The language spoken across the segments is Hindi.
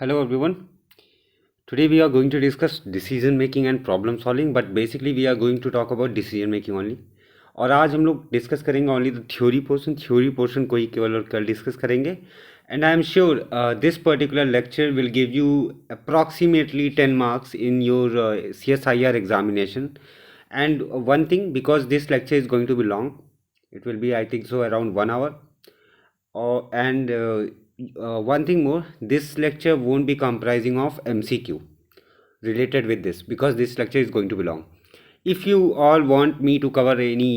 Hello everyone. Today we are going to discuss decision making and problem solving, but basically we are going to talk about decision making only. और आज हम लोग डिस्कस करेंगे ओनली द थ्योरी पोर्शन को ही केवल और केवल डिस्कस करेंगे. And I am sure this particular lecture will give you approximately 10 marks in your CSIR examination. And one thing, because this lecture is going to be long, it will be, I think so, around 1 hour. And one thing more, this lecture won't be comprising of MCQ related with this, because this lecture is going to be long. If you all want me to cover any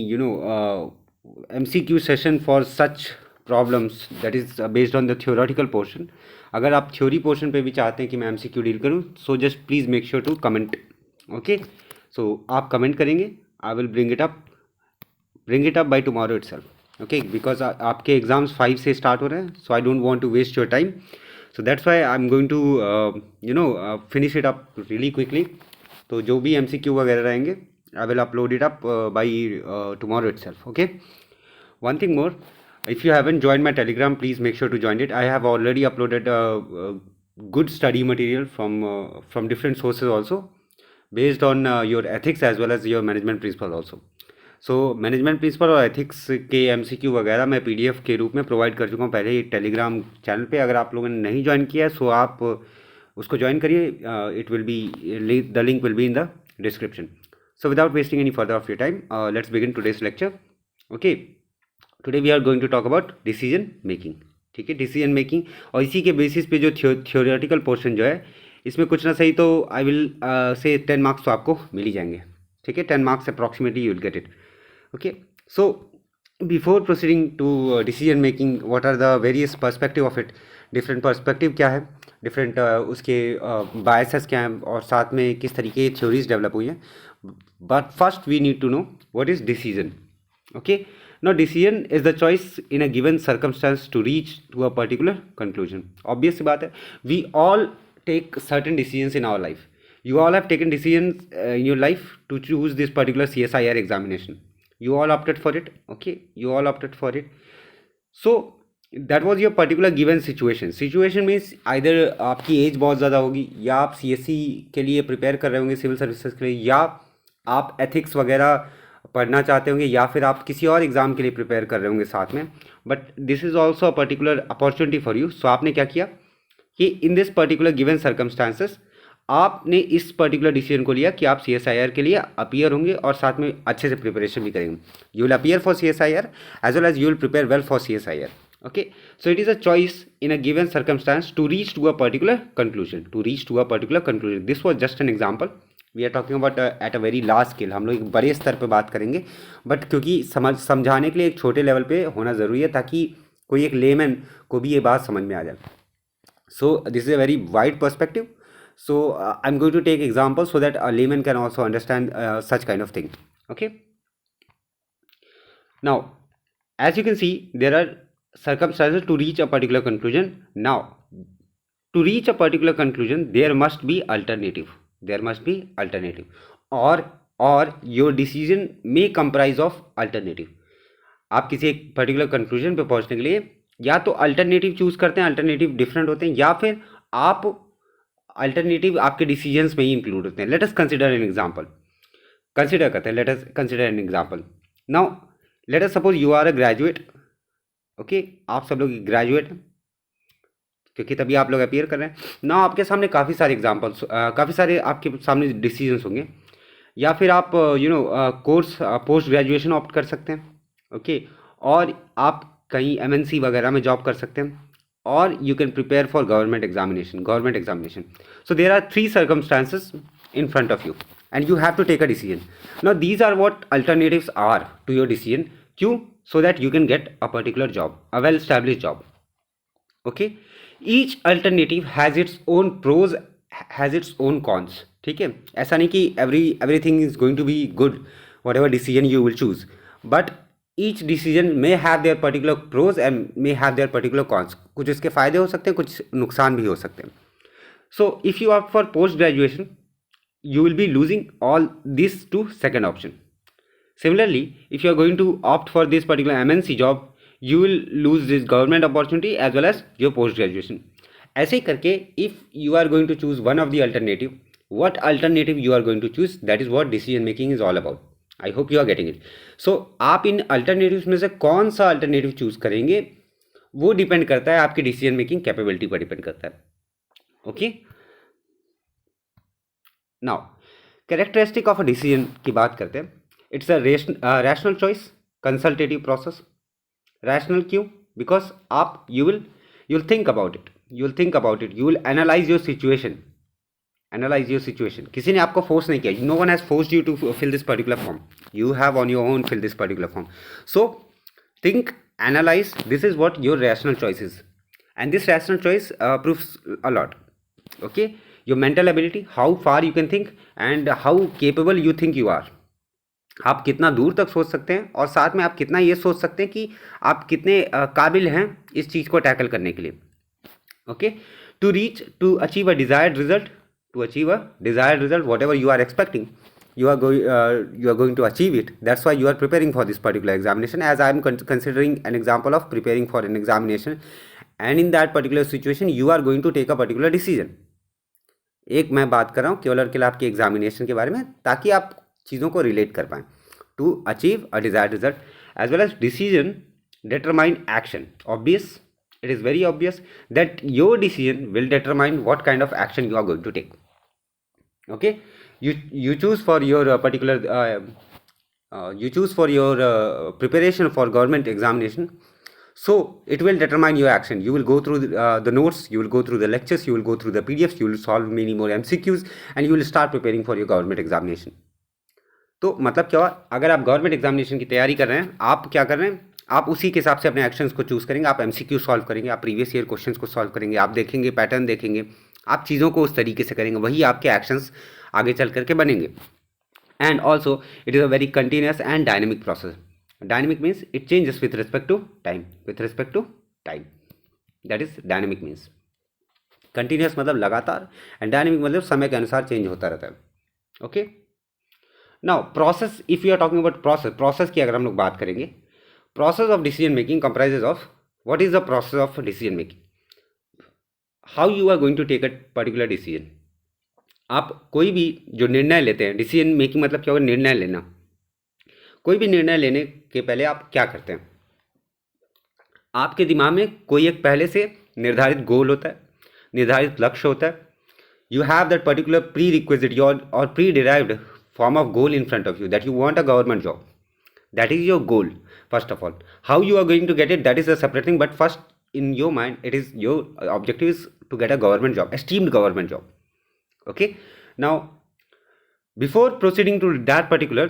MCQ session for such problems that is based on the theoretical portion, अगर आप थ्योरी पोर्शन पे भी चाहते हैं कि मैं MCQ डील करूं, so just please make sure to comment. Okay, so आप कमेंट करेंगे, I will bring it up by tomorrow itself. Okay, because आपके एग्जाम्स 5 से स्टार्ट हो रहे हैं, so I don't want to waste your time. So that's why I'm going to finish it up really quickly. तो जो भी MCQ वगैरह रहेंगे, I will upload it up by tomorrow itself. Okay. One thing more, if you haven't joined my Telegram, please make sure to join it. I have already uploaded good study material from different sources also, based on your ethics as well as your management principle also. So management principle और एथिक्स के MCQ वगैरह मैं PDF के रूप में प्रोवाइड कर चुका हूँ पहले ही टेलीग्राम चैनल पे. अगर आप लोगों ने नहीं ज्वाइन किया है सो आप उसको ज्वाइन करिए. It will be the link will be in the description. So without wasting any further of your time, let's begin today's lecture. Okay, today we are going to talk about decision making. ठीक है, डिसीजन मेकिंग, और इसी के बेसिस पे जो थ्योरेटिकल पोर्शन जो है, इसमें कुछ ना सही तो आई विल से 10 marks तो आपको मिल ही जाएंगे. ठीक है, 10 marks approximately you will get it. Okay, so before proceeding to decision making, what are the various perspective of it? Different perspective क्या है, different उसके biases क्या हैं, और साथ में किस तरीके की theories develop हुई हैं. But first we need to know what is decision. Okay, now decision is the choice in a given circumstance to reach to a particular conclusion. Obvious सी बात है, we all take certain decisions in our life. You all have taken decisions in your life to choose this particular CSIR examination. You all opted for it. Okay, you all opted for it. So that was your particular given situation. Situation means either आपकी एज बहुत ज़्यादा होगी, या आप CSE के लिए प्रिपेयर कर रहे होंगे सिविल सर्विसेज के लिए, या आप एथिक्स वगैरह पढ़ना चाहते होंगे, या फिर आप किसी और एग्ज़ाम के लिए प्रिपेयर कर रहे होंगे साथ में. But this is also a particular opportunity for you. So आपने क्या किया कि in this particular given circumstances आपने इस पर्टिकुलर डिसीजन को लिया कि आप CSIR के लिए अपीयर होंगे और साथ में अच्छे से प्रिपरेशन भी करेंगे. You will appear for CSIR as well as you will prepare well for CSIR. Okay, so it is a choice in a given circumstance to reach to a particular conclusion. This was just an example. We are talking about at a very large scale. हम लोग एक बड़े स्तर पे बात करेंगे, बट क्योंकि समझाने के लिए एक छोटे लेवल पे होना ज़रूरी है ताकि कोई एक लेमैन को भी ये बात समझ में आ जाए. So this is a very wide perspective. So I'm going to take examples so that a layman can also understand such kind of thing. Okay. Now, as you can see, there are circumstances to reach a particular conclusion. Now, to reach a particular conclusion, there must be alternative. Or your decision may comprise of alternative. आप किसी एक पर्टिकुलर कंक्लूजन पे पहुंचने के लिए या तो अल्टरनेटिव चूज करते हैं, अल्टरनेटिव डिफरेंट होते हैं, या फिर आप अल्टरनेटिव आपके डिसीजंस में ही इंक्लूड होते हैं. Let us consider an example. Let us consider an example. Now let us suppose you are a graduate. Okay, आप सब लोग ग्रेजुएट हैं क्योंकि तभी आप लोग अपीयर कर रहे हैं. नाउ आपके सामने काफ़ी सारे एग्जांपल्स, काफ़ी सारे आपके सामने डिसीजंस होंगे. या फिर आप कोर्स पोस्ट ग्रेजुएशन ऑप्ट कर सकते हैं. ओके, और आप कहीं MNC वगैरह में जॉब कर सकते हैं, or you can prepare for government examination. So there are 3 circumstances in front of you and you have to take a decision. Now these are what alternatives are to your decision. क्यों? So that you can get a particular job, a well established job. Okay, each alternative has its own pros, has its own cons. ठीक है, ऐसा नहीं कि everything is going to be good whatever decision you will choose, but each decision may have their particular pros and may have their particular cons. कुछ इसके फ़ायदे हो सकते हैं, कुछ नुकसान भी हो सकते हैं. So if you opt for post graduation, you will be losing all this to second option. Similarly, if you are going to opt for this particular MNC job, you will lose this government opportunity as well as your post graduation. ऐसे ही करके if you are going to choose one of the alternative, what alternative you are going to choose, that is what decision making is all about. I hope you are getting it. So आप इन alternatives में से कौन सा alternative choose करेंगे वो डिपेंड करता है आपकी decision making capability पर डिपेंड करता है. Okay, now characteristic of a decision की बात करते हैं. It's a rational choice, consultative process. Rational क्यों? Because आप you'll think about it, you will analyze your situation. Analyze your situation. किसी ने आपको फोर्स नहीं किया. No one has forced you to fill this particular form. You have on your own fill this particular form. So think, analyze. This is what your rational choice is, and this rational choice proves a lot. Okay, your mental ability, how far you can think and how capable you think you are. आप कितना दूर तक सोच सकते हैं और साथ में आप कितना ये सोच सकते हैं कि आप कितने काबिल हैं इस चीज़ को टैकल करने के लिए. Okay, to achieve a desired result. To achieve a desired result, whatever you are expecting, you are going to achieve it. That's why you are preparing for this particular examination. As I am considering an example of preparing for an examination, and in that particular situation, you are going to take a particular decision. एक मैं बात कर रहा हूँ केवल और केवल आपके एग्जामिनेशन के बारे में, ताकि आप चीज़ों को रिलेट कर पाएँ. To achieve a desired result, as well as decision determine action. Obvious. It is very obvious that your decision will determine what kind of action you are going to take. Okay, you choose for your particular you choose for your preparation for government examination, so it will determine your action. You will go through the notes, you will go through the lectures, you will go through the PDFs, you will solve many more MCQs and you will start preparing for your government examination. तो मतलब क्या हुआ, अगर आप गवर्नमेंट एग्जामिनेशन की तैयारी कर रहे हैं, आप क्या कर रहे हैं, आप उसी के हिसाब से अपने एक्शंस को चूज़ करेंगे. आप MCQ सॉल्व करेंगे, आप प्रीवियस ईयर क्वेश्चंस को सॉल्व करेंगे, आप देखेंगे पैटर्न देखेंगे, आप चीज़ों को उस तरीके से करेंगे, वही आपके एक्शंस आगे चल करके बनेंगे. And also it is a very continuous and dynamic process. Dynamic means it changes with respect to time. That is dynamic means. Continuous मतलब लगातार, एंड डायनेमिक मतलब समय के अनुसार चेंज होता रहता है. Okay, now process, if you are talking about process की अगर हम लोग बात करेंगे, process of decision making comprises of, what is the process of decision making, how you are going to take a particular decision. आप कोई भी जो निर्णय लेते हैं, डिसीजन मेकिंग मतलब क्या होगा, निर्णय लेना. कोई भी निर्णय लेने के पहले आप क्या करते हैं, आपके दिमाग में कोई एक पहले से निर्धारित गोल होता है, निर्धारित लक्ष्य होता है. You have that particular prerequisite और pre derived form of goal in front of you, that you want a government job. That is your goal, first of all. How you are going to get it, that is a separate thing, but first in your mind, it is your objective is to get a government job, esteemed government job. Okay, now before proceeding to that particular,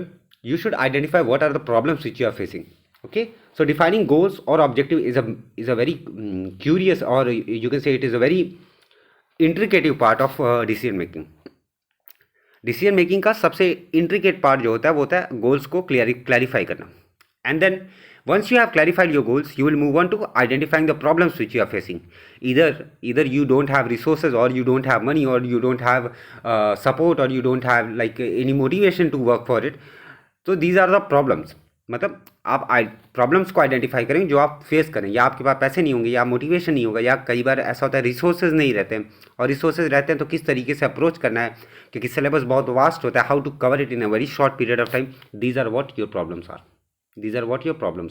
you should identify what are the problems which you are facing. Okay, so defining goals or objective is a very curious, or you can say it is a very intricate part of decision making. Decision making का सबसे इंट्रिकेट पार्ट जो होता है वो होता है गोल्स को क्लैरिफाई करना. And then once you have clarified your goals, you will move on to identifying the problems which you are facing. either you don't have resources, or you don't have money, or you don't have support, or you don't have like any motivation to work for it. So these are the problems. मतलब आप प्रॉब्लम्स को आइडेंटिफाई करें जो आप फेस करें. या आपके पास पैसे नहीं होंगे, या मोटिवेशन नहीं होगा, या कई बार ऐसा होता है रिसोर्सेज नहीं रहते हैं, और रिसोर्सेज रहते हैं तो किस तरीके से अप्रोच करना है, क्योंकि सिलेबस बहुत वास्ट होता है. How to cover it in a very short period of time. These are what your problems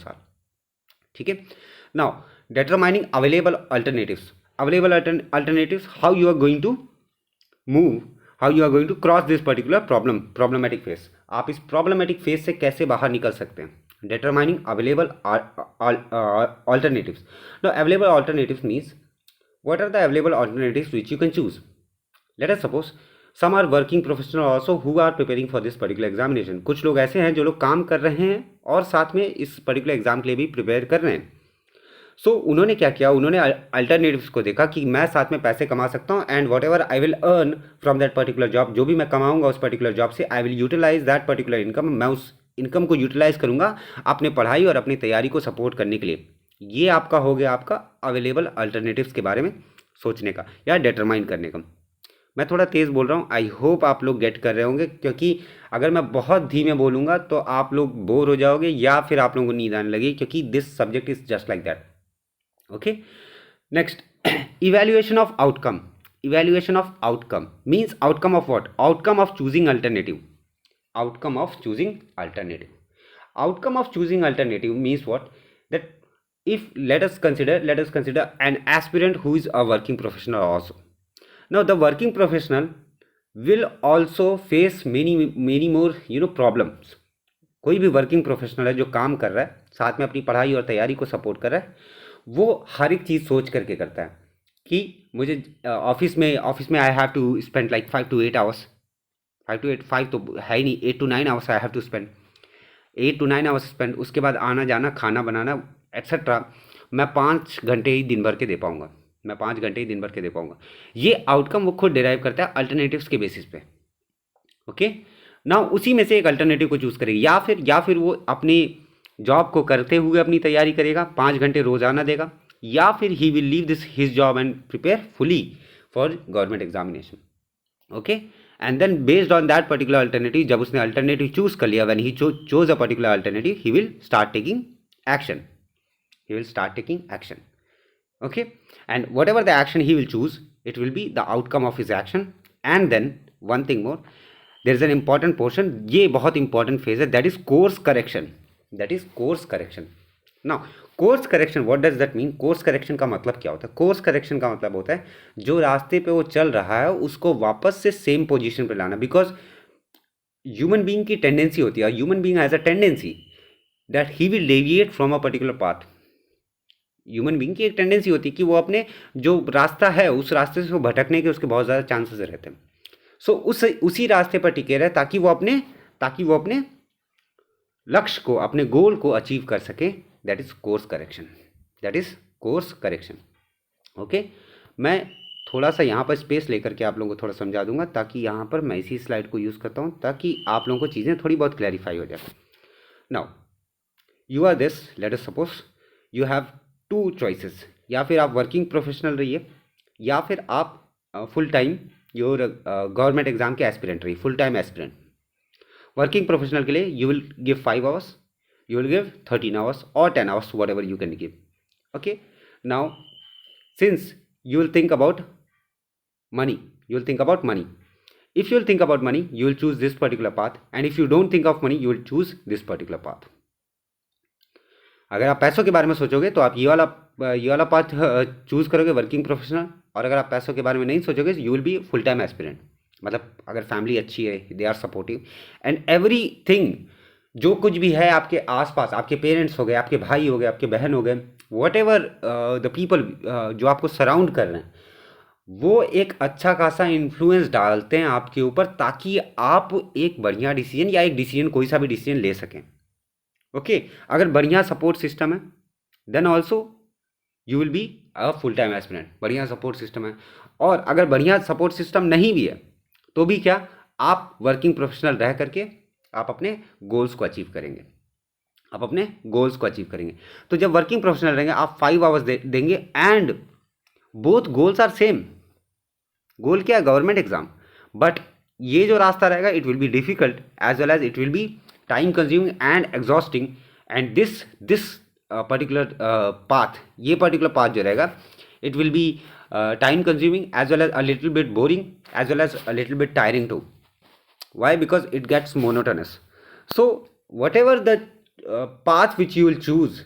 are. ठीक है. Now determining available alternatives, how you are going to move, how you are going to cross this particular problematic phase. आप इस problematic phase से कैसे बाहर निकल सकते हैं. determining available alternatives. Now available alternatives means what are the available alternatives which you can choose. Let us suppose some are working professional also who are preparing for this particular examination. कुछ लोग ऐसे हैं जो लोग काम कर रहे हैं और साथ में इस particular exam के लिए भी प्रिपेयर कर रहे हैं. सो उन्होंने क्या किया, उन्होंने अल्टरनेटिव्स को देखा कि मैं साथ में पैसे कमा सकता हूँ, and what ever I will earn from that particular job, जो भी मैं कमाऊंगा उस पर्टिकुलर जॉब से, I will utilize that particular income. मैं उस इनकम को यूटिलाइज करूँगा अपने पढ़ाई और अपनी तैयारी को सपोर्ट करने के लिए. ये आपका हो गया आपका अवेलेबल अल्टरनेटिव्स के बारे में सोचने का या डिटरमाइन करने का. मैं थोड़ा तेज़ बोल रहा हूँ, आई होप आप लोग गेट कर रहे होंगे, क्योंकि अगर मैं बहुत धीमे बोलूँगा तो आप लोग बोर हो जाओगे या फिर आप लोगों को नींद आने लगेगी, क्योंकि this subject is just like that. Okay, next evaluation of outcome. Evaluation of outcome means outcome of what? Outcome of choosing alternative. Outcome of choosing alternative. Outcome of choosing alternative means what? That if let us consider an aspirant who is a working professional also. Now the working professional will also face many more problems. कोई भी वर्किंग प्रोफेशनल है जो काम कर रहा है, साथ में अपनी पढ़ाई और तैयारी को सपोर्ट कर रहा है, वो हर एक चीज़ सोच करके करता है कि मुझे ऑफिस में I have to spend like 5 to 8 hours, 5 to 8, 5 तो है ही नहीं, 8 to 9 hours I have to spend, 8 to 9 hours spend, उसके बाद आना जाना, खाना बनाना एक्सेट्रा, मैं 5 घंटे ही दिन भर के दे पाऊँगा, मैं 5 घंटे ही दिन भर के दे पाऊँगा। ये आउटकम वो खुद डिराइव करता है अल्टरनेटिव्स के बेसिस पे। ओके, ना उसी में से एक अल्टरनेटिव को चूज़ करेगा, या फिर वो अपनी जॉब को करते हुए अपनी तैयारी करेगा, 5 घंटे रोजाना देगा, या फिर he will leave this his job and prepare fully for government examination. Okay, and then based on that particular alternative, जब उसने अल्टरनेटिव चूज कर लिया, when he chose a particular alternative, he will start taking action, he will start taking action. Okay, and whatever the action he will choose, it will be the outcome of his action. And then one thing more, there is an important portion, ये बहुत important phase है, that is course correction. That is course correction. Now course correction, what does that mean? course correction का मतलब क्या होता है? course correction का मतलब होता है जो रास्ते पे वो चल रहा है उसको वापस से सेम पोजीशन पे लाना, बिकॉज ह्यूमन बीइंग की टेंडेंसी होती है, human being has a tendency that he will deviate from a particular path. Human being की एक टेंडेंसी होती है कि वो अपने जो रास्ता है उस रास्ते से वो भटकने के उसके बहुत ज़्यादा चांसेस रहते हैं। सो उसी रास्ते पर टिके रहे ताकि वो अपने लक्ष्य को, अपने गोल को अचीव कर सके। That is course correction, that is course correction. Okay, मैं थोड़ा सा यहाँ पर स्पेस लेकर के आप लोगों को थोड़ा समझा दूंगा, ताकि यहाँ पर मैं इसी स्लाइड को यूज़ करता हूँ ताकि आप लोगों को चीज़ें थोड़ी बहुत क्लैरिफाई हो जाए। Now you are this, let us suppose you have 2 choices, या फिर आप वर्किंग प्रोफेशनल रहिए, या फिर आप full time your government exam के एस्पिरेंट रहिए, full time aspirant. Working professional के लिए you will give 5 hours, you will give 13 hours or 10 hours, whatever you can give. Okay, now since you will think about money, if you will think about money, you will choose this particular path, and if you don't think of money, you will choose this particular path. अगर आप पैसों के बारे में सोचोगे तो आप ये वाला पाथ चूज करोगे, वर्किंग प्रोफेशनल, और अगर आप पैसों के बारे में नहीं सोचोगे you will be full time aspirant. मतलब अगर फैमिली अच्छी है, they are supportive and everything, जो कुछ भी है आपके आसपास, आपके पेरेंट्स हो गए, आपके भाई हो गए, आपके बहन हो गए, वट एवर द पीपल जो आपको सराउंड कर रहे हैं, वो एक अच्छा खासा इन्फ्लुएंस डालते हैं आपके ऊपर, ताकि आप एक बढ़िया डिसीजन या एक डिसीजन, कोई सा भी डिसीजन ले सकें। ओके, अगर बढ़िया सपोर्ट सिस्टम है then also you will be a full time aspirant, बढ़िया सपोर्ट सिस्टम है। और अगर बढ़िया सपोर्ट सिस्टम नहीं भी है तो भी क्या, आप वर्किंग प्रोफेशनल रह करके आप अपने गोल्स को अचीव करेंगे, तो जब वर्किंग प्रोफेशनल रहेंगे आप 5 आवर्स देंगे and both goals are same. Goal क्या है? Government exam. बट ये जो रास्ता रहेगा it will be difficult as well as it will be time consuming and exhausting, and this particular path, ये पर्टिकुलर पाथ जो रहेगा it will be time consuming as well as a little bit boring as well as a little bit tiring too. Why? Because it gets monotonous. So whatever the path which you will choose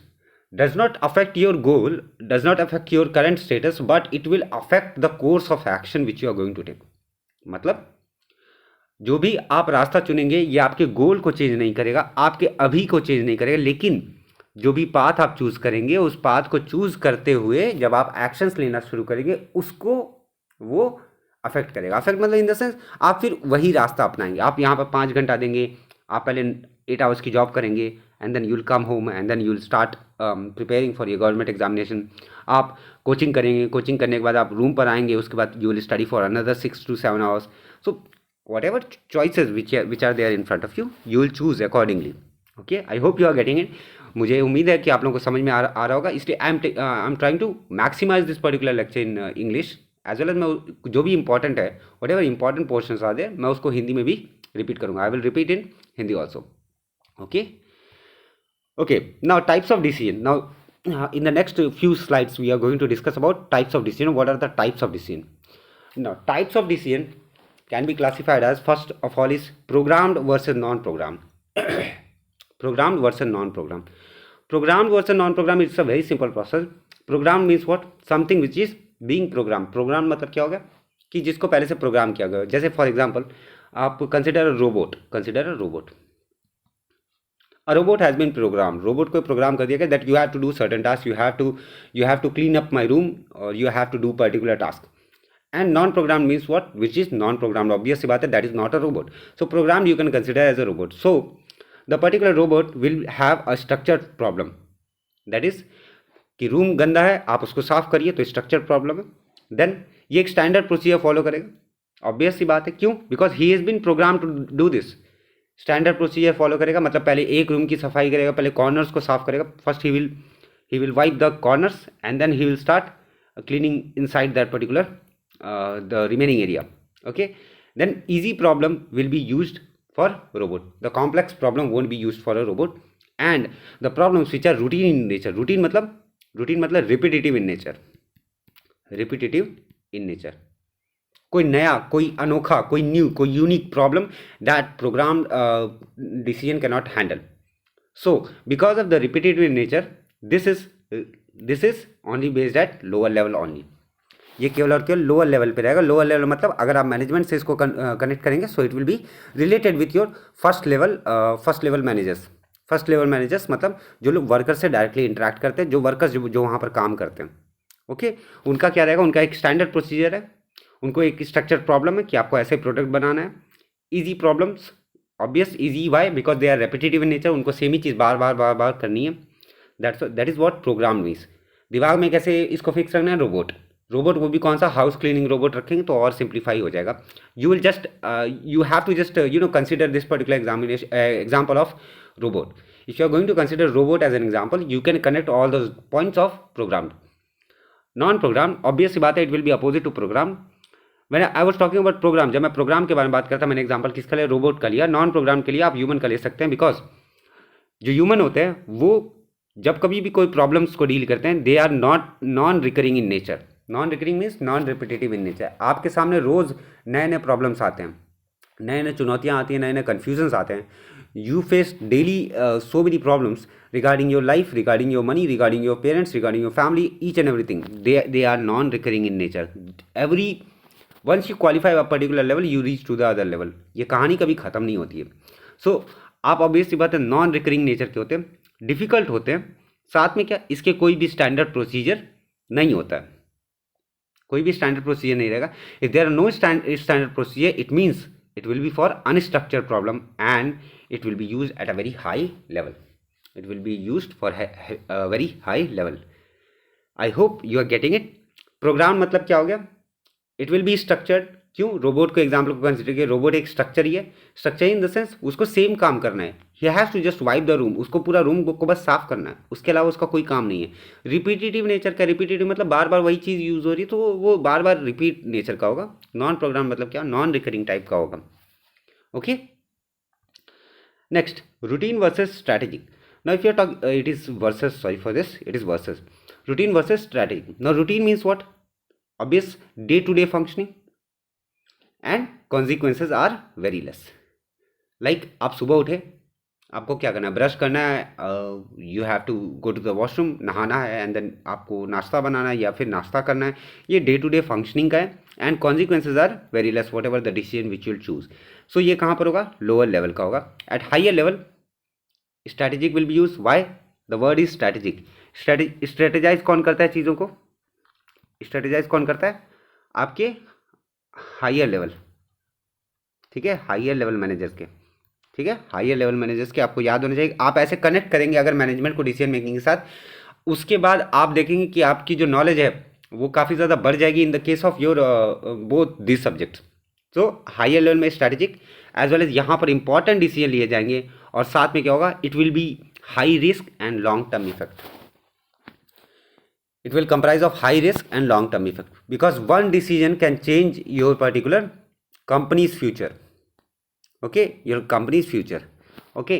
does not affect your goal, does not affect your current status, but it will affect the course of action which you are going to take. मतलब जो भी आप रास्ता चुनेंगे ये आपके गोल को चेंज नहीं करेगा, आपके अभी को चेंज नहीं करेगा, लेकिन जो भी पाथ आप चूज करेंगे उस पाथ को चूज करते हुए जब आप एक्शंस लेना शुरू करेंगे उसको वो अफेक्ट करेगा। अफेक्ट मतलब इन द सेंस आप फिर वही रास्ता अपनाएंगे। आप यहाँ पर 5 घंटा देंगे, आप पहले 8 आवर्स की जॉब करेंगे and then you will come home and then you will start preparing for your government examination. आप कोचिंग करेंगे, कोचिंग करने के बाद आप रूम पर आएंगे, उसके बाद you will study for another 6 to 7 hours. So whatever choices which are there in front of you, you will choose accordingly. Okay, I hope you are getting it. मुझे उम्मीद है कि आप लोगों को समझ में आ रहा होगा, इसलिए I am trying to maximize this particular lecture in English as well as मैं जो भी इंपॉर्टेंट है, whatever important portions are there, मैं उसको हिंदी में भी रिपीट करूंगा। I will repeat in Hindi also. Okay, now types of decision. Now in the next few slides we are going to discuss about types of decision. What are the types of decision? Now types of decision can be classified as, first of all, is programmed versus non-programmed. Programmed versus non-programmed. Programmed versus non-programmed, it's a very simple process. Programmed means what? Something which is being programmed. Programmed मतलब क्या हो गया कि जिसको पहले से प्रोग्राम किया गया. जैसे फॉर एग्जाम्पल आप consider a robot. Consider a robot. A robot has been programmed. Robot को प्रोग्राम कर दिया गया that you have to do certain tasks. You have to clean up my room, or you have to do particular task. And non-programmed means what? Which is non-programmed. Obvious सी बात है, that is not a robot. So programmed you can consider as a robot. So the particular robot will have a structured problem. That is कि रूम गंदा है, आप उसको साफ करिए, तो स्ट्रक्चर प्रॉब्लम है. देन ये एक स्टैंडर्ड प्रोसीजर फॉलो करेगा. ऑब्वियस सी बात है, क्यों? Because he has been program to do this. Standard procedure follow करेगा मतलब पहले एक रूम की सफाई करेगा, पहले कॉर्नर्स को साफ करेगा. First he will wipe the corners and then he will start cleaning inside that particular the remaining area. Okay, then easy problem will be used for robot. The complex problem won't be used for a robot. And the problems which are routine in nature. routine मतलब repetitive in nature. repetitive in nature. कोई नया, कोई अनोखा, कोई न्यू, कोई unique problem that programmed decision cannot handle. So because of the repetitive in nature, this is only based at lower level only. ये केवल और केवल लोअर लेवल पे रहेगा. लोअर लेवल मतलब अगर आप मैनेजमेंट से इसको कनेक्ट करेंगे, सो it will be related with your first level managers. First level managers मतलब जो लोग वर्कर से डायरेक्टली इंटरेक्ट करते हैं, जो वर्कर्स जो वहाँ पर काम करते हैं. ओके, उनका क्या रहेगा? उनका एक स्टैंडर्ड प्रोसीजर है. उनको एक स्ट्रक्चर प्रॉब्लम है कि आपको ऐसे प्रोडक्ट बनाना है. Easy problems, obvious easy why? Because they are repetitive in nature. उनको सेम ही चीज़ बार बार करनी है. That is what program means. दिमाग में कैसे इसको फिक्स रखना है? रोबोट वो भी कौन सा? हाउस क्लीनिंग रोबोट रखेंगे तो और सिंप्लीफाई हो जाएगा. You have to just consider this particular example of robot. If you are going to consider robot as an example, you can connect all the points of programmed. Non program, obvious सी बात है, it will be opposite to program. मैंने I was talking about program. जब मैं प्रोग्राम के बारे में बात करता, मैंने एग्जाम्पल किसका लिया? रोबोट का लिया. नॉन प्रोग्राम के लिए आप ह्यूमन का ले सकते हैं. बिकॉज जो ह्यूमन होते हैं वो जब कभी भी कोई प्रॉब्लम्स को डील करते हैं, they are non recurring in nature. Non recurring means non repetitive in nature. आपके सामने रोज़ नए नए प्रॉब्लम्स आते हैं, नए नए चुनौतियाँ आती हैं, नए नए कन्फ्यूजन्स आते हैं. You face daily so many problems regarding your life, regarding your money, regarding your parents, regarding your family, each and everything. They are non recurring in nature. Every once you qualify a particular level, you reach to the other level. ये कहानी कभी ख़त्म नहीं होती है. सो आप ऑब्वियस सी बात है, नॉन रिकरिंग नेचर के होते हैं, डिफ़िकल्ट होते हैं. साथ में क्या, इसके कोई भी स्टैंडर्ड प्रोसीजर नहीं होता है. कोई भी स्टैंडर्ड प्रोसीजर नहीं रहेगा. If there are no standard procedure, it means it will be for unstructured problem and it will be used at a very high level. It will be used for a very high level. I hope you are getting it. Program मतलब क्या हो गया? It will be structured. क्यों? रोबोट को एग्जाम्पल को कंसिडर किया. रोबोट एक स्ट्रक्चर ही है. स्ट्रक्चर इन द सेंस उसको सेम काम करना है. He has to just wipe the room. उसको पूरा रूम को बस साफ करना है, उसके अलावा उसका कोई काम नहीं है. रिपीटेटिव नेचर का, रिपीटेटिव मतलब बार बार वही चीज़ यूज़ हो रही है, तो वो बार बार रिपीट नेचर का होगा. नॉन प्रोग्राम मतलब क्या? नॉन रिकरिंग टाइप का होगा. Okay, next, routine versus strategic. Now if you are talk, it is versus, sorry for this, it is versus. Routine versus strategic. Now routine means what? Obvious day to day functioning and consequences are very less. Like आप सुबह उठे, आपको क्या करना है? ब्रश करना है, you have to go to the washroom, नहाना है, एंड देन आपको नाश्ता बनाना है या फिर नाश्ता करना है. ये डे टू डे फंक्शनिंग का है. And consequences are very less whatever the decision which you'll choose. सो ये कहाँ पर होगा? लोअर लेवल का होगा. At higher level strategic will be use. Why? The word is strategic. Strategise कौन करता है चीज़ों को? स्ट्रेटेजाइज कौन करता है? आपके हाइयर लेवल. ठीक है, हाइयर लेवल मैनेजर्स के. ठीक है, हाइयर लेवल मैनेजर्स के आपको याद होना चाहिए. आप ऐसे कनेक्ट करेंगे अगर मैनेजमेंट को डिसीजन मेकिंग के साथ, उसके बाद आप देखेंगे कि आपकी जो नॉलेज है वो काफ़ी ज़्यादा बढ़ जाएगी in the case of your both this subjects. तो हाइयर लेवल में स्ट्रैटेजिक एज वेल एज यहाँ पर इंपॉर्टेंट डिसीजन लिए जाएंगे. और साथ में क्या होगा? It will B high risk and long term effect. It will comprise of high risk and long term effect, because one decision can change your particular company's future. Okay, your company's future. Okay,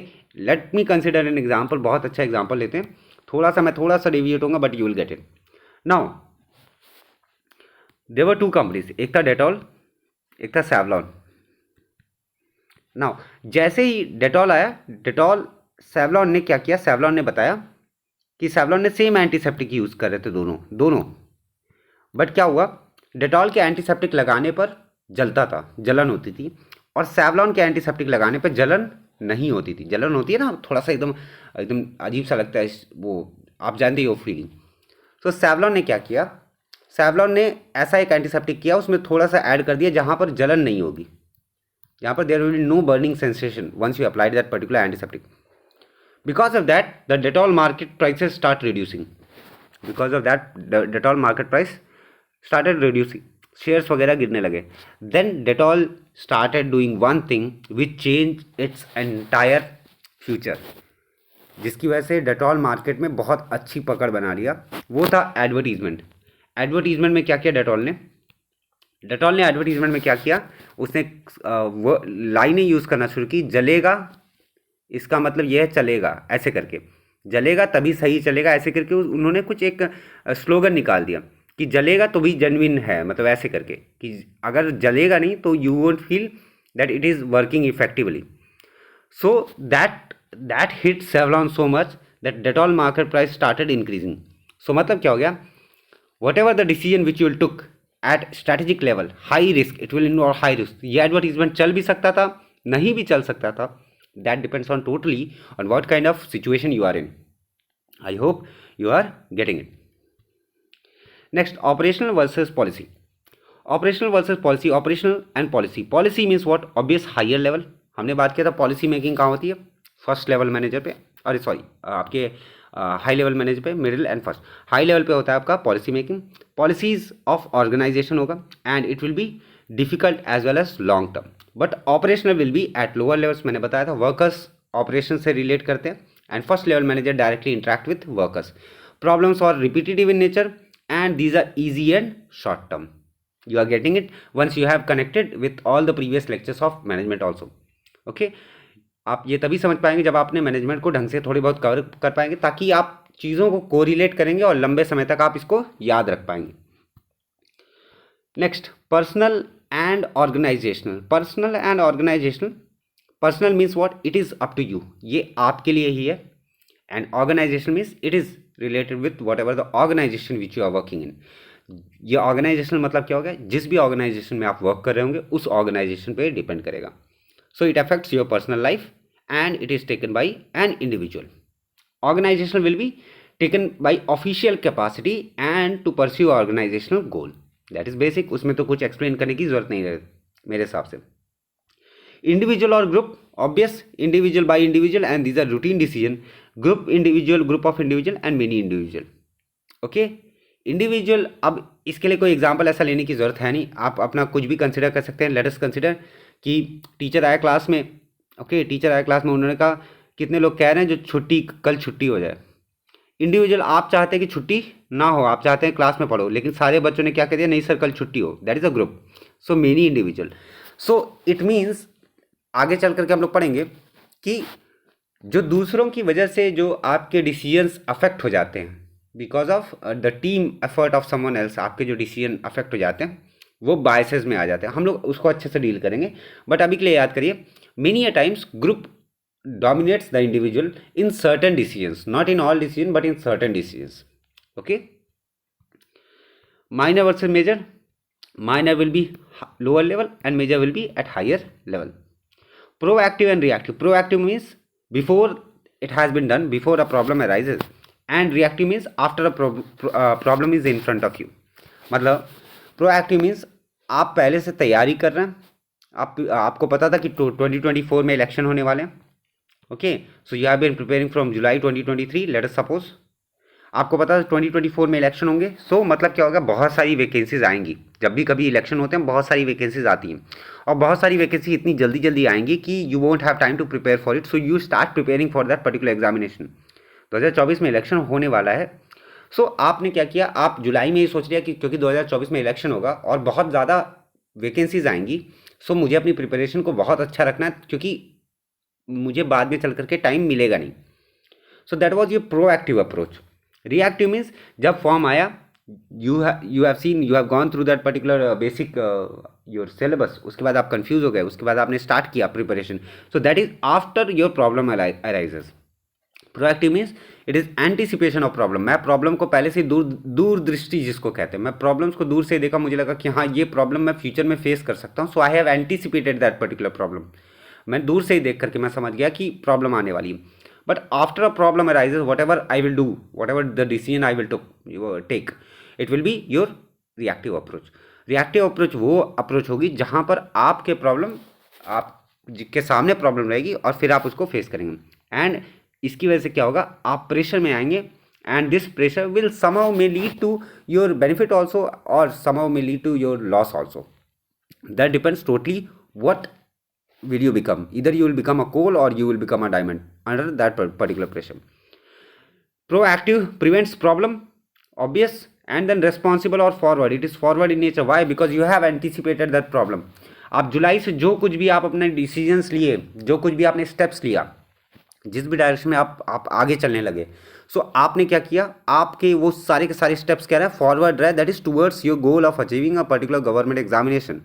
let me consider an example. बहुत अच्छा example लेते हैं. मैं थोड़ा सा डेविएट होऊंगा, but you will get it. Now there were two companies, एक था डेटॉल, एक था सेवलॉन। नाउ जैसे ही डेटॉल आया, डेटॉल सेवलॉन ने क्या किया, सेवलॉन ने बताया कि सेवलॉन ने सेम एंटीसेप्टिक यूज़ कर रहे थे दोनों। बट क्या हुआ, डेटॉल के एंटीसेप्टिक लगाने पर जलता था, जलन होती थी, और सेवलॉन के एंटीसेप्टिक लगाने पर जलन नहीं होती थी। जलन होती है ना, थोड़ा सा एकदम एकदम अजीब सा लगता है, वो आप जानते ही हो फीलिंग। तो सेवलॉन ने क्या किया, सेवलॉन ने ऐसा एक एंटीसेप्टिक किया, उसमें थोड़ा सा ऐड कर दिया जहाँ पर जलन नहीं होगी, जहाँ पर there will be no burning sensation once you applied that particular antiseptic. Because of that the Dettol market prices start reducing, because of that Dettol market price started reducing, shares वगैरह गिरने लगे। Then Dettol started doing one thing which change its entire future, जिसकी वजह से डेटॉल मार्केट में बहुत अच्छी पकड़ बना लिया, वो था एडवर्टीजमेंट। एडवर्टीजमेंट में क्या किया डेटॉल ने एडवर्टीजमेंट में क्या किया, उसने वो लाइनें यूज़ करना शुरू की, जलेगा इसका मतलब यह है चलेगा, ऐसे करके, जलेगा तभी सही चलेगा, ऐसे करके उन्होंने कुछ एक स्लोगन निकाल दिया कि जलेगा तो भी जेन्युइन है, मतलब ऐसे करके कि अगर जलेगा नहीं तो you won't feel that it is working effectively. So that hit Savlon so much that Dettol market price started increasing. So मतलब क्या हो गया, whatever the decision which you will took at strategic level, high risk, it will involve high risk. ये एडवर्टीजमेंट चल भी सकता था, नहीं भी चल सकता था, that depends on totally on what kind of situation you are in. I hope you are getting it. Next, operational versus policy. Operational versus policy, operational and policy. Policy means what, obvious higher level. हमने बात किया था पॉलिसी मेकिंग कहाँ होती है, फर्स्ट लेवल मैनेजर पे, अरे सॉरी आपके हाई लेवल मैनेजर पे, middle and first. High level पे होता है आपका policy making, policies of organisation होगा, and it will be difficult as well as long term. But operational will be at lower levels, मैंने बताया था वर्कर्स ऑपरेशन से रिलेट करते हैं, and first level manager directly interact with workers. Problems are repetitive in nature and these are easy and short term. You are getting it once you have connected with all the previous lectures of management also. Okay, आप ये तभी समझ पाएंगे जब आपने मैनेजमेंट को ढंग से थोड़ी बहुत कवर कर पाएंगे, ताकि आप चीज़ों को कोरिलेट करेंगे और लंबे समय तक आप इसको याद रख पाएंगे। Next, personal and organizational. Personal and organizational, personal means what, it is up to you, ये आपके लिए ही है, and organization means it is related with whatever the organization which you are working in. ये ऑर्गेनाइजेशन मतलब क्या होगा, जिस भी ऑर्गेनाइजेशन में आप वर्क कर रहे होंगे उस ऑर्गेनाइजेशन पे डिपेंड करेगा। So it affects your personal life and it is taken by an individual. Organization will be taken by official capacity and to pursue organizational goal, that is basic, उसमें तो कुछ एक्सप्लेन करने की जरूरत नहीं है मेरे हिसाब से। इंडिविजुअल और group, obvious, individual by individual and these are routine decision. Group individual, group of individual and many individual. Okay, individual, अब इसके लिए कोई एग्जांपल ऐसा लेने की ज़रूरत है नहीं, आप अपना कुछ भी कंसिडर कर सकते हैं। लेट अस कंसिडर कि टीचर आया क्लास में, ओके, टीचर आया क्लास में, उन्होंने कहा कितने लोग कह रहे हैं जो छुट्टी, कल छुट्टी हो जाए। इंडिविजुअल, आप चाहते हैं कि छुट्टी ना हो, आप चाहते हैं क्लास में पढ़ो, लेकिन सारे बच्चों ने क्या कह दिया, नहीं सर कल छुट्टी हो, that is a group. So many individual. So it means आगे चल करके हम लोग पढ़ेंगे कि जो दूसरों की वजह से जो आपके डिसीजंस अफेक्ट हो जाते हैं, because of the team effort of someone else, आपके जो डिसीजन अफेक्ट हो जाते हैं वो बायसेस में आ जाते हैं। हम लोग उसको अच्छे से डील करेंगे, बट अभी के लिए याद करिए, many a times group dominates the individual in certain decisions, not in all decisions but in certain decisions. Okay, minor versus major, minor will be lower level and major will be at higher level. Proactive and reactive, proactive means before it has been done, before a problem arises, and reactive means after a problem is in front of you. मतलब proactive means आप पहले से तैयारी कर रहे हैं, आपको पता था कि 2024 में इलेक्शन होने वाले हैं। Okay, so you have been preparing from July 2023, let us suppose आपको पता है 2024 में इलेक्शन होंगे। सो मतलब क्या होगा, बहुत सारी वैकेंसीज आएंगी। जब भी कभी इलेक्शन होते हैं बहुत सारी वैकेंसीज आती हैं, और बहुत सारी वैकेंसी इतनी जल्दी जल्दी आएंगी कि you won't have time to prepare for it, so you start preparing for that particular examination. 2024 में इलेक्शन होने वाला है। सो आपने क्या किया, आप जुलाई में ही सोच लिया कि क्योंकि 2024 में इलेक्शन होगा और बहुत ज़्यादा वैकेंसीज आएंगी, सो मुझे अपनी प्रिपरेशन को बहुत अच्छा रखना है, क्योंकि मुझे बाद में चल करके टाइम मिलेगा नहीं। So that was your proactive approach. Reactive means जब फॉर्म आया, you have seen, you have gone through that particular basic your syllabus, उसके बाद आप कंफ्यूज हो गए, उसके बाद आपने स्टार्ट किया preparation. So that is after your problem arises. Proactive means it is anticipation of problem. मैं प्रॉब्लम को पहले से दूरदृष्टि जिसको कहते हैं, मैं प्रॉब्लम्स को दूर से देखा, मुझे लगा कि हाँ ये प्रॉब्लम मैं फ्यूचर में फेस कर सकता हूँ. So I have anticipated that particular problem. मैं दूर से ही देख करके मैं समझ गया कि प्रॉब्लम आने वाली है. But after a problem arises, whatever I will do, whatever the decision I will take, it will be your reactive approach. Reactive approach वो अप्रोच होगी जहाँ पर आपके प्रॉब्लम, आपके सामने प्रॉब्लम रहेगी और फिर आप उसको फेस करेंगे. एंड इसकी वजह से क्या होगा, आप प्रेशर में आएंगे. And this pressure will somehow may lead to your benefit also और somehow may lead to your loss also. That depends totally what will you become. Either you will become a coal or you will become a diamond under that particular pressure. Proactive prevents problem, obvious, and then responsible or forward. It is forward in nature. Why? Because you have anticipated that problem. आप जुलाई से जो कुछ भी आप अपने डिसीजंस लिए, जो कुछ भी आपने स्टेप्स लिया, जिस भी डायरेक्शन में आप आगे चलने लगे, सो आपने क्या किया, आपके वो सारे के सारे स्टेप्स क्या रहे, फॉरवर्ड रहे. That is towards your goal of achieving a particular government examination.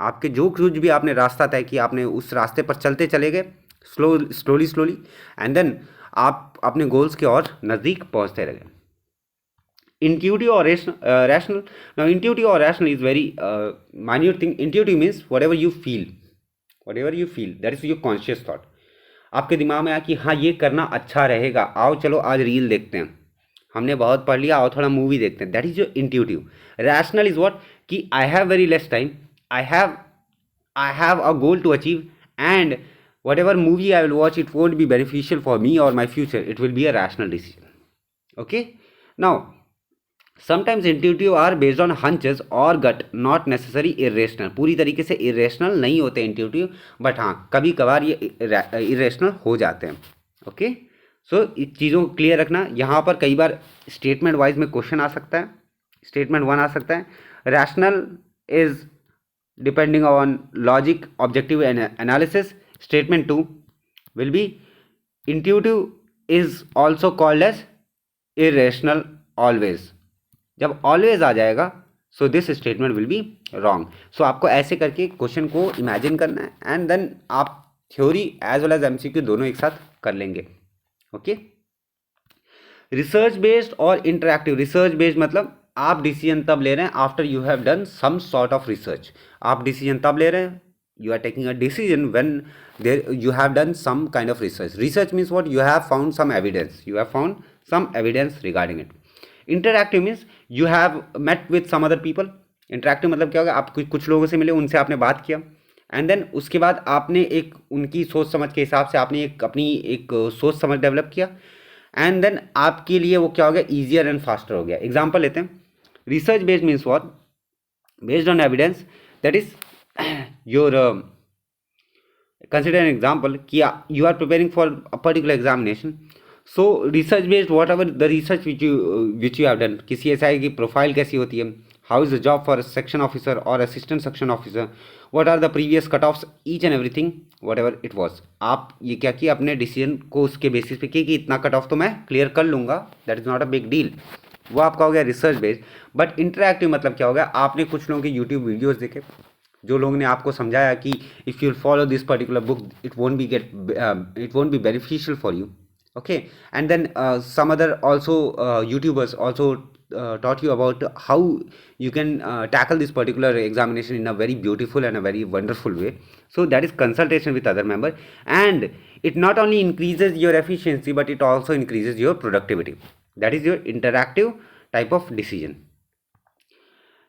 आपके जो कुछ भी आपने रास्ता तय किया, आपने उस रास्ते पर चलते चले गए स्लोली एंड देन आप अपने गोल्स के और नज़दीक पहुंचते रहे. Intuitive or rational. Now intuitive or rational is very minute thing. Intuitive means whatever you feel, that is your conscious thought. आपके दिमाग में आया कि हाँ ये करना अच्छा रहेगा, आओ चलो आज रील देखते हैं, हमने बहुत पढ़ लिया, आओ थोड़ा मूवी देखते हैं. That is your intuitive. Rational is what, कि I have very less time, I have a goal to achieve, and whatever movie I will watch, it won't be beneficial for me or my future. It will be a rational decision. Okay. Now, sometimes intuitive are based on hunches or gut, not necessarily irrational. पूरी तरीके से irrational नहीं होते intuitive, but हाँ कभी कभार ये irrational हो जाते हैं. Okay. So इस चीज़ों को क्लियर रखना. यहाँ पर कई बार स्टेटमेंट वाइज में क्वेश्चन आ सकता है. स्टेटमेंट 1 आ सकता है, rational is depending on logic, objective analysis. Statement 2 will be intuitive is also called as irrational always. जब always आ जाएगा, so this statement will be wrong. So आपको ऐसे करके क्वेश्चन को इमेजिन करना है एंड देन आप theory as well as MCQ दोनों एक साथ कर लेंगे. ओके. रिसर्च बेस्ड और इंटरैक्टिव. रिसर्च बेस्ड मतलब आप डिसीजन तब ले रहे हैं after you have done some sort of research. आप डिसीजन तब ले रहे हैं, you are taking a decision when there you have done some kind of research. Research means what, you have found some evidence regarding it. Interactive means you have met with some other people. Interactive मतलब क्या होगा, आप कुछ लोगों से मिले, उनसे आपने बात किया एंड देन उसके बाद आपने एक उनकी सोच समझ के हिसाब से आपने अपनी एक सोच समझ डेवलप किया एंड देन आपके लिए वो क्या हो गया, ईजियर एंड फास्टर हो गया. एग्जाम्पल लेते हैं. Research based means what? Based on evidence. That is your consider an example कि you are preparing for a particular examination. So research based, whatever the research which you have done, किसी SI की प्रोफाइल कैसी होती है, how is the job for a section officer or assistant section officer, what are the previous cutoffs, each and everything whatever it was. आप ये क्या किया, अपने डिसीजन को उसके बेसिस पे किया कि इतना कट ऑफ तो मैं क्लियर कर लूँगा. That is not a big deal. वो आपका हो गया रिसर्च बेस्ड. बट इंटरैक्टिव मतलब क्या हो गया, आपने कुछ लोगों के यूट्यूब वीडियोस देखे, जो लोगों ने आपको समझाया कि if you follow this particular book it won't be beneficial for you. Okay. And then some other also YouTubers also taught you about how you can tackle this particular examination in a very beautiful and a very wonderful way. So that is consultation with other member, and it not only increases your efficiency but it also increases your productivity. That is your interactive type of decision.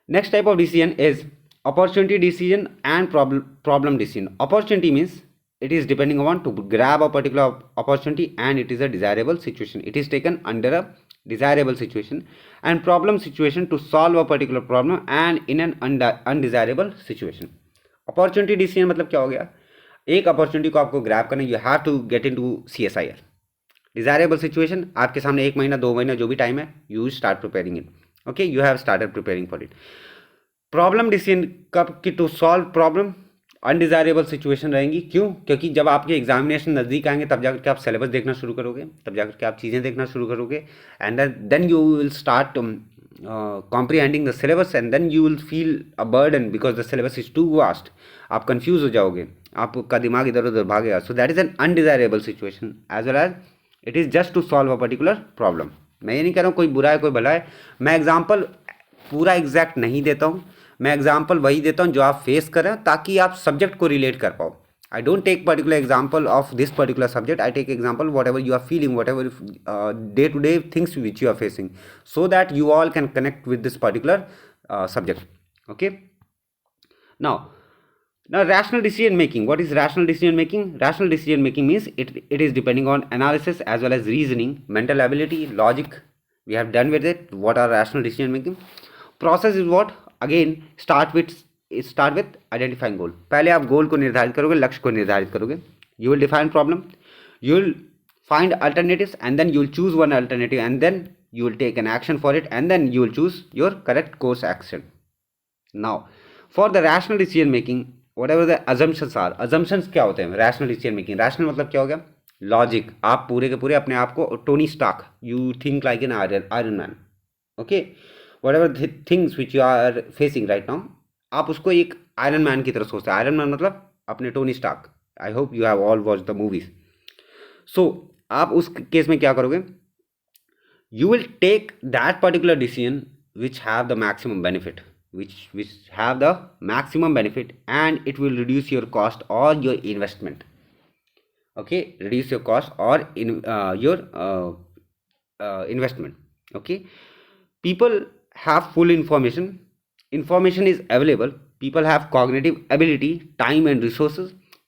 Next type of decision is opportunity decision and problem decision. Opportunity means it is depending on to grab a particular opportunity and it is a desirable situation. It is taken under a desirable situation. And problem situation to solve a particular problem and in an undesirable situation. Opportunity decision मतलब क्या हो गया, एक अपॉर्चुनिटी को आपको ग्रैब करना, you have to get into CSIR. Desirable situation, आपके सामने 1 महीना 2 महीना जो भी टाइम है, you start preparing it. Okay, you have started preparing for it. Problem decision कब कि to solve problem undesirable situation रहेंगी। क्यों? क्योंकि जब आपके एग्जामिनेशन नज़दीक आएंगे तब जाकर के आप सिलेबस देखना शुरू करोगे, तब जाकर के आप चीज़ें देखना शुरू करोगे, and then you will start comprehending the syllabus, and then you will feel a burden because the syllabus is too vast. आप कंफ्यूज हो जाओगे, आपका दिमाग इधर उधर भागेगा. So that is an undesirable situation as well as it is just to solve a particular problem. मैं ये नहीं कह रहा हूँ कोई बुरा है कोई भला है, मैं एग्जाम्पल पूरा एग्जैक्ट नहीं देता हूँ, मैं एग्जाम्पल वही देता हूँ जो आप फेस करें ताकि आप सब्जेक्ट को रिलेट कर पाओ. I don't take particular example of this particular subject. I take example whatever you are feeling, whatever day-to-day things which you are facing, so that you all can connect with this particular subject. Okay. Now rational decision making. What is rational decision making? Rational decision making means it is depending on analysis as well as reasoning, mental ability, logic. We have done with it. What are rational decision making? Process is what? Again, start with identifying goal. पहले आप गोल को निर्धारित करोगे, लक्ष्य को निर्धारित करोगे. You will define problem, you will find alternatives, and then you will choose one alternative, and then you will take an action for it, and then you will choose your correct course action. Now for the rational decision making, whatever the assumptions are. Assumptions क्या होते हैं रैशनल डिसीजन मेकिंग? रैशनल मतलब क्या हो गया? लॉजिक. आप पूरे के पूरे अपने आप को Tony Stark, you think like an Iron Man. Okay. Whatever things which you are facing right now, आप उसको एक आयरन मैन की तरह सोचते हैं. आयरन मैन मतलब अपने Tony Stark. I hope you have all watch the movies. So आप उस केस में क्या करोगे? You will take that particular decision which have the maximum benefit, which have the maximum benefit, and it will reduce your cost or your investment. Okay, reduce your cost or your investment. Okay, people have full information. Information is available. People have cognitive ability, time and resources.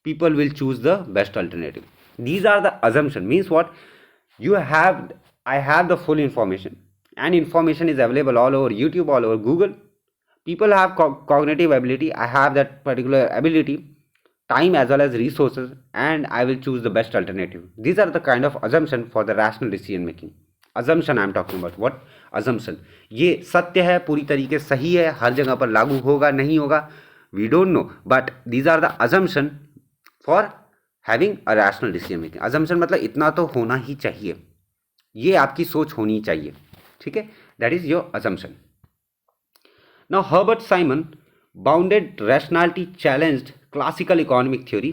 People will choose the best alternative. These are the assumption. Means what? I have the full information, and information is available all over YouTube, all over Google. People have cognitive ability. I have that particular ability, time as well as resources, and I will choose the best alternative. These are the kind of assumption for the rational decision making. Assumption I am talking about. What? Assumption. ये सत्य है, पूरी तरीके सही है, हर जगह पर लागू होगा नहीं होगा, we don't know, but these are the assumption for having a rational decision making. assumption मतलब इतना तो होना ही चाहिए, ये आपकी सोच होनी चाहिए. ठीक है, that is your assumption. Now Herbert Simon bounded rationality challenged classical economic theory.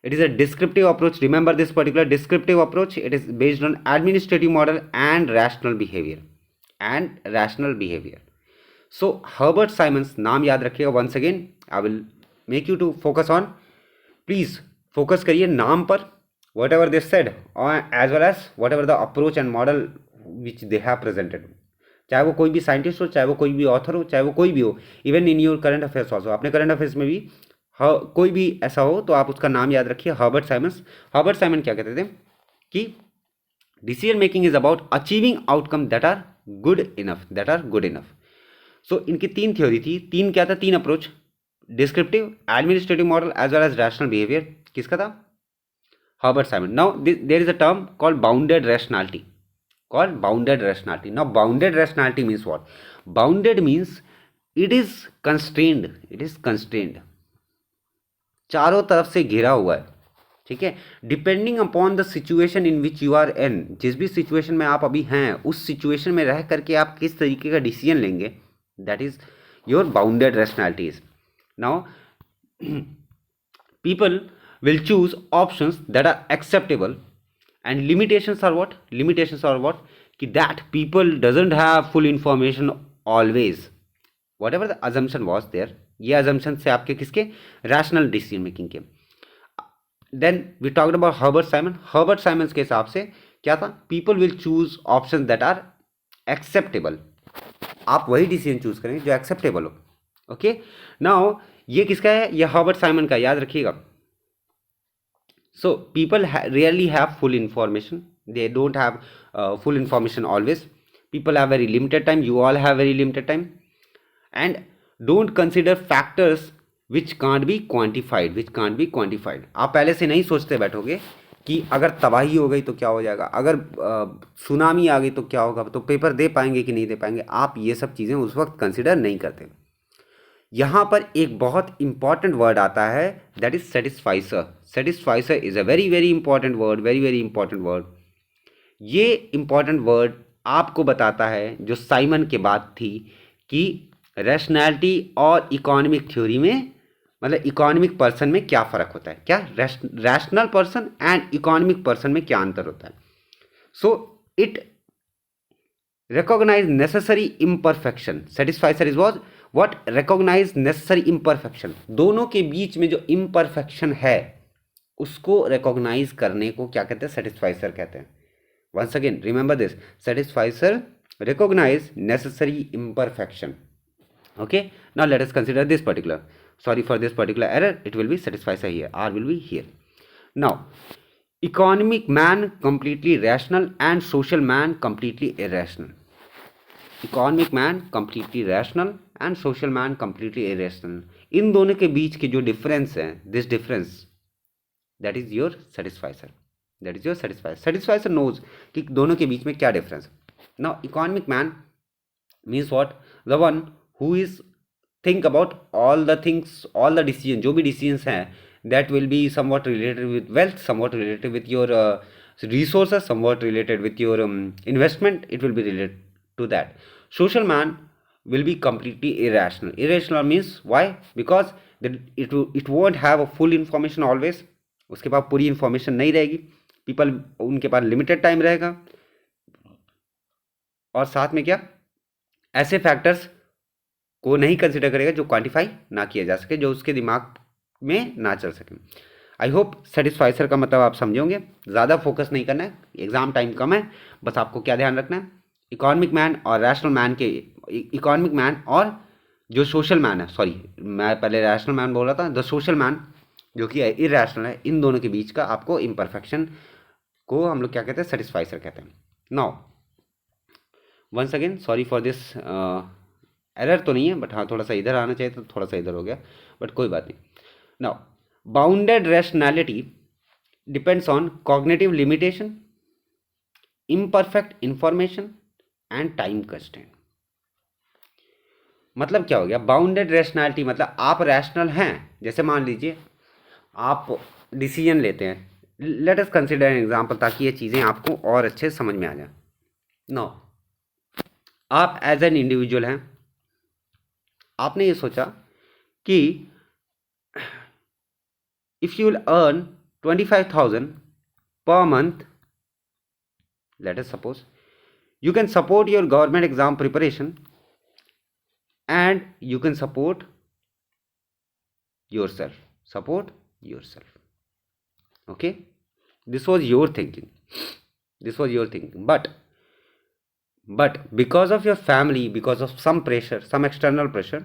It is a descriptive approach. Remember this particular descriptive approach. It is based on administrative model and rational behavior. So Herbert Simon's नाम याद रखिएगा. once again I will make you to focus on. Please focus करिए नाम पर. Whatever they said as well as whatever the approach and model which they have presented. चाहे वो कोई भी साइंटिस्ट हो, चाहे वो कोई भी ऑथर हो, चाहे वो कोई भी हो, even in your current affairs also. अपने करंट अफेयर्स में भी कोई भी ऐसा हो तो आप उसका नाम याद रखिए, हर्बर्ट साइमन्स. हर्बर्ट साइमन क्या कहते थे कि decision making is about achieving outcome that are good enough. So इनकी तीन थ्योरी थी. तीन क्या था? तीन approach. Descriptive, administrative model as well as rational behaviour. किसका था? Herbert Simon. Now there is a term called bounded rationality. Now bounded rationality means what? Bounded means it is constrained. चारों तरफ से घिरा हुआ है. ठीक है, depending upon the situation in which you are in. जिस भी सिचुएशन में आप अभी हैं, उस सिचुएशन में रह करके आप किस तरीके का डिसीजन लेंगे, that is your bounded rationalities. Now people will choose options that are acceptable. And limitations are what? कि that people doesn't have full information always. Whatever the assumption was there, ये assumption से आपके किसके? Rational decision making के. Then we talked about Herbert Simon. Herbert Simon के हिसाब से क्या था? People will choose options that are acceptable. आप वही decision choose करें जो acceptable हो. Okay? Now ये किसका है? ये Herbert Simon का, याद रखिएगा. So people rarely have full information. They don't have full information always. People have very limited time. You all have very limited time, and don't consider factors which can't be quantified. आप पहले से नहीं सोचते बैठोगे कि अगर तबाही हो गई तो क्या हो जाएगा, अगर सुनामी आ गई तो क्या होगा, तो पेपर दे पाएंगे कि नहीं दे पाएंगे. आप ये सब चीज़ें उस वक्त कंसिडर नहीं करते. यहाँ पर एक बहुत इंपॉर्टेंट वर्ड आता है, that is satisficer. Satisficer is a very very important word, very very important word. ये इंपॉर्टेंट वर्ड आपको बताता है जो साइमन के बाद थी कि रैशनैलिटी और इकोनॉमिक थ्योरी में, मतलब इकोनॉमिक पर्सन में क्या फ़र्क होता है, क्या rational person and economic person में क्या अंतर होता है. So it recognize necessary imperfection. Satisficer is what recognize necessary imperfection. दोनों के बीच में जो imperfection है उसको recognize करने को क्या कहते हैं, satisficer कहते हैं. Once again remember this, satisficer recognize necessary imperfection. Okay, now let us consider this particular, sorry for this particular error, it will be satisficer here, R will be here. Now economic man completely rational and social man completely irrational. Economic man completely rational and social man completely irrational. इन दोनों के बीच के जो डिफरेंस है, this difference, that is your satisficer. That is your satisficer. Satisficer knows कि दोनों के बीच में क्या difference. Now economic man means what, the one who is think about all the things, all the decision, जो भी डिसीजंस हैं, that will be somewhat related with wealth, somewhat related with your resources, somewhat related with your investment, it will be related to that. Social man will be completely irrational. Irrational means why? Because it won't have a full information always. उसके पास पूरी इंफॉर्मेशन नहीं रहेगी. पीपल, उनके पास लिमिटेड टाइम रहेगा, और साथ में क्या, ऐसे फैक्टर्स को नहीं कंसिडर करेगा जो क्वांटिफाई ना किया जा सके, जो उसके दिमाग में ना चल सके. आई होप सेटिस्फाइसर का मतलब आप समझे होंगे. ज़्यादा फोकस नहीं करना है, एग्जाम टाइम कम है, बस आपको क्या ध्यान रखना है, इकोनॉमिक मैन और रैशनल मैन के, इकोनॉमिक मैन और जो सोशल मैन है, सॉरी मैं पहले रैशनल मैन बोल रहा था, द सोशल मैन जो कि इरैशनल है, इन दोनों के बीच का आपको इम्परफेक्शन को हम लोग क्या कहते हैं, सेटिस्फाइसर कहते हैं. Now once again sorry for this, error तो नहीं है, बट हाँ थोड़ा सा इधर आना चाहिए, तो थोड़ा सा इधर हो गया, बट कोई बात नहीं. Now, bounded rationality depends on cognitive limitation, imperfect information and time constraint. मतलब क्या हो गया, बाउंडेड रैशनैलिटी मतलब आप रैशनल हैं. जैसे मान लीजिए आप डिसीजन लेते हैं, let us consider an example ताकि ये चीज़ें आपको और अच्छे समझ में आ जाए. नो, आप एज एन इंडिविजुअल हैं, आपने ये सोचा कि if you will earn 25,000 per month, let us suppose, you can support your government exam preparation and you can support yourself. Okay, this was your thinking, but because of your family, because of some pressure, some external pressure,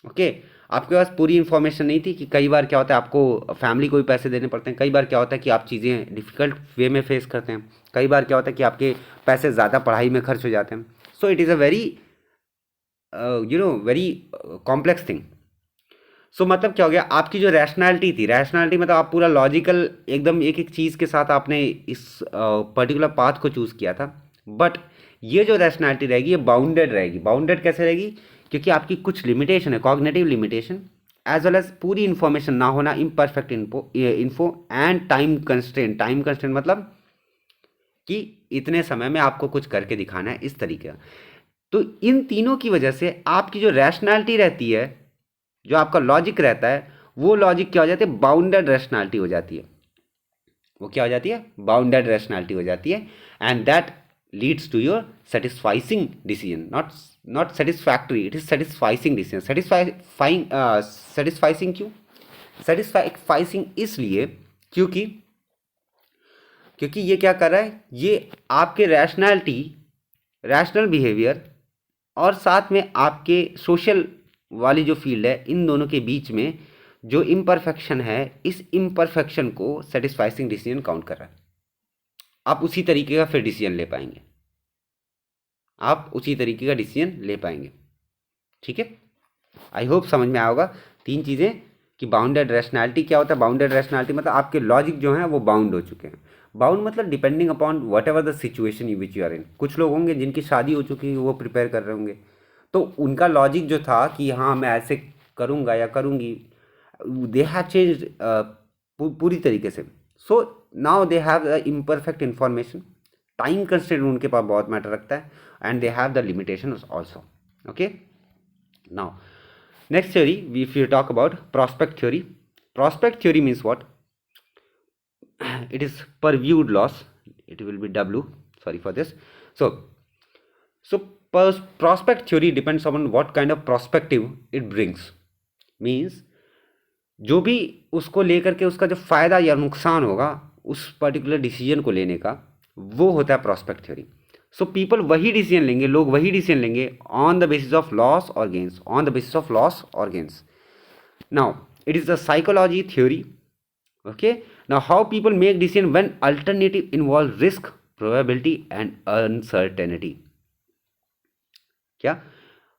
okay, आपके पास पूरी इन्फॉर्मेशन नहीं थी कि कई बार क्या होता है, आपको फैमिली को भी पैसे देने पड़ते हैं, कई बार क्या होता है कि आप चीज़ें डिफ़िकल्ट वे में फेस करते हैं, कई बार क्या होता है कि आपके पैसे ज़्यादा पढ़ाई में खर्च हो जाते हैं. So it is a very very complex thing. So मतलब क्या हो गया, आपकी जो रैशनैलिटी थी, रैशनैलिटी मतलब आप पूरा लॉजिकल एकदम एक एक चीज़ के साथ आपने इस पर्टिकुलर पाथ को चूज़ किया था, बट ये जो रैशनैलिटी रहेगी ये बाउंडेड रहेगी. बाउंडेड कैसे रहेगी, क्योंकि आपकी कुछ लिमिटेशन है, cognitive limitation, as well as पूरी इन्फॉर्मेशन ना होना, imperfect info and time constraint. Time constraint मतलब कि इतने समय में आपको कुछ करके दिखाना है, इस तरीके का. तो इन तीनों की वजह से आपकी जो रैशनैलिटी रहती है, जो आपका लॉजिक रहता है, वो लॉजिक क्या हो जाती है, बाउंडेड रैशनैलिटी हो जाती है. वो क्या हो जाती है, बाउंडेड रैशनैलिटी हो जाती है. And that leads to your satisfying decision, not satisfactory, it is satisfying decision. satisfying क्यों, satisfying इसलिए क्योंकि ये क्या कर रहा है, ये आपके रैशनल बिहेवियर और साथ में आपके सोशल वाली जो फील्ड है, इन दोनों के बीच में जो इम्परफेक्शन है, इस इम्परफेक्शन को सेटिस्फाइंग डिसीजन काउंट कर रहा है. आप उसी तरीके का फिर डिसीजन ले पाएंगे, ठीक है. आई होप समझ में आया होगा तीन चीज़ें कि बाउंडेड रैशनैलिटी क्या होता है. बाउंडेड रैशनैलिटी मतलब आपके लॉजिक जो हैं वो बाउंड हो चुके हैं. बाउंड मतलब depending upon whatever the situation which you are in. कुछ लोग होंगे जिनकी शादी हो चुकी है, वो प्रिपेयर कर रहे होंगे, तो उनका लॉजिक जो था कि हाँ मैं ऐसे करूँगा या करूँगी, दे हैव चेंज पूरी तरीके से. So now they have imperfect information. Time constraint उनके पास बहुत मैटर रखता है, and they have the limitation also. Okay, now next theory, if you talk about prospect theory. Prospect theory means what? It is perviewed loss. It will be W. Sorry for this. So prospect theory depends on what kind of perspective it brings. Means जो भी उसको लेकर के उसका जो फायदा या नुकसान होगा उस पर्टिकुलर डिसीजन को लेने का, वो होता है प्रॉस्पेक्ट थ्योरी. सो पीपल वही डिसीजन लेंगे, लोग वही डिसीजन लेंगे on the basis of loss और gains, on the basis of loss और gains. Now it is the psychology theory. Okay, now how people make decision when alternative involve risk, probability and uncertainty. क्या?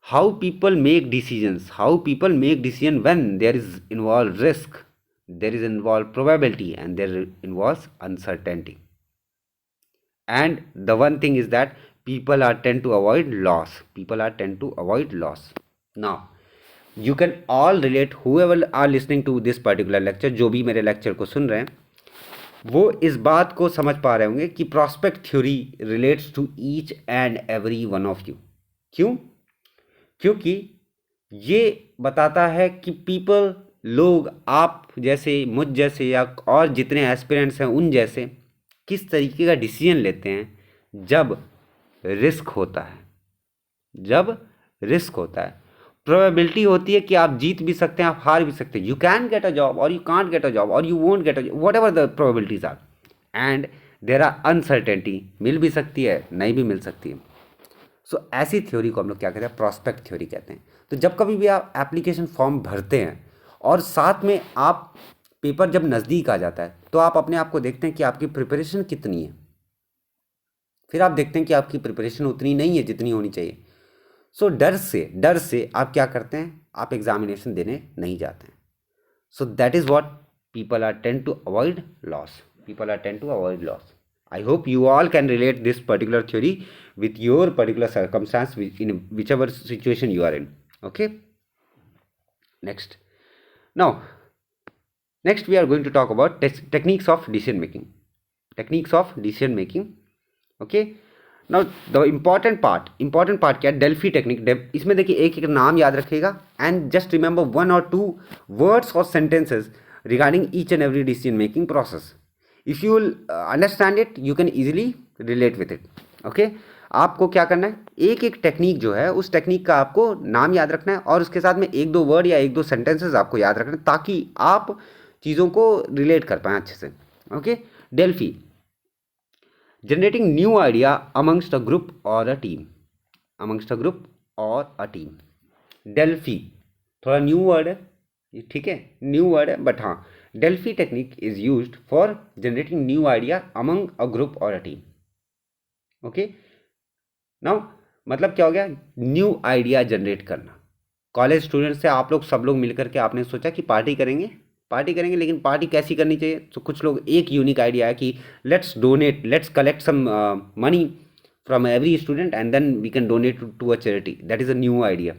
How people make decisions, how people make decision when there is involve risk, there is involve probability and there involves uncertainty. And the one thing is that people are tend to avoid loss. People are tend to avoid loss. Now, you can all relate, whoever are listening to this particular lecture, जो भी मेरे lecture को सुन रहे हैं, वो इस बात को समझ पा रहे होंगे कि prospect theory relates to each and every one of you. क्यों? क्योंकि ये बताता है कि people, लोग, आप जैसे, मुझ जैसे या और जितने एस्पिरेंट्स हैं उन जैसे किस तरीके का डिसीजन लेते हैं जब रिस्क होता है. जब रिस्क होता है, प्रोबेबिलिटी होती है कि आप जीत भी सकते हैं, आप हार भी सकते हैं. You can get a job और you can't get a job और you won't get a job, whatever the probabilities are. And there are uncertainty, मिल भी सकती है, नहीं भी मिल सकती है. सो ऐसी थ्योरी को हम लोग क्या कहते हैं? प्रॉस्पेक्ट थ्योरी कहते हैं. तो जब कभी भी आप एप्लीकेशन फॉर्म भरते हैं और साथ में आप पेपर जब नज़दीक आ जाता है तो आप अपने आप को देखते हैं कि आपकी प्रिपरेशन कितनी है. फिर आप देखते हैं कि आपकी प्रिपरेशन उतनी नहीं है जितनी होनी चाहिए. सो डर से आप क्या करते हैं? आप एग्जामिनेशन देने नहीं जाते हैं. So that is what people are tend to avoid loss. People are tend to avoid loss. I hope you all can relate this particular theory with your particular circumstance in whichever situation you are in. Okay. Next we are going to talk about techniques of decision making. Techniques of decision making. Okay. Now the important part क्या है? Delphi technique. इसमें देखिए एक एक नाम याद रखिएगा and just remember 1 or 2 words or sentences regarding each and every decision making process. If you will understand it, you can easily relate with it. Okay. आपको क्या करना है? एक एक टेक्निक जो है उस टेक्निक का आपको नाम याद रखना है और उसके साथ में 1-2 वर्ड या 1-2 सेंटेंसेस आपको याद रखना है ताकि आप चीज़ों को रिलेट कर पाएँ अच्छे से. Okay. Delphi, generating new idea amongst a group और a team. Amongst a group और अ टीम. डेल्फी थोड़ा न्यू वर्ड है, ठीक है, न्यू वर्ड है, बट हाँ, Delphi technique is used for generating new idea among a group और अ टीम. ओके. नाउ मतलब क्या हो गया? न्यू आइडिया जनरेट करना. कॉलेज स्टूडेंट से आप लोग सब लोग मिलकर के आपने सोचा कि पार्टी करेंगे, लेकिन पार्टी कैसी करनी चाहिए? तो कुछ लोग एक यूनिक आइडिया है कि let's collect some money from every student and then we can donate to a charity. That is a new idea.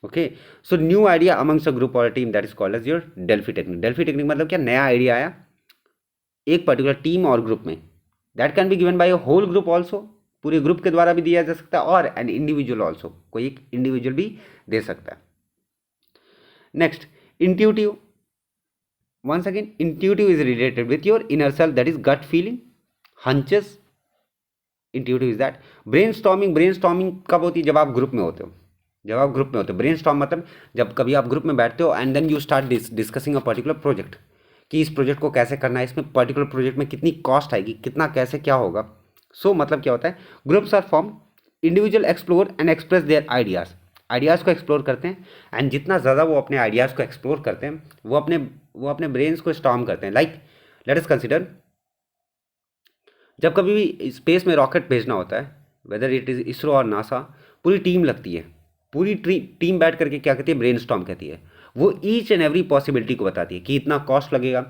Okay. So new idea amongst a group और a team, that is called as your Delphi technique. Delphi technique मतलब क्या? नया आइडिया आया एक पर्टिकुलर टीम और ग्रुप में. That can be given by a whole group also, पूरे ग्रुप के द्वारा भी दिया जा सकता है, और एन इंडिविजुअल ऑल्सो, कोई एक इंडिविजुअल भी दे सकता है. Next, intuitive. Once again, intuitive is related with your inner self, that is gut feeling, hunches. Intuitive is that. Brainstorming कब होती है? जब आप ग्रुप में होते हो. ब्रेनस्टॉर्म मतलब जब कभी आप ग्रुप में बैठते हो and then you start discussing a particular project कि इस प्रोजेक्ट को कैसे करना है, इसमें पर्टिकुलर प्रोजेक्ट में कितनी कॉस्ट आएगी, कितना कैसे क्या होगा. सो मतलब क्या होता है? Groups are form, individual explore and express their ideas को एक्सप्लोर करते हैं, एंड जितना ज़्यादा वो अपने आइडियाज़ को एक्सप्लोर करते हैं वो अपने ब्रेन्स को स्टॉर्म करते हैं. लाइक लेट अस कंसिडर, जब कभी भी स्पेस में रॉकेट भेजना होता है, वेदर इट इज़ इसरो और नासा, पूरी टीम लगती है. पूरी टीम बैठ करके क्या कहती है? ब्रेनस्टॉर्म कहती है. वो ईच एंड एवरी पॉसिबिलिटी को बताती है कि इतना कॉस्ट लगेगा,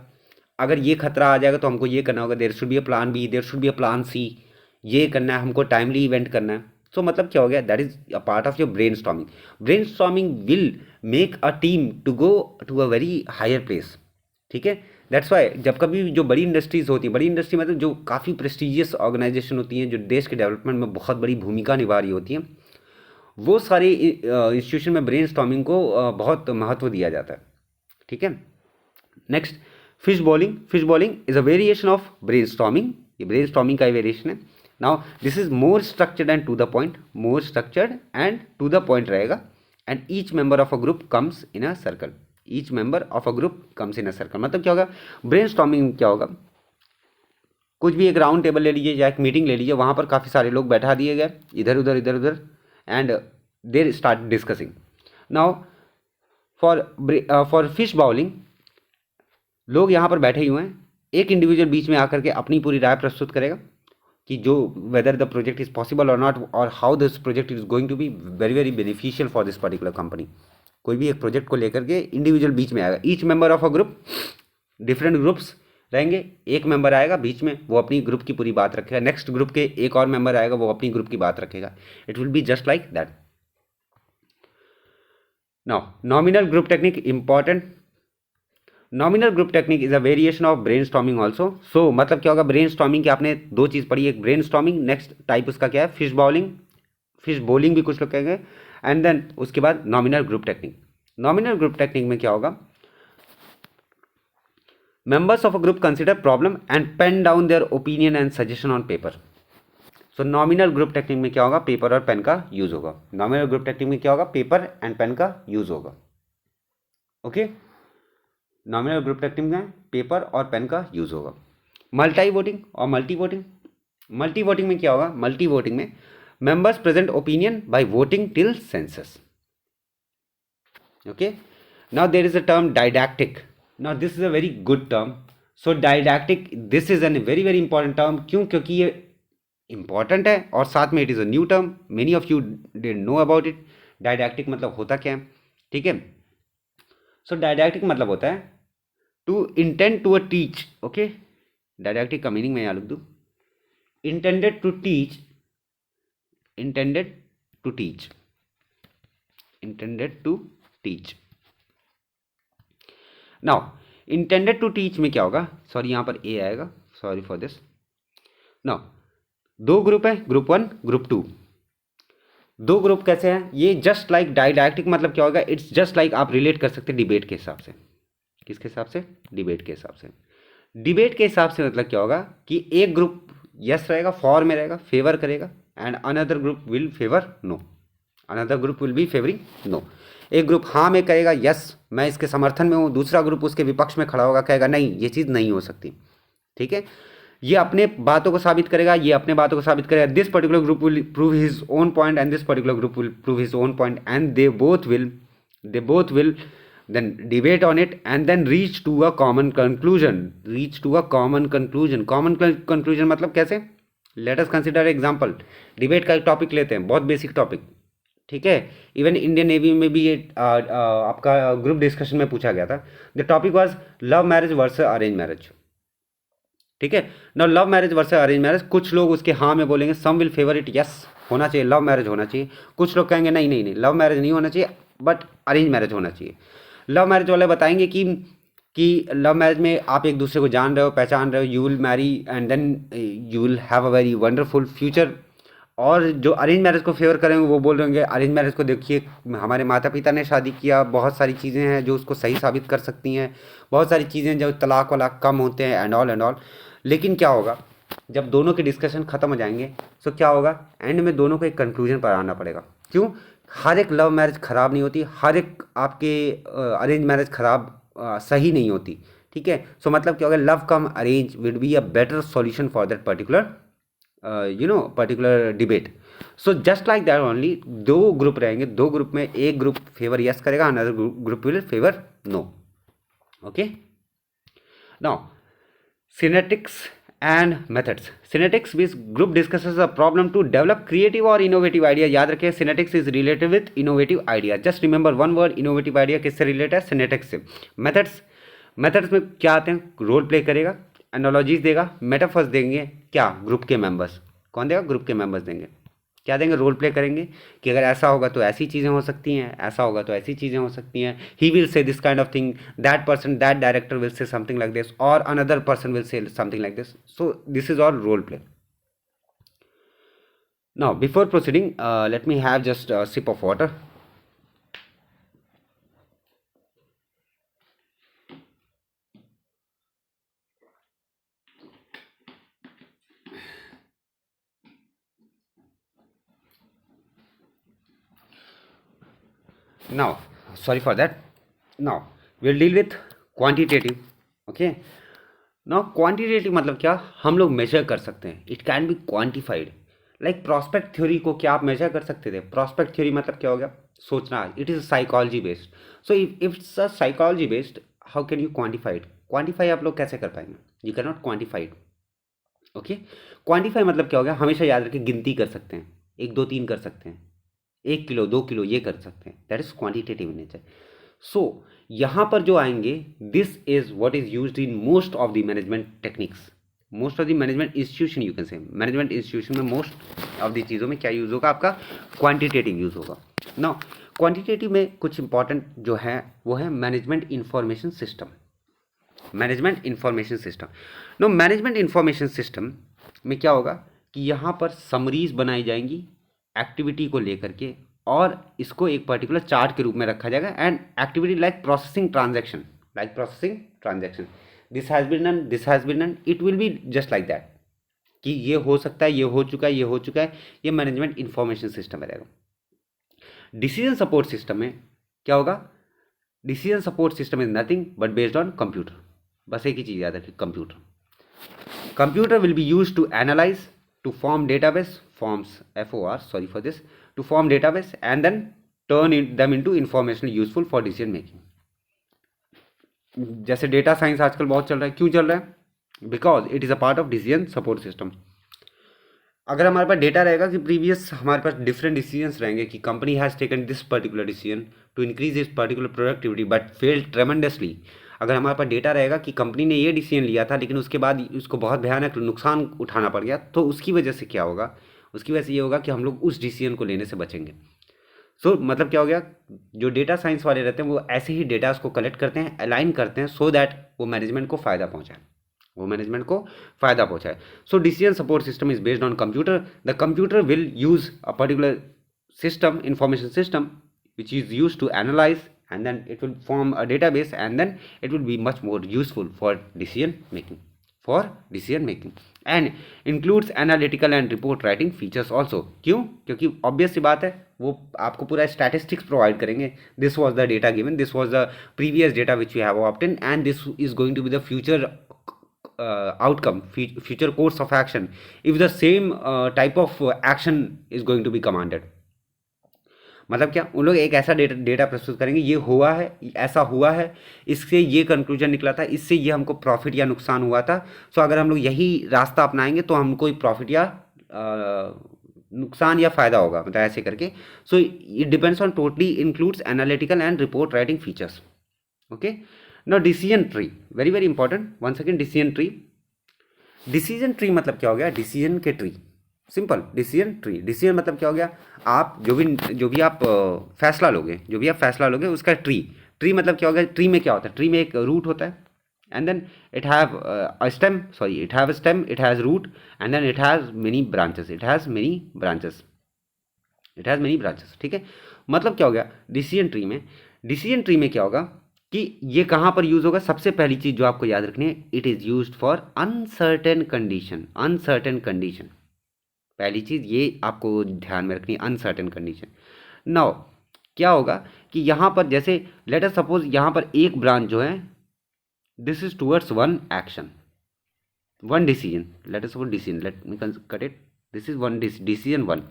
अगर ये खतरा आ जाएगा तो हमको ये करना होगा, there should be a plan B, there should be a plan C, ये करना है, हमको टाइमली इवेंट करना है. सो मतलब क्या हो गया, that is a part of your brainstorming. Brainstorming will make a team to go to a very higher place. ठीक है, दैट्स वाई जब कभी जो बड़ी इंडस्ट्रीज होती हैं, बड़ी इंडस्ट्री मतलब जो काफ़ी प्रेस्टिजियस ऑर्गेनाइजेशन होती हैं, जो देश के डेवलपमेंट में बहुत बड़ी भूमिका निभा रही होती हैं, वो सारे इंस्टीट्यूशन में ब्रेन स्टॉर्मिंग को बहुत महत्व दिया जाता है. ठीक है. Next, fish bowling. Fish bowling is a variation of brainstorming. ये ब्रेन स्टॉर्मिंग का वेरिएशन है. Now this is more structured and to the point. More structured and to the point रहेगा. And each member of a group comes in a circle. Each member of a group comes in a circle. मतलब क्या होगा, ब्रेन स्टॉर्मिंग क्या होगा, कुछ भी एक राउंड टेबल ले लीजिए या एक मीटिंग ले लीजिए, वहाँ पर काफ़ी सारे लोग बैठा दिए गए इधर उधर इधर उधर, and there start discussing. Now for fish bowling, लोग यहाँ पर बैठे ही हुए हैं, एक इंडिविजुअल बीच में आकर के अपनी पूरी राय प्रस्तुत करेगा कि जो whether the project is possible और नॉट, और how this project is going to be very very beneficial for this particular company. कोई भी एक प्रोजेक्ट को लेकर के इंडिविजुअल बीच में आएगा. Each member of a group, different groups रहेंगे, एक मेंबर आएगा बीच में, वो अपनी ग्रुप की पूरी बात रखेगा. नेक्स्ट ग्रुप के एक और मेंबर आएगा, वो अपनी ग्रुप की बात रखेगा. It will be just like that. Now nominal group technique important. Nominal group technique is a variation of brainstorming also. So मतलब क्या होगा, ब्रेन स्टॉर्मिंग की आपने दो चीज़ पढ़ी, एक ब्रेन स्टॉर्मिंग, नेक्स्ट टाइप उसका क्या है, फिश बॉलिंग, फिश बॉलिंग भी कुछ लोग कहेंगे, एंड देन उसके बाद nominal group technique. Nominal group technique में क्या होगा, members of a group consider problem and pen down their opinion and suggestion on paper. So nominal group technique में क्या होगा, पेपर और पेन का यूज होगा. nominal group technique में क्या होगा, पेपर एंड पेन का यूज होगा. ओके, nominal group technique में पेपर और पेन का यूज होगा. मल्टी वोटिंग और मल्टी वोटिंग. मल्टी वोटिंग में क्या होगा, मल्टी वोटिंग में members present opinion by voting till census. Okay, now there is a term didactic. Now this is a very good term. So didactic, this is a very very important term. क्यों, क्योंकि ये important है और साथ में it is a new term. Many of you didn't know about it. Didactic मतलब होता क्या है, ठीक है. So didactic मतलब होता है to intend to a teach. Okay, didactic का मीनिंग मैं यहाँ लिख दूँ, intended to teach, intended to teach, intended to teach. Now intended to teach में क्या होगा, सॉरी यहाँ पर ए आएगा, सॉरी फॉर दिस. नाउ दो ग्रुप है, ग्रुप 1 ग्रुप 2. दो ग्रुप कैसे हैं, ये जस्ट लाइक डाइडैक्टिक मतलब क्या होगा, इट्स जस्ट लाइक आप रिलेट कर सकते हैं डिबेट के हिसाब से. किसके हिसाब से, डिबेट के हिसाब से. डिबेट के हिसाब से मतलब क्या होगा कि एक ग्रुप यस रहेगा, फॉर में रहेगा, फेवर करेगा, and another group will favour no, another group will be favouring no. एक ग्रुप हाँ में कहेगा, यस मैं इसके समर्थन में हूँ, दूसरा ग्रुप उसके विपक्ष में खड़ा होगा, कहेगा नहीं ये चीज़ नहीं हो सकती. ठीक है, ये अपने बातों को साबित करेगा, ये अपने बातों को साबित करेगा. This particular group will prove his own point and this particular group will prove his own point, and they both will then debate on it and then reach to a common conclusion. common conclusion मतलब कैसे, let us consider example. Debate का एक टॉपिक लेते हैं, बहुत बेसिक टॉपिक, ठीक है. इवन इंडियन नेवी में भी ये आपका ग्रुप डिस्कशन में पूछा गया था. The topic was love marriage versus arrange marriage. ठीक है, now love marriage versus arrange marriage, कुछ लोग उसके हाँ में बोलेंगे, सम विल फेवर इट, यस होना चाहिए, लव मैरिज होना चाहिए. कुछ लोग कहेंगे नहीं नहीं नहीं, लव मैरिज नहीं होना चाहिए बट अरेंज मैरिज होना चाहिए. लव मैरिज वाले बताएंगे कि लव मैरिज में आप एक दूसरे को जान रहे हो, पहचान रहे हो, you will marry and then you will have a very wonderful future. और जो अरेंज मैरिज को फेवर करेंगे वो बोल रहे अरेंज मैरिज को देखिए, हमारे माता पिता ने शादी किया, बहुत सारी चीज़ें हैं जो उसको सही साबित कर सकती हैं, बहुत सारी चीज़ें जो तलाक वलाक कम होते हैं एंड ऑल. लेकिन क्या होगा, जब दोनों के डिस्कशन ख़त्म हो जाएंगे तो क्या होगा, एंड में दोनों को एक कंक्लूजन पर आना पड़ेगा. क्यों, हर एक लव मैरिज ख़राब नहीं होती, हर एक आपके अरेंज मैरिज ख़राब सही नहीं होती. ठीक है, सो मतलब क्या होगा, love come arrange will be a better solution for that particular particular debate. So just like that only, दो ग्रुप रहेंगे, दो ग्रुप में एक ग्रुप फेवर यस करेगा, another group will favour no. Okay, now synectics and methods. Synectics means group discusses a problem to develop creative और इनोवेटिव आइडिया. याद रखिए, synectics is related with innovative idea. Just remember one word, innovative idea किससे रिलेटेड है, सिनेटिक्स से. मेथड्स में क्या आते हैं, रोल प्ले करेगा, एनालॉजीज देगा, मेटाफर्स देंगे, क्या ग्रुप के मेंबर्स, कौन देगा, ग्रुप के मेंबर्स देंगे. क्या देंगे, रोल प्ले करेंगे कि अगर ऐसा होगा तो ऐसी चीज़ें हो सकती हैं, ऐसा होगा तो ऐसी चीज़ें हो सकती हैं, he will say this kind of thing, that person that director will say something like this, और another person will say something like this. So this is all role play. Now, before proceeding, let me have just a sip of water. Now, sorry for that. Now, we'll deal with quantitative. Okay. Now, quantitative मतलब क्या, हम लोग मेजर कर सकते हैं. It can be quantified. Like prospect theory को क्या आप मेजर कर सकते थे. प्रॉस्पेक्ट थ्योरी मतलब क्या हो गया, सोचना. It is psychology based. So if it's a psychology based, how can you quantify it. Quantify आप लोग कैसे कर पाएंगे, you can not quantify it. Okay. Quantify मतलब क्या हो गया, हमेशा याद रखें, गिनती कर सकते हैं, 1 2 3 कर सकते हैं, 1 किलो 2 किलो ये कर सकते हैं. That is quantitative nature. So यहाँ पर जो आएंगे, this is what is used in most of the management techniques, most of the management institution. You can say management institution में मोस्ट ऑफ द चीज़ों में क्या यूज़ होगा, आपका क्वांटिटेटिव यूज़ होगा. नाउ क्वांटिटेटिव में कुछ इंपॉर्टेंट जो है वो है management information system. Management information system. No, management information system में क्या होगा कि यहाँ पर समरीज बनाई जाएंगी एक्टिविटी को लेकर के, और इसको एक पर्टिकुलर चार्ट के रूप में रखा जाएगा. And activity like processing transaction, this has been done, this has been done, it will be just like that, कि ये हो सकता है, ये हो चुका है, ये हो चुका है. ये मैनेजमेंट इंफॉर्मेशन सिस्टम में रहेगा. डिसीजन सपोर्ट सिस्टम में क्या होगा, decision support system is nothing but based on computer. बस एक ही चीज़ याद रखिए, computer. Computer will be use to analyse, to form database, forms FOR, sorry for this, to form database and then turn them into information useful for decision making. जैसे डेटा साइंस आजकल बहुत चल रहा है. क्यों चल रहा है, because it is a part of decision support system. अगर हमारे पास डेटा रहेगा कि प्रीवियस हमारे पास डिफरेंट डिसीजंस रहेंगे कि company has taken this particular decision to increase this particular productivity but failed tremendously. अगर हमारे पास डेटा रहेगा कि कंपनी ने ये डिसीजन लिया था लेकिन उसके बाद उसको बहुत भयानक नुकसान उठाना पड़ गया, तो उसकी वजह से क्या होगा, उसकी वजह से ये होगा कि हम लोग उस डिसीजन को लेने से बचेंगे. सो मतलब क्या हो गया, जो डेटा साइंस वाले रहते हैं वो ऐसे ही डेटा को कलेक्ट करते हैं, अलाइन करते हैं, सो दैट वो मैनेजमेंट को फ़ायदा पहुंचाए, वो मैनेजमेंट को फ़ायदा पहुंचाए. So decision support system is based on computer. The computer will use a particular system, information system, which is used to analyze, and then it will form a database, and then it will be much more useful for decision making, and includes analytical and report writing features also. क्यों, क्योंकि ऑब्वियस सी बात है, वो आपको पूरा स्टैटिस्टिक्स प्रोवाइड करेंगे. This was the data given, this was the previous data which you have obtain, and this is going to be the future outcome, future course of action if the same type of action is going to be commanded. मतलब क्या, उन लोग एक ऐसा डेटा प्रस्तुत करेंगे, ये हुआ है, ऐसा हुआ है, इससे ये कंक्लूजन निकला था, इससे ये हमको प्रॉफिट या नुकसान हुआ था. सो अगर हम लोग यही रास्ता अपनाएंगे तो हमको प्रॉफिट या नुकसान या फ़ायदा होगा, मतलब ऐसे करके. So it depends on, totally includes analytical and report writing features. Okay. Now decision tree, very very important. One second. Decision tree, decision tree मतलब क्या हो गया, डिसीजन के tree. Simple. Decision tree, decision मतलब क्या हो गया, आप जो भी आप फैसला लोगे, उसका ट्री मतलब क्या हो गया. ट्री में क्या होता है, ट्री में एक रूट होता है, and then it have a stem, it has root, and then it has many branches, ठीक है. मतलब क्या हो गया, डिसीजन ट्री में क्या होगा कि ये कहाँ पर यूज़ होगा. सबसे पहली चीज़ जो आपको याद रखनी है, it is used for uncertain condition. पहली चीज़ ये आपको ध्यान में रखनी है, अनसर्टेन कंडीशन. नाउ क्या होगा कि यहाँ पर जैसे लेट अस सपोज यहाँ पर एक ब्रांच जो है, this is towards one action, one decision. Let us suppose decision, let me cut it, this is one decision one,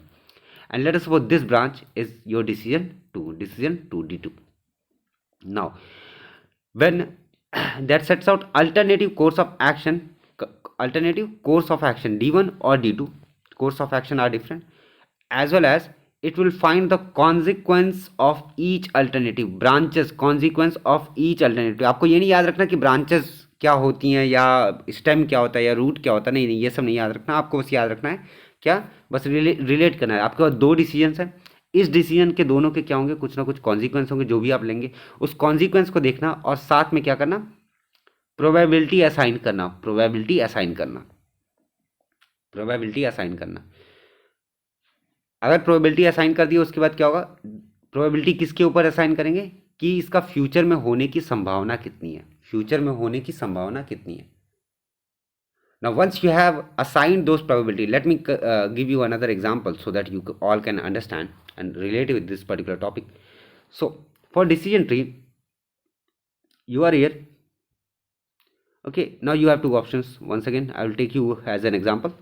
and let us suppose this branch is your decision two, D2. Now when that sets out alternative course of action, D1 or D2 course of action are different, as well as it will find the consequence of each alternative, consequence of each alternative. आपको ये नहीं याद रखना कि branches क्या होती हैं या stem क्या होता है या root क्या होता है, नहीं, ये सब नहीं याद रखना. आपको बस याद रखना है क्या, बस रिलेट करना है। आपके पास दो डिसीजंस हैं, इस डिसीजन के दोनों के क्या होंगे, कुछ ना कुछ कॉन्सिक्वेंस होंगे, जो भी आप लेंगे उस कॉन्सिक्वेंस को देखना और साथ में क्या करना, प्रोबेबिलिटी असाइन करना, प्रोबेबिलिटी असाइन करना, प्रोबेबिलिटी असाइन करना। अगर प्रोबेबिलिटी असाइन कर दी उसके बाद क्या होगा, प्रोबेबिलिटी किसके ऊपर असाइन करेंगे कि इसका फ्यूचर में होने की संभावना कितनी है, फ्यूचर में होने की संभावना कितनी है। Now, once you have assigned those probability, let me give you another example so that you all can understand and relate with this particular topic. So, for decision tree, you are here. Okay, now you have two options. Once again, I will take you as an example.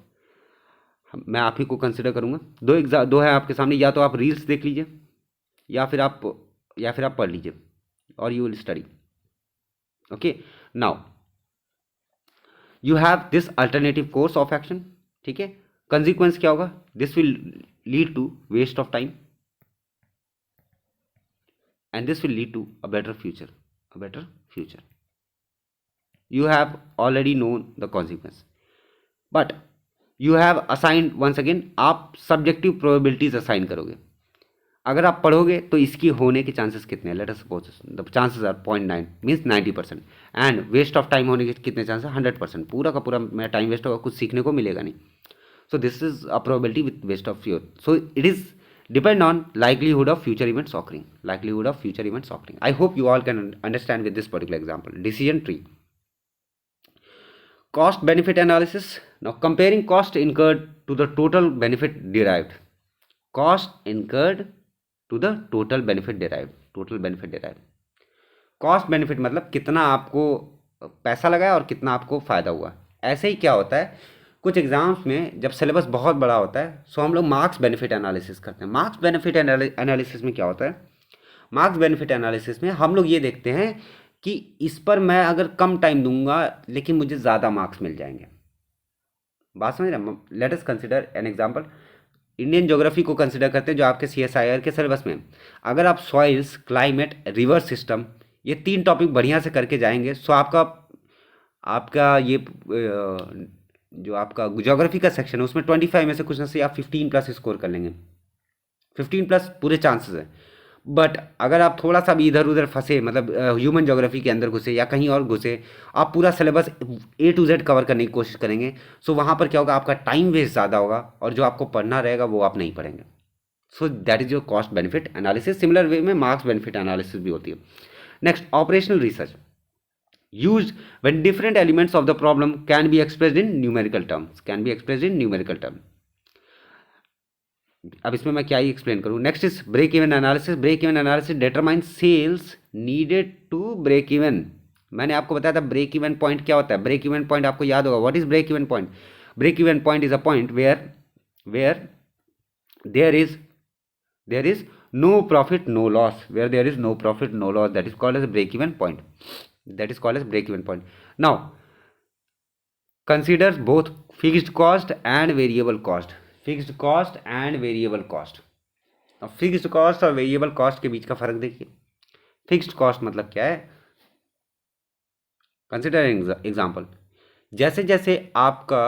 मैं आप ही को कंसिडर करूंगा। दो है आपके सामने, या तो आप रील्स देख लीजिए या फिर आप पढ़ लीजिए और you will study. Okay, now you have this alternative course of action. ठीक है, कंसिक्वेंस क्या होगा, this will lead to waste of time and this will lead to a better future. You have already known the consequence, but you have assigned once again, आप सब्जेक्टिव प्रोबेबिलिटीज असाइन करोगे। अगर आप पढ़ोगे तो इसकी होने के चांसेस कितने हैं, let us suppose the chances are 0.9 means 90%, and waste of time होने के कितने चांसेस, 100%। पूरा का पूरा मेरा टाइम वेस्ट होगा, कुछ सीखने को मिलेगा नहीं। So this is a probability with waste of your, so it is depend on likelihood of future events occurring, likelihood of future events occurring. I hope you all can understand with this particular example. Decision tree, cost benefit analysis. Now comparing cost incurred to the total benefit derived, cost incurred to the total benefit derived, cost benefit मतलब कितना आपको पैसा लगाया और कितना आपको फ़ायदा हुआ। ऐसे ही क्या होता है, कुछ एग्जाम्स में जब सिलेबस बहुत बड़ा होता है सो हम लोग मार्क्स बेनिफिट एनालिसिस करते हैं। मार्क्स बेनिफिट एनालिसिस में क्या होता है, मार्क्स बेनिफिट एनालिसिस में हम लोग ये देखते हैं कि इस पर मैं अगर कम टाइम दूंगा लेकिन मुझे ज़्यादा मार्क्स मिल जाएंगे। बात समझ रहे हैं। Let us consider an example, Indian geography को कंसिडर करते हैं जो आपके CSIR के सिलेबस में। अगर आप सॉइल्स, क्लाइमेट, रिवर सिस्टम, ये 3 टॉपिक बढ़िया से करके जाएंगे सो आपका ये जो आपका ज्योग्राफी का सेक्शन है उसमें 25 में से कुछ ना से आप 15+ स्कोर कर लेंगे, 15+ पूरे चांसेस है। बट अगर आप थोड़ा सा भी इधर उधर फंसे, मतलब ह्यूमन ज्योग्राफी के अंदर घुसे या कहीं और घुसे, आप पूरा syllabus A to Z cover करने की कोशिश करेंगे, सो वहाँ पर क्या होगा, आपका टाइम वेस्ट ज़्यादा होगा और जो आपको पढ़ना रहेगा वो आप नहीं पढ़ेंगे। सो that is your cost benefit analysis. Similar way में मार्क्स बेनिफिट एनालिसिस भी होती है। Next, operational research used when different elements of the problem can be expressed in numerical terms, अब इसमें मैं क्या ही एक्सप्लेन करूं। Next is break even analysis. Break even analysis determine sales needed to break even. मैंने आपको बताया था ब्रेक इवन पॉइंट क्या होता है। ब्रेक इवन पॉइंट आपको याद होगा, what is break even point. Break even point is a point where there is no profit no loss, that is called as break even point. Now consider both fixed cost and variable cost, अब फिक्स्ड कॉस्ट और वेरिएबल कॉस्ट के बीच का फर्क देखिए। फिक्स्ड कॉस्ट मतलब क्या है, कंसिडर एग्जांपल, जैसे जैसे आपका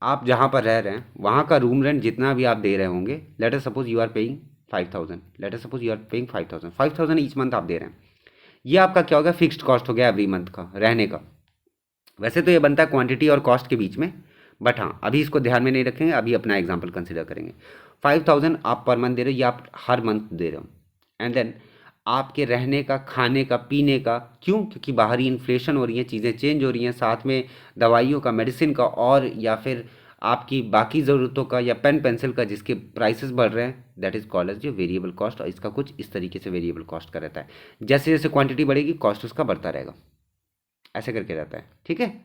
आप जहाँ पर रह रहे हैं वहाँ का रूम रेंट जितना भी आप दे रहे होंगे, let us suppose you are paying 5,000 each month आप दे रहे हैं, ये आपका क्या होगा, फिक्स्ड कॉस्ट हो गया एवरी मंथ का रहने का। वैसे तो ये बनता है क्वांटिटी और कॉस्ट के बीच में, बट हाँ अभी इसको ध्यान में नहीं रखेंगे, अभी अपना एग्जांपल कंसिडर करेंगे। 5,000 आप पर मंथ दे रहे हो, या आप हर मंथ दे रहे हो, एंड देन आपके रहने का, खाने का, पीने का, क्यों, क्योंकि बाहरी इन्फ्लेशन हो रही है, चीज़ें चेंज हो रही हैं, साथ में दवाइयों का, मेडिसिन का, और या फिर आपकी बाकी ज़रूरतों का या पेन पेंसिल का जिसके प्राइसेस बढ़ रहे हैं, दैट इज कॉल्ड एज जो वेरिएबल कॉस्ट। और इसका कुछ इस तरीके से वेरिएबल कॉस्ट का रहता है, जैसे जैसे क्वांटिटी बढ़ेगी कॉस्ट उसका बढ़ता रहेगा, ऐसे करके रहता है। ठीक है,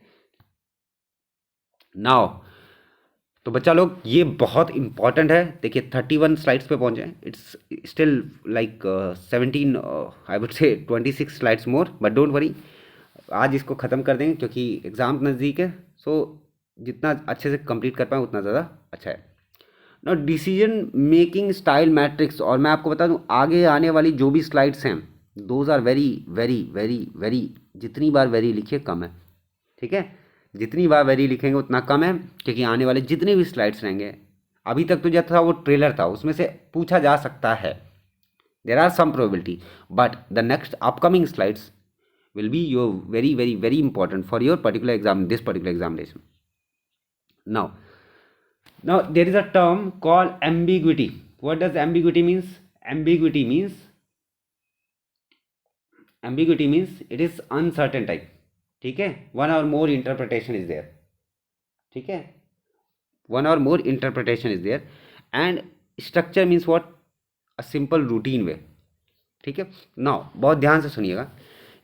नाउ तो बच्चा लोग ये बहुत इंपॉर्टेंट है। देखिए 31 स्लाइड्स पे पहुंचे हैं, it's still like 17 I would say 26 slides more, but don't worry, आज इसको ख़त्म कर देंगे क्योंकि एग्ज़ाम नज़दीक है। सो जितना अच्छे से कंप्लीट कर पाएँ उतना ज़्यादा अच्छा है। ना डिसीजन मेकिंग स्टाइल मैट्रिक्स, और मैं आपको बता दूं आगे आने वाली जो भी स्लाइड्स हैं those are very very very very, जितनी बार वेरी लिखिए कम है। ठीक है, जितनी बार वेरी लिखेंगे उतना कम है, क्योंकि आने वाले जितने भी स्लाइड्स रहेंगे, अभी तक तो जब था वो ट्रेलर था, उसमें से पूछा जा सकता है, there are some probability, but the next upcoming slides will be your very important for your particular exam, this particular examination. Now there is a term called ambiguity. What does ambiguity means? Ambiguity means it is uncertain type. ठीक है, one or more interpretation is there. ठीक है, one or more interpretation is there. And structure means what? A simple routine way. ठीक है, नाउ बहुत ध्यान से सुनिएगा,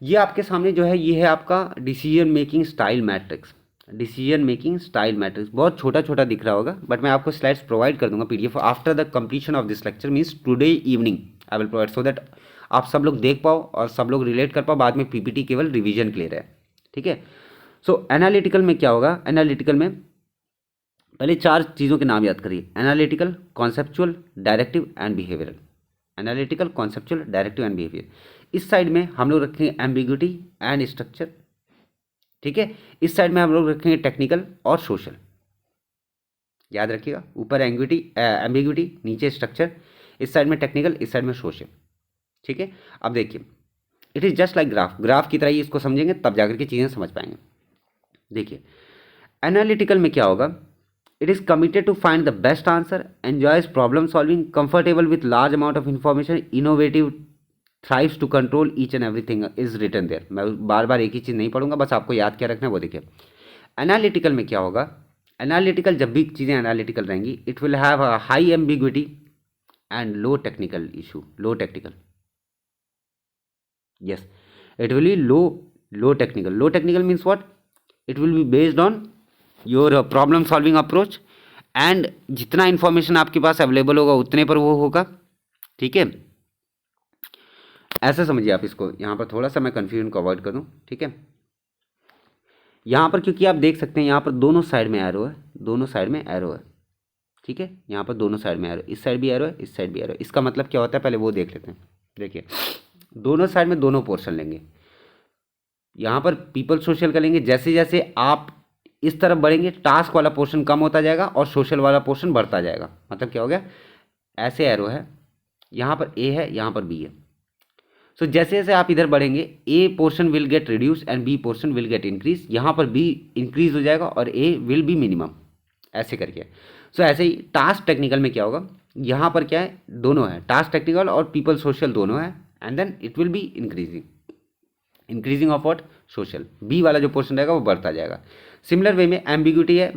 ये आपके सामने जो है ये है आपका decision making style matrix. Decision making style matrix बहुत छोटा छोटा दिख रहा होगा, बट मैं आपको स्लाइड्स प्रोवाइड कर दूंगा PDF after the completion of this lecture, means today evening I will provide, so that आप सब लोग देख पाओ और सब लोग रिलेट कर पाओ, बाद में पीपीटी केवल रिविजन के लिए रहे। ठीक है, सो एनालिटिकल में क्या होगा? एनालिटिकल में पहले 4 चीज़ों के नाम याद करिए, analytical, conceptual, directive and behavioural. Analytical, conceptual, directive and behaviour. इस साइड में हम लोग रखेंगे एम्बिग्यूटी एंड स्ट्रक्चर। ठीक है, इस साइड में हम लोग रखेंगे टेक्निकल और सोशल। याद रखिएगा, ऊपर एम्बिग्यूटी, नीचे स्ट्रक्चर, इस साइड में टेक्निकल, इस साइड में सोशल। ठीक है, अब देखिए it is just like graph की तरह ही इसको समझेंगे तब जाकर के चीज़ें समझ पाएंगे। देखिए एनालिटिकल में क्या होगा? It is committed to find the best answer, enjoys problem solving, comfortable with large amount of information, innovative, thrives to control each and everything is written there. मैं बार बार एक ही चीज़ नहीं पढ़ूंगा, बस आपको याद क्या रखना है वो देखिए। एनालिटिकल में क्या होगा? एनालिटिकल जब भी चीज़ें एनालिटिकल रहेंगी, it will have a high ambiguity and low technical issue, low technical, yes, it will be low technical. Low technical means what? It will be based on your problem solving approach, and जितना इन्फॉर्मेशन आपके पास अवेलेबल होगा उतने पर वो होगा। ठीक है, ऐसा समझिए आप इसको। यहाँ पर थोड़ा सा मैं कन्फ्यूजन को अवॉइड करूँ। ठीक है, यहाँ पर क्योंकि आप देख सकते हैं यहाँ पर दोनों साइड में एरो है, दोनों साइड में एरो है। ठीक है, यहाँ पर दोनों साइड में एरो, इस साइड भी एरो है, इस साइड भी एरो है। इसका मतलब क्या होता है पहले वो देख लेते हैं। देखिए दोनों साइड में दोनों पोर्शन लेंगे, यहाँ पर पीपल सोशल का लेंगे। जैसे जैसे आप इस तरफ बढ़ेंगे टास्क वाला पोर्शन कम होता जाएगा और सोशल वाला पोर्शन बढ़ता जाएगा। मतलब क्या हो गया? ऐसे एरो है, यहाँ पर ए है, यहाँ पर बी है। सो जैसे जैसे आप इधर बढ़ेंगे A portion will get reduce and B portion will get increase. यहाँ पर बी इंक्रीज हो जाएगा और ए विल बी मिनिमम, ऐसे करके। सो ऐसे ही टास्क टेक्निकल में क्या होगा? यहाँ पर क्या है? दोनों है, टास्क टेक्निकल और पीपल सोशल दोनों है, and then it will be increasing of what? Social. B वाला जो पोर्शन रहेगा वो बढ़ता जाएगा। सिमिलर वे में एम्बिग्यूटी है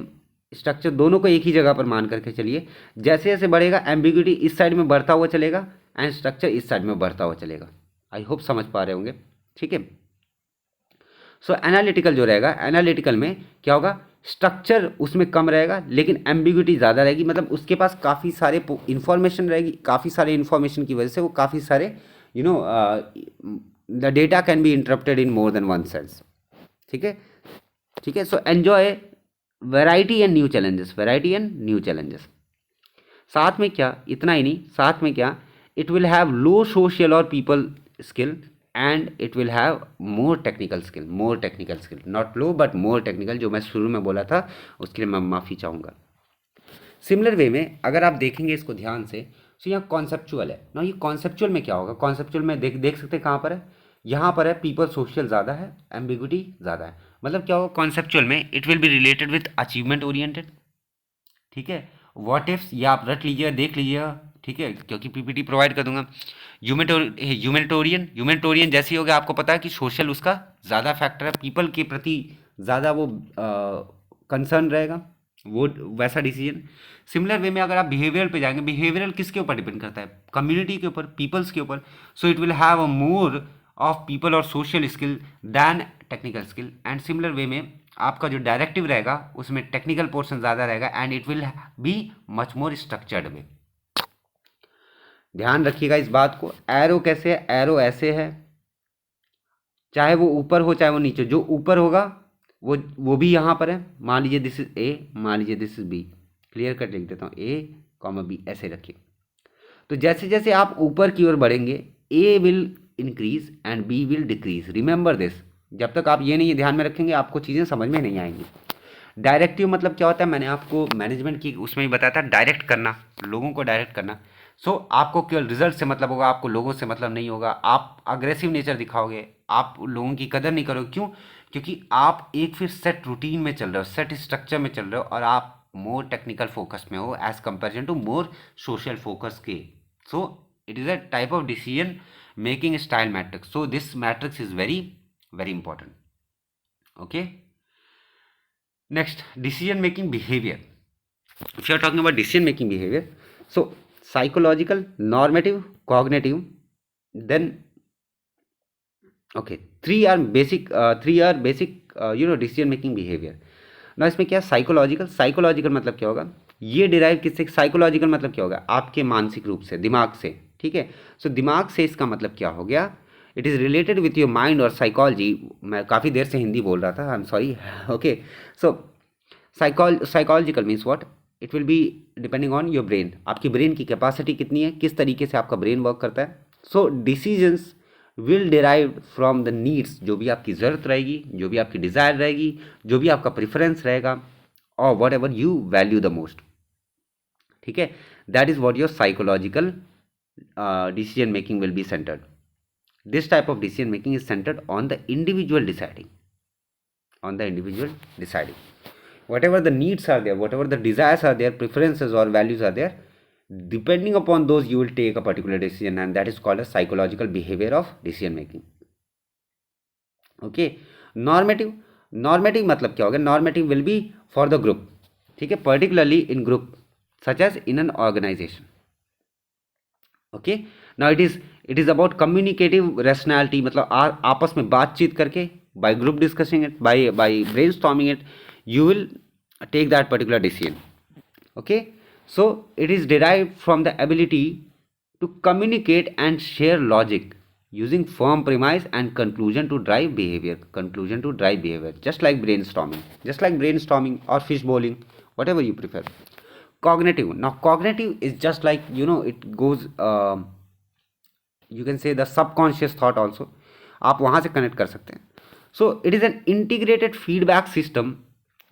स्ट्रक्चर, दोनों को एक ही जगह पर मान करके चलिए। जैसे जैसे बढ़ेगा एम्बिग्यूटी इस साइड में बढ़ता हुआ चलेगा एंड स्ट्रक्चर इस साइड में बढ़ता हुआ चलेगा। आई होप समझ पा रहे होंगे। ठीक है, सो एनालिटिकल जो रहेगा, एनालिटिकल में क्या होगा? स्ट्रक्चर उसमें कम रहेगा लेकिन एम्बिग्यूटी ज़्यादा रहेगी। मतलब उसके पास काफ़ी सारे इन्फॉर्मेशन रहेगी, काफ़ी सारे इन्फॉर्मेशन की वजह से वो काफ़ी सारे the data can be interpreted in more than one sense. ठीक है, ठीक है, so enjoy variety and new challenges, variety and new challenges. साथ में क्या? इतना ही नहीं, साथ में क्या? It will have low social और people skill and it will have more technical skill, not low but more technical, जो मैं शुरू में बोला था उसके लिए मैं माफ़ी चाहूँगा। सिमिलर वे में अगर आप देखेंगे इसको ध्यान से, तो यहाँ कॉन्सेप्चुअल है ना। ये कॉन्सेप्चुअल में क्या होगा? कॉन्सेप्चुअल में देख सकते हैं कहाँ पर है? यहाँ पर है पीपल सोशल ज़्यादा है, एम्बिग्यूटी ज़्यादा है। मतलब क्या होगा कॉन्सेप्चुअल में? It will be related with achievement oriented. ठीक है, व्हाट इफ्स ये आप रट लीजिएगा, देख लीजिएगा। ठीक है, क्योंकि पीपीटी प्रोवाइड कर दूंगा। ह्यूमैनिटेरियन जैसी हो गया, आपको पता है कि सोशल उसका ज़्यादा फैक्टर है, पीपल के प्रति ज़्यादा वो कंसर्न रहेगा, वो वैसा डिसीजन। सिमिलर वे में अगर आप बिहेवियरल पे जाएंगे, बिहेवियरल किसके ऊपर डिपेंड करता है? कम्युनिटी के ऊपर, पीपल्स के ऊपर। So it will have a more of people और social skill than technical skill. And similar way में आपका जो डायरेक्टिव रहेगा उसमें टेक्निकल पोर्शन ज़्यादा रहेगा and it will be much more structured way. ध्यान रखिएगा इस बात को। एरो कैसे है? एरो ऐसे है, चाहे वो ऊपर हो चाहे वो नीचे। जो ऊपर होगा वो भी यहाँ पर है। मान लीजिए दिस इज ए, मान लीजिए this is B. Clear cut लिख देता हूँ, ए कॉमा बी, ऐसे रखिए। तो जैसे जैसे आप ऊपर की ओर बढ़ेंगे A will increase and B will decrease. Remember this. जब तक आप ये नहीं ध्यान में रखेंगे आपको चीज़ें समझ में नहीं आएंगी। डायरेक्टिव मतलब क्या होता है, मैंने आपको मैनेजमेंट की उसमें ही बताया था, डायरेक्ट करना, लोगों को डायरेक्ट करना। सो आपको केवल रिजल्ट से मतलब होगा, आपको लोगों से मतलब नहीं होगा, आप अग्रेसिव नेचर दिखाओगे, आप लोगों की कदर नहीं करोगे। क्यों? क्योंकि आप एक फिर सेट रूटीन में चल रहे हो, सेट स्ट्रक्चर में चल रहे हो, और आप मोर टेक्निकल फोकस में हो as comparison to more social focus के। So it is a type of decision making style matrix. So this matrix is very very important. Okay, next, decision making behavior. If you are talking about decision making behavior, so psychological, normative, cognitive, then okay, three are basic decision making behavior. ना इसमें क्या, साइकोलॉजिकल, साइकोलॉजिकल मतलब क्या होगा, ये डिराइव किससे, साइकोलॉजिकल मतलब क्या होगा, आपके मानसिक रूप से, दिमाग से, ठीक है। सो दिमाग से इसका मतलब क्या हो गया, it is related with your mind और साइकोलॉजी। मैं काफ़ी देर से हिंदी बोल रहा था, I am sorry. Okay, so psychological means what, it will be depending on your brain, आपकी ब्रेन की कैपेसिटी कितनी है, किस तरीके से आपका ब्रेन वर्क करता है। So decisions will derive from the needs, जो भी आपकी ज़रूरत रहेगी, जो भी आपकी डिज़ायर रहेगी, जो भी आपका प्रेफरेंस रहेगा, और what ever you value the most, ठीक है, that is what your psychological decision making will be centred. This type of decision making is centered on the individual deciding, whatever the needs are there, whatever the desires are there, preferences or values are there, depending upon those you will take a particular decision, and that is called a psychological behavior of decision making. Okay, normative मतलब क्या होगा, normative will be for the group, ठीक है, particularly in group such as in an organization. Okay, now it is about communicative rationality, मतलब आपस में बातचीत करके, by group discussing it, by brainstorming it, you will take that particular decision. Okay, so it is derived from the ability to communicate and share logic using firm premise and conclusion to drive behavior, just like brainstorming or fish bowling, whatever you prefer. Cognitive, now cognitive is just like, it goes, you can say the subconscious thought also, आप वहाँ से कनेक्ट कर सकते हैं. So it is an integrated feedback system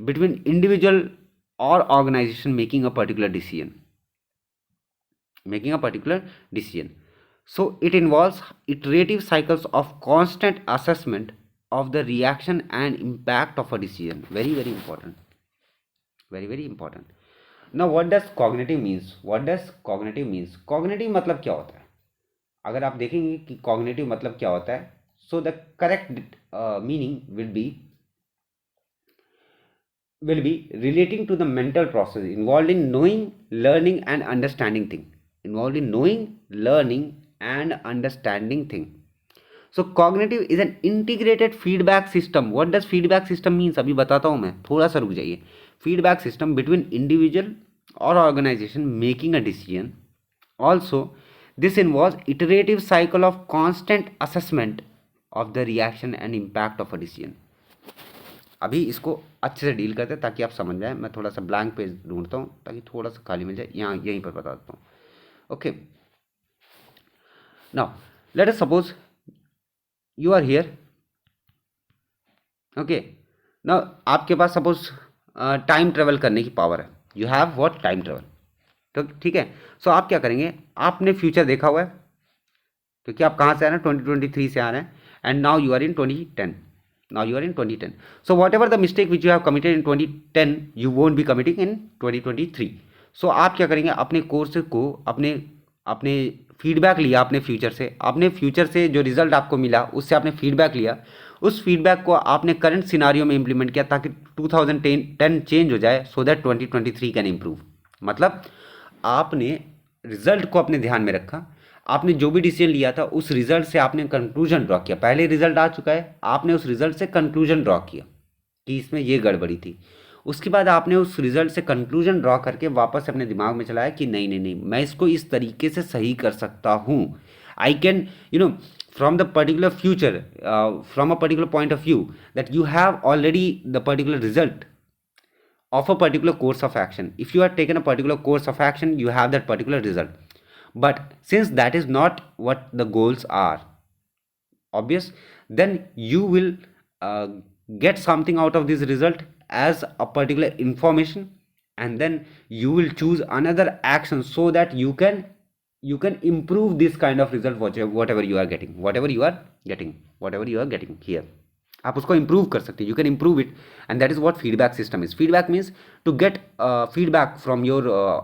between individual or organization making a particular decision. So it involves iterative cycles of constant assessment of the reaction and impact of a decision. Very very important, very very important. Now what does cognitive means? Cognitive मतलब क्या होता है, अगर आप देखेंगे कि cognitive मतलब क्या होता है, so the correct meaning will be relating to the mental process involved in knowing, learning and understanding thing. So cognitive is an integrated feedback system. What does feedback system means? अभी बताता हूँ मैं, थोड़ा सा रुक जाइए. Feedback system between individual or organization making a decision. Also, this involves iterative cycle of constant assessment of the reaction and impact of a decision. अभी इसको अच्छे से डील करते हैं ताकि आप समझ जाए. मैं थोड़ा सा ब्लैंक पेज ढूंढता हूँ ताकि थोड़ा सा खाली मिल जाए, यहाँ यहीं पर बता देता हूँ. Okay, now let us suppose you are here. Okay, now आपके पास सपोज टाइम ट्रेवल करने की पावर है. You have what, time travel. तो ठीक है, सो आप क्या करेंगे, आपने फ्यूचर देखा हुआ है क्योंकि आप कहाँ से आ रहे हैं, 2023 से आ रहे हैं, and now you are in 2010. So whatever the mistake which you have committed in 2010, you won't be committing in 2023. So आप क्या करेंगे, अपने कोर्स को, अपने फीडबैक लिया, अपने फ्यूचर से जो रिजल्ट आपको मिला उससे आपने फीडबैक लिया, उस फीडबैक को आपने करंट सिनारियो में इंप्लीमेंट किया ताकि 2010 चेंज हो जाए, सो दैट 2023 कैन इम्प्रूव. मतलब आपने रिजल्ट को अपने ध्यान में रखा, आपने जो भी डिसीजन लिया था उस रिजल्ट से आपने कंक्लूजन ड्रॉ किया. पहले रिजल्ट आ चुका है, आपने उस रिजल्ट से कंक्लूजन ड्रॉ किया कि इसमें ये गड़बड़ी थी. उसके बाद आपने उस रिजल्ट से कंक्लूजन ड्रॉ करके वापस अपने दिमाग में चलाया कि नहीं, मैं इसको इस तरीके से सही कर सकता हूँ. I can from the particular future, from a particular point of view, that you have already the particular result of a particular course of action. If you have taken a particular course of action, you have that particular result. But since that is not what the goals are, obvious, then you will get something out of this result as a particular information, and then you will choose another action so that you can improve this kind of result, whatever you are getting here, आप उसको improve कर सकते हैं, you can improve it. And that is what feedback system is. Feedback means to get feedback from your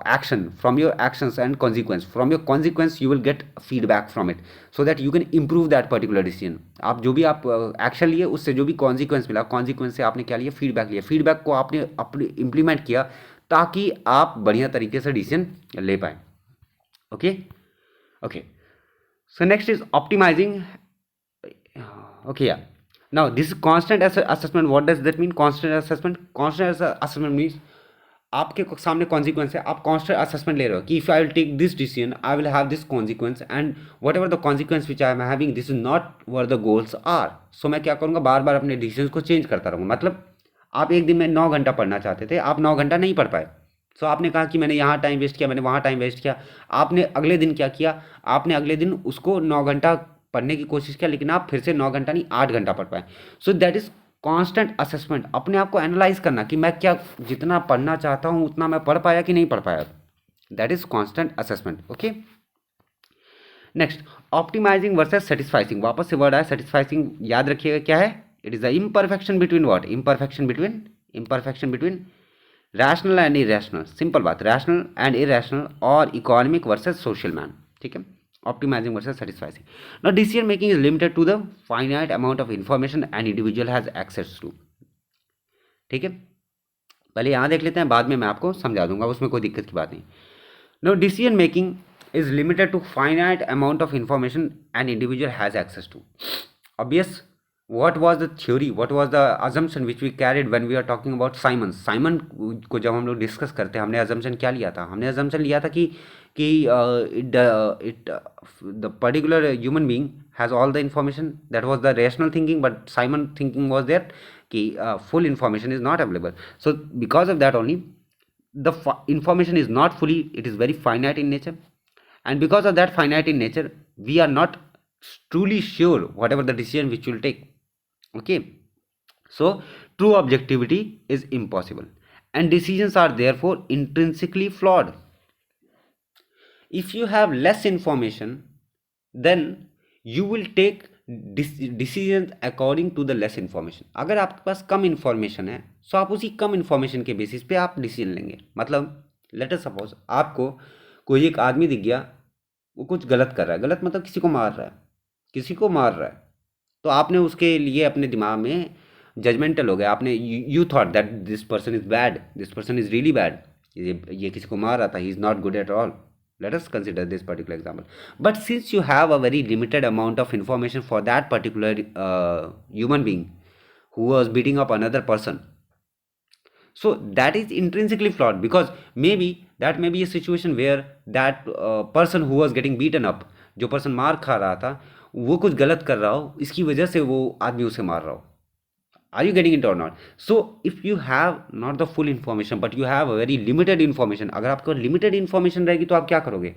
action, from your actions and consequence. From your consequence you will get feedback from it, so that you can improve that particular decision. आप जो भी आप एक्शन लिए उससे जो भी consequence मिला, consequence से आपने क्या लिया, फीडबैक लिया, फीडबैक को आपने अपने इम्प्लीमेंट किया ताकि आप बढ़िया तरीके से डिसीजन ले पाए. Okay, so next is optimizing. Okay, yeah. Now this is constant assessment. What does that mean? Constant assessment means आपके सामने कॉन्सिक्वेंस है, आप कॉन्स्टेंट असेसमेंट ले रहे हो कि if I will take this decision I will have this consequence, and whatever the consequence which I am having this is not where the goals are. So मैं क्या करूँगा, बार बार अपने डिसीजन को चेंज करता रहूँगा. मतलब आप एक दिन में 9 घंटा पढ़ना चाहते थे, आप 9 घंटा नहीं पढ़ पाए. सो आपने कहा कि मैंने यहाँ टाइम वेस्ट किया, मैंने वहाँ टाइम वेस्ट किया. आपने अगले दिन क्या किया, आपने अगले दिन उसको 9 घंटा पढ़ने की कोशिश किया, लेकिन आप फिर से 9 घंटा नहीं 8 घंटा पढ़ पाए. सो दैट इज कांस्टेंट असेसमेंट. अपने आप को एनालाइज करना कि मैं क्या जितना पढ़ना चाहता हूँ उतना मैं पढ़ पाया कि नहीं पढ़ पाया. That is constant assessment. Okay, next optimising versus satisficing. वापस से वर्ड आया सेटिस्फाइसिंग, याद रखिएगा क्या है. It is the imperfection between what, imperfection between rational and irrational. Simple बात, रैशनल एंड इरेशनल और इकोनॉमिक वर्सेस सोशल मैन. ठीक है, optimizing versus satisfying. Now decision making is limited to the finite amount of information an individual has access to. ठीक है, पहले यहाँ देख लेते हैं, बाद में मैं आपको समझा दूंगा, उसमें कोई दिक्कत की बात नहीं. Now decision making is limited to finite amount of information an individual has access to. Obvious. What was the theory, what was the assumption which we carried when we are talking about Simon को जब हम लोग डिस्कस करते हैं, हमने assumption क्या लिया था, हमने assumption लिया था कि the particular human being has all the information. That was the rational thinking, but Simon thinking was there कि full information is not available. So because of that only the information is not fully, it is very finite in nature, and because of that finite in nature we are not truly sure whatever the decision which will take. Okay, so true objectivity is impossible and decisions are therefore intrinsically flawed. If you have less information, then you will take decisions according to the less information. अगर आपके पास कम इन्फॉर्मेशन है तो आप उसी कम इन्फॉर्मेशन के बेसिस पे आप डिसीजन लेंगे. मतलब लेट अस सपोज आपको कोई एक आदमी दिख गया, वो कुछ गलत कर रहा है, गलत मतलब किसी को मार रहा है, तो आपने उसके लिए अपने दिमाग में जजमेंटल हो गया, आपने you thought that this person is bad, this person is really bad, ये किसी को मार रहा था, he is not good at all. Let us consider this particular example. But since you have a very limited amount of information for that particular human being who was beating up another person, so that is intrinsically flawed, because maybe that may be a situation where that person who was getting beaten up, जो person मार खा रहा था, वो कुछ गलत कर रहा हो, इसकी वजह से वो आदमी उसे मार रहा हो. Are you getting it or not? So if you have not the full information but you have a very limited information, अगर आपको limited information रहेगी तो आप क्या करोगे,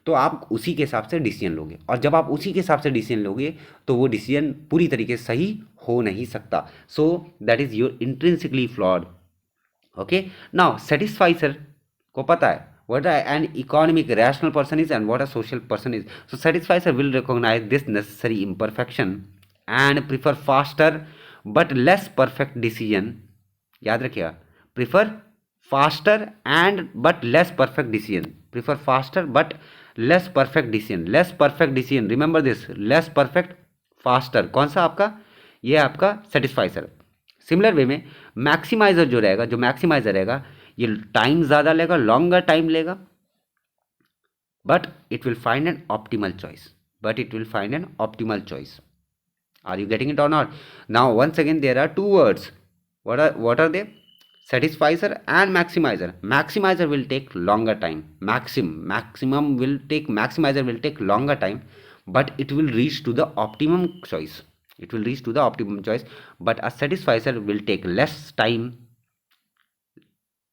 तो आप उसी के हिसाब से डिसीजन लोगे, और जब आप उसी के हिसाब से डिसीजन लोगे तो वो डिसीजन पूरी तरीके से सही हो नहीं सकता. So that is your intrinsically flawed. Okay, now satisficer को पता है what an economic rational person is and what a social person is. So satisficer will recognize this necessary imperfection and prefer faster but less perfect decision. याद रखिएगा, prefer faster and but less perfect decision. Prefer faster but less perfect decision. Less perfect decision. Remember this. Less perfect, faster. कौन सा आपका, ये आपका satisficer. सिमिलर वे में मैक्सिमाइजर जो रहेगा, जो मैक्सिमाइजर रहेगा, ये टाइम ज़्यादा लेगा, लॉन्गर टाइम लेगा, but it will find an optimal choice. Are you getting it or not? Now once again there are two words. What are they? Satisficer and maximizer. Maximizer will take longer time. Maximizer will take longer time, but it will reach to the optimum choice. But a satisficer will take less time.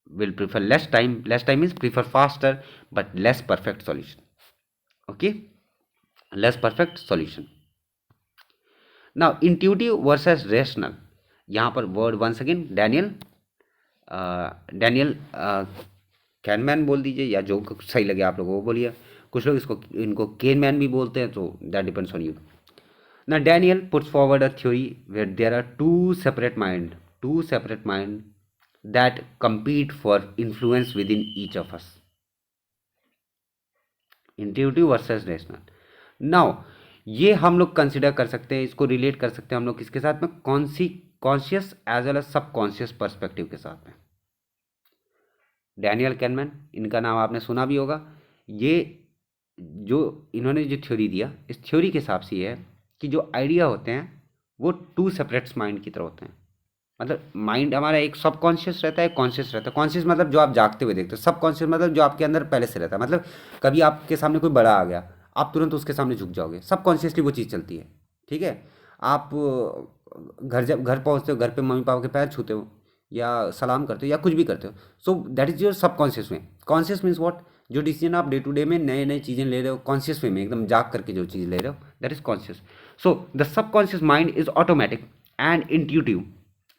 Will prefer less time. Less time means prefer faster but less perfect solution. Okay, less perfect solution. Now intuitive versus rational. यहाँ पर word once again Daniel Daniel Kahneman बोल दीजिए, या जो सही लगे आप लोगों को बोलिए। कुछ लोग इनको केनमैन भी बोलते हैं, तो that depends on you. Now Daniel puts forward a theory where there are two separate mind that compete for influence within each of us. Intuitive versus rational. Now ये हम लोग कंसिडर कर सकते हैं, इसको रिलेट कर सकते हैं हम लोग किसके साथ में, conscious as well as subconscious perspective के साथ में। डैनियल कैनमैन, इनका नाम आपने सुना भी होगा। ये जो इन्होंने जो थ्योरी दिया, इस थ्योरी के हिसाब से ये है कि जो आइडिया होते हैं वो टू सेपरेट्स माइंड की तरह होते हैं। मतलब माइंड हमारा एक सबकॉन्शियस रहता है, कॉन्शियस रहता है। कॉन्शियस मतलब जो आप जागते हुए देखते हो, सबकॉन्शियस मतलब जो आपके अंदर पहले से रहता है। मतलब कभी आपके सामने कोई बड़ा आ गया, आप तुरंत उसके सामने झुक जाओगे, सबकॉन्शियसली वो चीज़ चलती है। ठीक है, आप जब घर पहुँचते हो, घर पे मम्मी पापा के पैर छूते हो या सलाम करते हो या कुछ भी करते हो, सो that is your subconscious way. Conscious means what, जो डिसीजन आप डे टू डे में नए नए चीज़ें ले रहे हो, कॉन्शियस वे में एकदम जाग करके जो चीज़ ले रहे हो, that is conscious. So the subconscious mind is automatic and intuitive,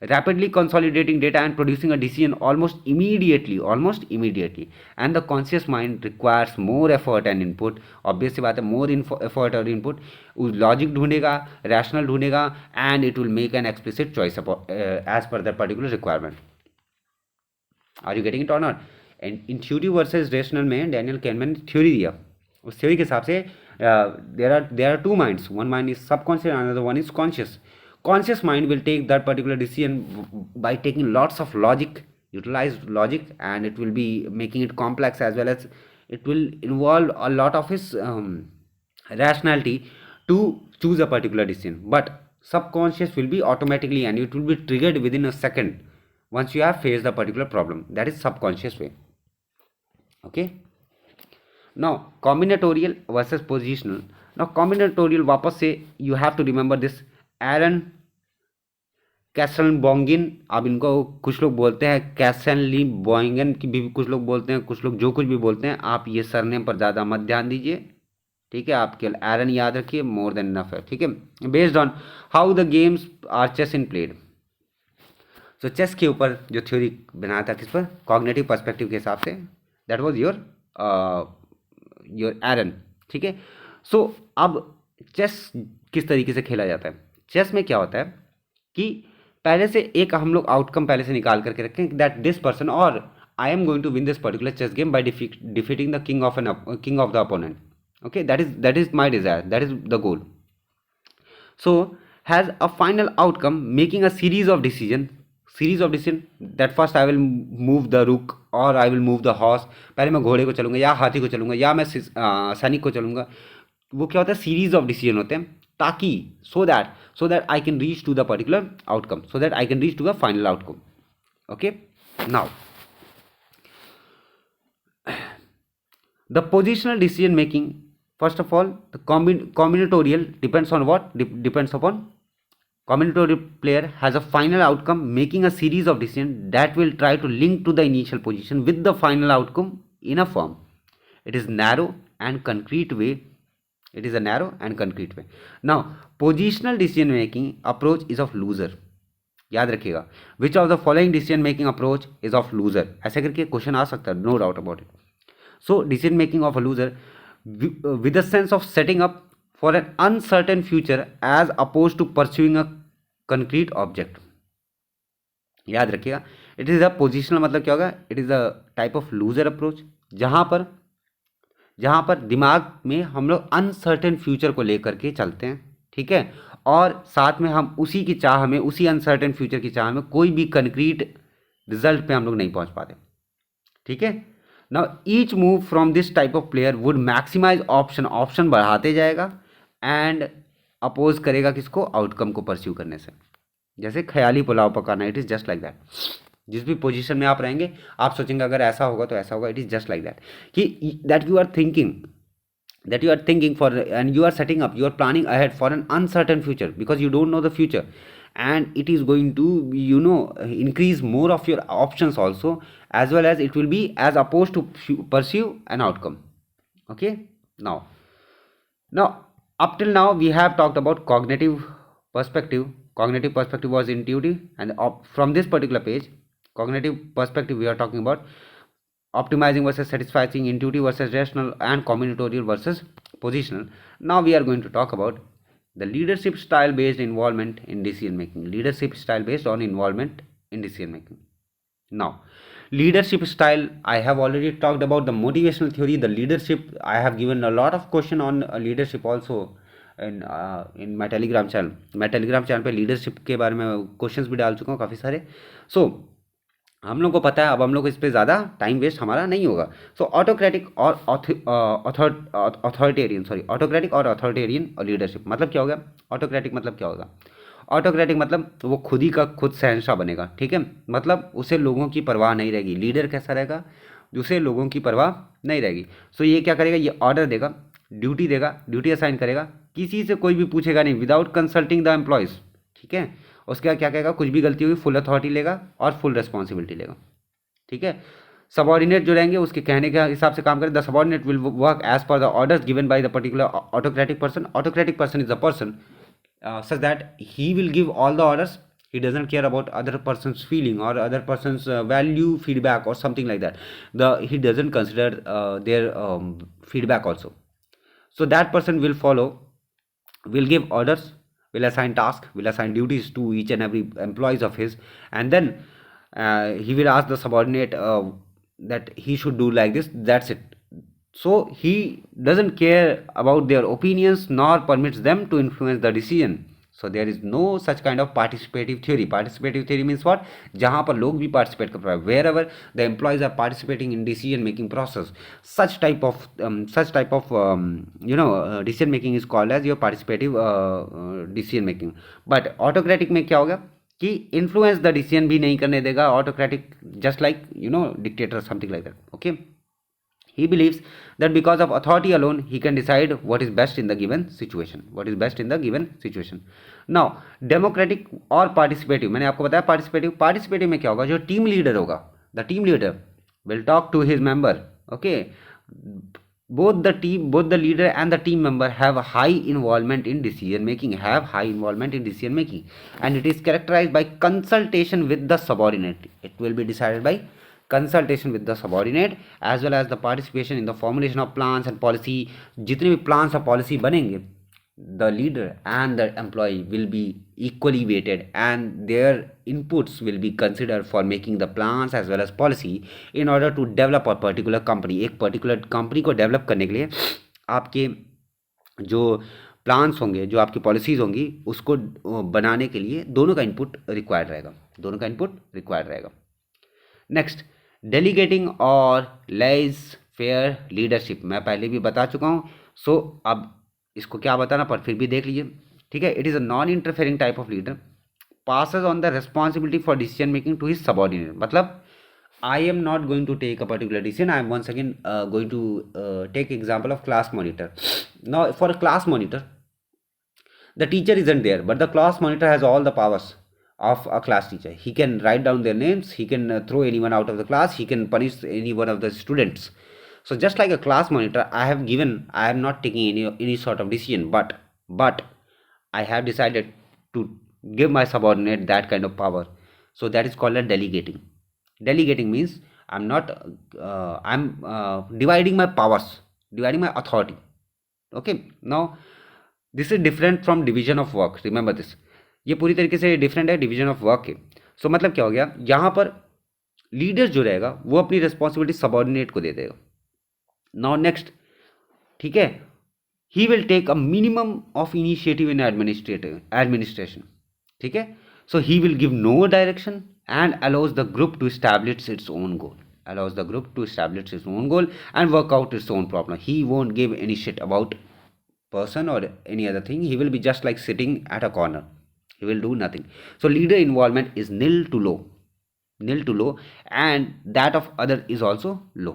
rapidly consolidating data and producing a decision almost immediately, and the conscious mind requires more effort and input. obvious सी बात है, more effort और input, लॉजिक ढूंढेगा, रैशनल ढूंढेगा, and it will make an explicit choice as per that particular requirement. Are you getting it or not? And intuitive versus rational में डैनियल कैनमैन ने थ्योरी दिया। उस थ्योरी के हिसाब से there are two minds, one mind is subconscious, another one is conscious. Conscious mind will take that particular decision by taking lots of logic, utilize logic, and it will be making it complex, as well as it will involve a lot of his rationality to choose a particular decision. But subconscious will be automatically, and it will be triggered within a second once you have faced the particular problem. That is subconscious way. Okay, now combinatorial versus positional. Now combinatorial, वापस से you have to remember this. एरन कैसलबॉन्गिन, अब इनको कुछ लोग बोलते हैं कैसनली बॉइंगन की भी कुछ लोग बोलते हैं, कुछ लोग जो कुछ भी बोलते हैं, आप ये सरनेम पर ज़्यादा मत ध्यान दीजिए। ठीक है, आप केवल एरन याद रखिए, मोर देन इनफ है। ठीक है, based on how the games are chess in played. सो चेस के ऊपर जो थ्योरी बनाया था, किस पर, कॉग्निटिव पर्सपेक्टिव के हिसाब से, दैट वाज योर एरन। ठीक है, सो अब चेस किस तरीके से खेला जाता है। चेस में क्या होता है कि पहले से एक हम लोग आउटकम पहले से निकाल करके रखें, दैट दिस पर्सन और I am going to win this particular chess game by defeating the king of the opponent. Okay, that is my desire, that is the goal. So has a final outcome, making a series of decision that first I will move the rook or I will move the horse. पहले मैं घोड़े को चलूंगा या हाथी को चलूंगा या मैं सैनिक को चलूंगा. वो क्या होता है, सीरीज ऑफ डिसीजन होते हैं, ताकि so that I can reach to the particular outcome, so that I can reach to the final outcome. Okay, now the positional decision making, first of all, the combinatorial depends on what? Depends upon combinatorial player has a final outcome, making a series of decisions that will try to link to the initial position with the final outcome in a form. It is narrow and concrete way. It is a narrow and concrete way. Now, positional decision making approach is of loser. याद रखिएगा, which of the following decision making approach is of loser, ऐसे करके क्वेश्चन आ सकता है, no doubt about it. So decision making of a loser with a sense of setting up for an uncertain future as opposed to pursuing a concrete object. याद रखिएगा, इट इज अ पोजिशनल मतलब क्या होगा, it is a type of loser approach, जहां पर दिमाग में हम लोग अनसर्टेन फ्यूचर को लेकर के चलते हैं. ठीक है, और साथ में हम उसी की चाह में, उसी अनसर्टेन फ्यूचर की चाह में कोई भी कंक्रीट रिजल्ट पे हम लोग नहीं पहुंच पाते. ठीक है, now each move from this type of player would maximise option बढ़ाते जाएगा एंड अपोज करेगा किसको, आउटकम को परस्यू करने से. जैसे ख्याली पुलाव पकाना, it is just like that. जिस भी पोजीशन में आप रहेंगे, आप सोचेंगे अगर ऐसा होगा तो ऐसा होगा. It is just like that कि that you are thinking for and you are setting up, you are planning ahead for an uncertain future because you don't know the future, and it is going to increase more of your options also, as well as it will be as opposed to pursue an outcome. Okay, now up till now we have talked about cognitive perspective. Cognitive perspective was intuitive, and from this particular page Cognitive perspective, we are talking about optimizing versus satisfying, intuitive versus rational, and combinatorial versus positional. Now we are going to talk about the leadership style based involvement in decision making. Leadership style based on involvement in decision making. Now, leadership style, I have already talked about the motivational theory. The leadership, I have given a lot of question on leadership also in my telegram channel. मैं टेलीग्राम चैनल पे लीडरशिप के बारे में क्वेश्चंस भी डाल चुका हूँ काफ़ी सारे. सो हम लोग को पता है, अब हम लोग इस पर ज़्यादा टाइम वेस्ट हमारा नहीं होगा. सो ऑटोक्रेटिक और ऑटोक्रेटिक और अथॉरिटेरियन और लीडरशिप मतलब क्या होगा. ऑटोक्रेटिक मतलब क्या होगा. ऑटोक्रेटिक मतलब वो खुद ही का खुद शहंशाह बनेगा. ठीक है, मतलब उसे लोगों की परवाह नहीं रहेगी. लीडर कैसा रहेगा, उसे लोगों की परवाह नहीं रहेगी. सो ये क्या करेगा, ये ऑर्डर देगा, ड्यूटी देगा, ड्यूटी असाइन करेगा, किसी से कोई भी पूछेगा नहीं, विदाउट कंसल्टिंग द एम्प्लॉयज़. ठीक है, उसके बाद क्या कहेगा, कुछ भी गलती होगी फुल अथॉरिटी लेगा और फुल रिस्पॉन्सिबिलिटी लेगा. ठीक है, सबॉर्डिनेट जो रहेंगे उसके कहने के हिसाब से काम करें. The subordinate will work as per the orders given by the particular autocratic person. Autocratic person is the person such that he will give all the orders. He doesn't care about other person's feeling or other person's value feedback or something like that. He doesn't consider their feedback also. So that person will follow, will give orders, will assign tasks, will assign duties to each and every employees of his, and then he will ask the subordinate that he should do like this. That's it. So he doesn't care about their opinions nor permits them to influence the decision. So there is no such kind of participative theory. Participative theory means what? जहाँ पर लोग भी participate कर रहे हैं. Wherever the employees are participating in decision making process, such type of decision making is called as your participative decision making. But autocratic में क्या होगा कि influence the decision भी नहीं करने देगा. Autocratic just like dictator, something like that. Okay. He believes that because of authority alone, he can decide what is best in the given situation. What is best in the given situation. Now, democratic और participative, मैंने आपको बताया participative में क्या होगा, जो team leader होगा, the team leader will talk to his member. Okay, both the leader and the team member have high involvement in decision making. And it is characterized by consultation with the subordinate. It will be decided by consultation with the subordinate as well as the participation in the formulation of plans and policy. जितने भी plans और policy बनेंगे, the leader and the employee will be equally weighted and their inputs will be considered for making the plans as well as policy in order to develop a particular company. एक particular company को develop करने के लिए आपके जो प्लान्स होंगे, जो आपकी पॉलिसीज़ होंगी, उसको बनाने के लिए दोनों का इनपुट रिक्वायर्ड रहेगा. नेक्स्ट, डेलीगेटिंग और लेज फेयर लीडरशिप, मैं पहले भी बता चुका हूँ. सो अब इसको क्या बताना, पर फिर भी देख लीजिए. ठीक है, it is a non interfering type of leader, passes on the responsibility for decision making to his subordinate. मतलब I am not going to take a particular decision. I am once again going to take example of class monitor. Now for a class monitor, the teacher isn't there, but the class monitor has all the powers of a class teacher. He can write down their names, he can throw anyone out of the class, he can punish any one of the students. So just like a class monitor, I am not taking any sort of decision, but I have decided to give my subordinate that kind of power. So that is called a delegating. Delegating means I'm dividing my powers, dividing my authority. Okay, now this is different from division of work. Remember this. ये पूरी तरीके से डिफरेंट है डिवीजन ऑफ वर्क के. सो मतलब क्या हो गया, यहाँ पर लीडर जो रहेगा वो अपनी रिस्पॉन्सिबिलिटी सबॉर्डिनेट को दे देगा. नाउ नेक्स्ट, ठीक है, he will take a minimum of initiative in administration. ठीक है, so he will give no direction and allows the group to establish its own goal and work out its own problem. He won't give any shit about person or any other thing. He will be just like sitting at a corner. He will do nothing. So leader involvement is nil to low, and that of other is also low.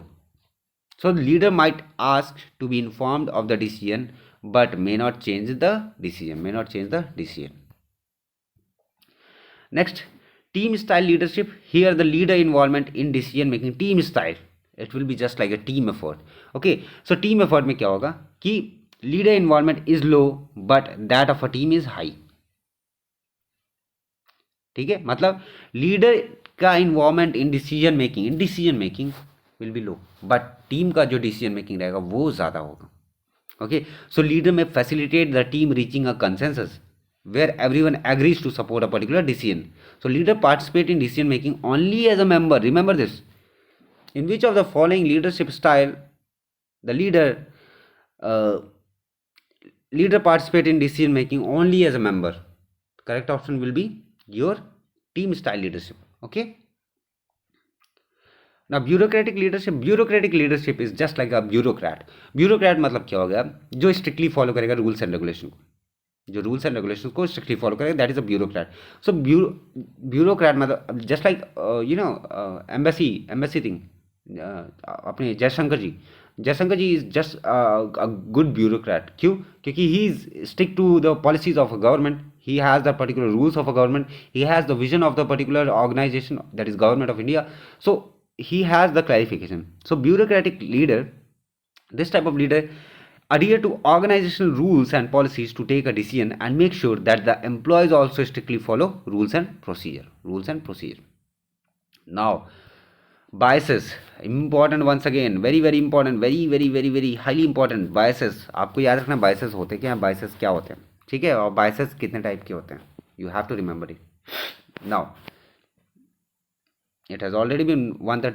So the leader might ask to be informed of the decision but may not change the decision. Next, team style leadership. Here the leader involvement in decision making, team style, it will be just like a team effort. Okay, so team effort में क्या होगा कि leader involvement is low but that of a team is high. ठीक है, मतलब लीडर का involvement in decision making will be low, but team का जो डिसीजन मेकिंग रहेगा वो ज़्यादा होगा. Okay, so leader may facilitate the team reaching a consensus where everyone agrees to support a particular decision. So leader participate in decision making only as a member. Remember this. In which of the following leadership style the uh, leader participate in decision making only as a member? Correct option will be your team style leadership. Okay. ना bureaucratic leadership is just like a bureaucrat मतलब क्या हो गया, जो स्ट्रिक्टली फॉलो करेगा रूल्स एंड रेगुलेशन को, जो रूल्स एंड रेगुलेशन को स्ट्रिक्टली फॉलो करेगा, that is a bureaucrat. So bureaucrat मतलब जस्ट लाइक एम्बेसी थिंग. अपने Jaishankar ji is just a good bureaucrat. क्यों? क्योंकि he is stick to the policies of a government. He has the particular rules of a government. He has the vision of the particular organization, that is government of India. So he has the clarification. So bureaucratic leader, this type of leader adhere to organizational rules and policies to take a decision and make sure that the employees also strictly follow rules and procedure. Now biases, important once again, very important, very highly important. Biases, आपको याद रखना biases होते क्या हैं, biases क्या होते हैं, ठीक है, और biases कितने टाइप के होते हैं, you have to remember it. Now it has already been 1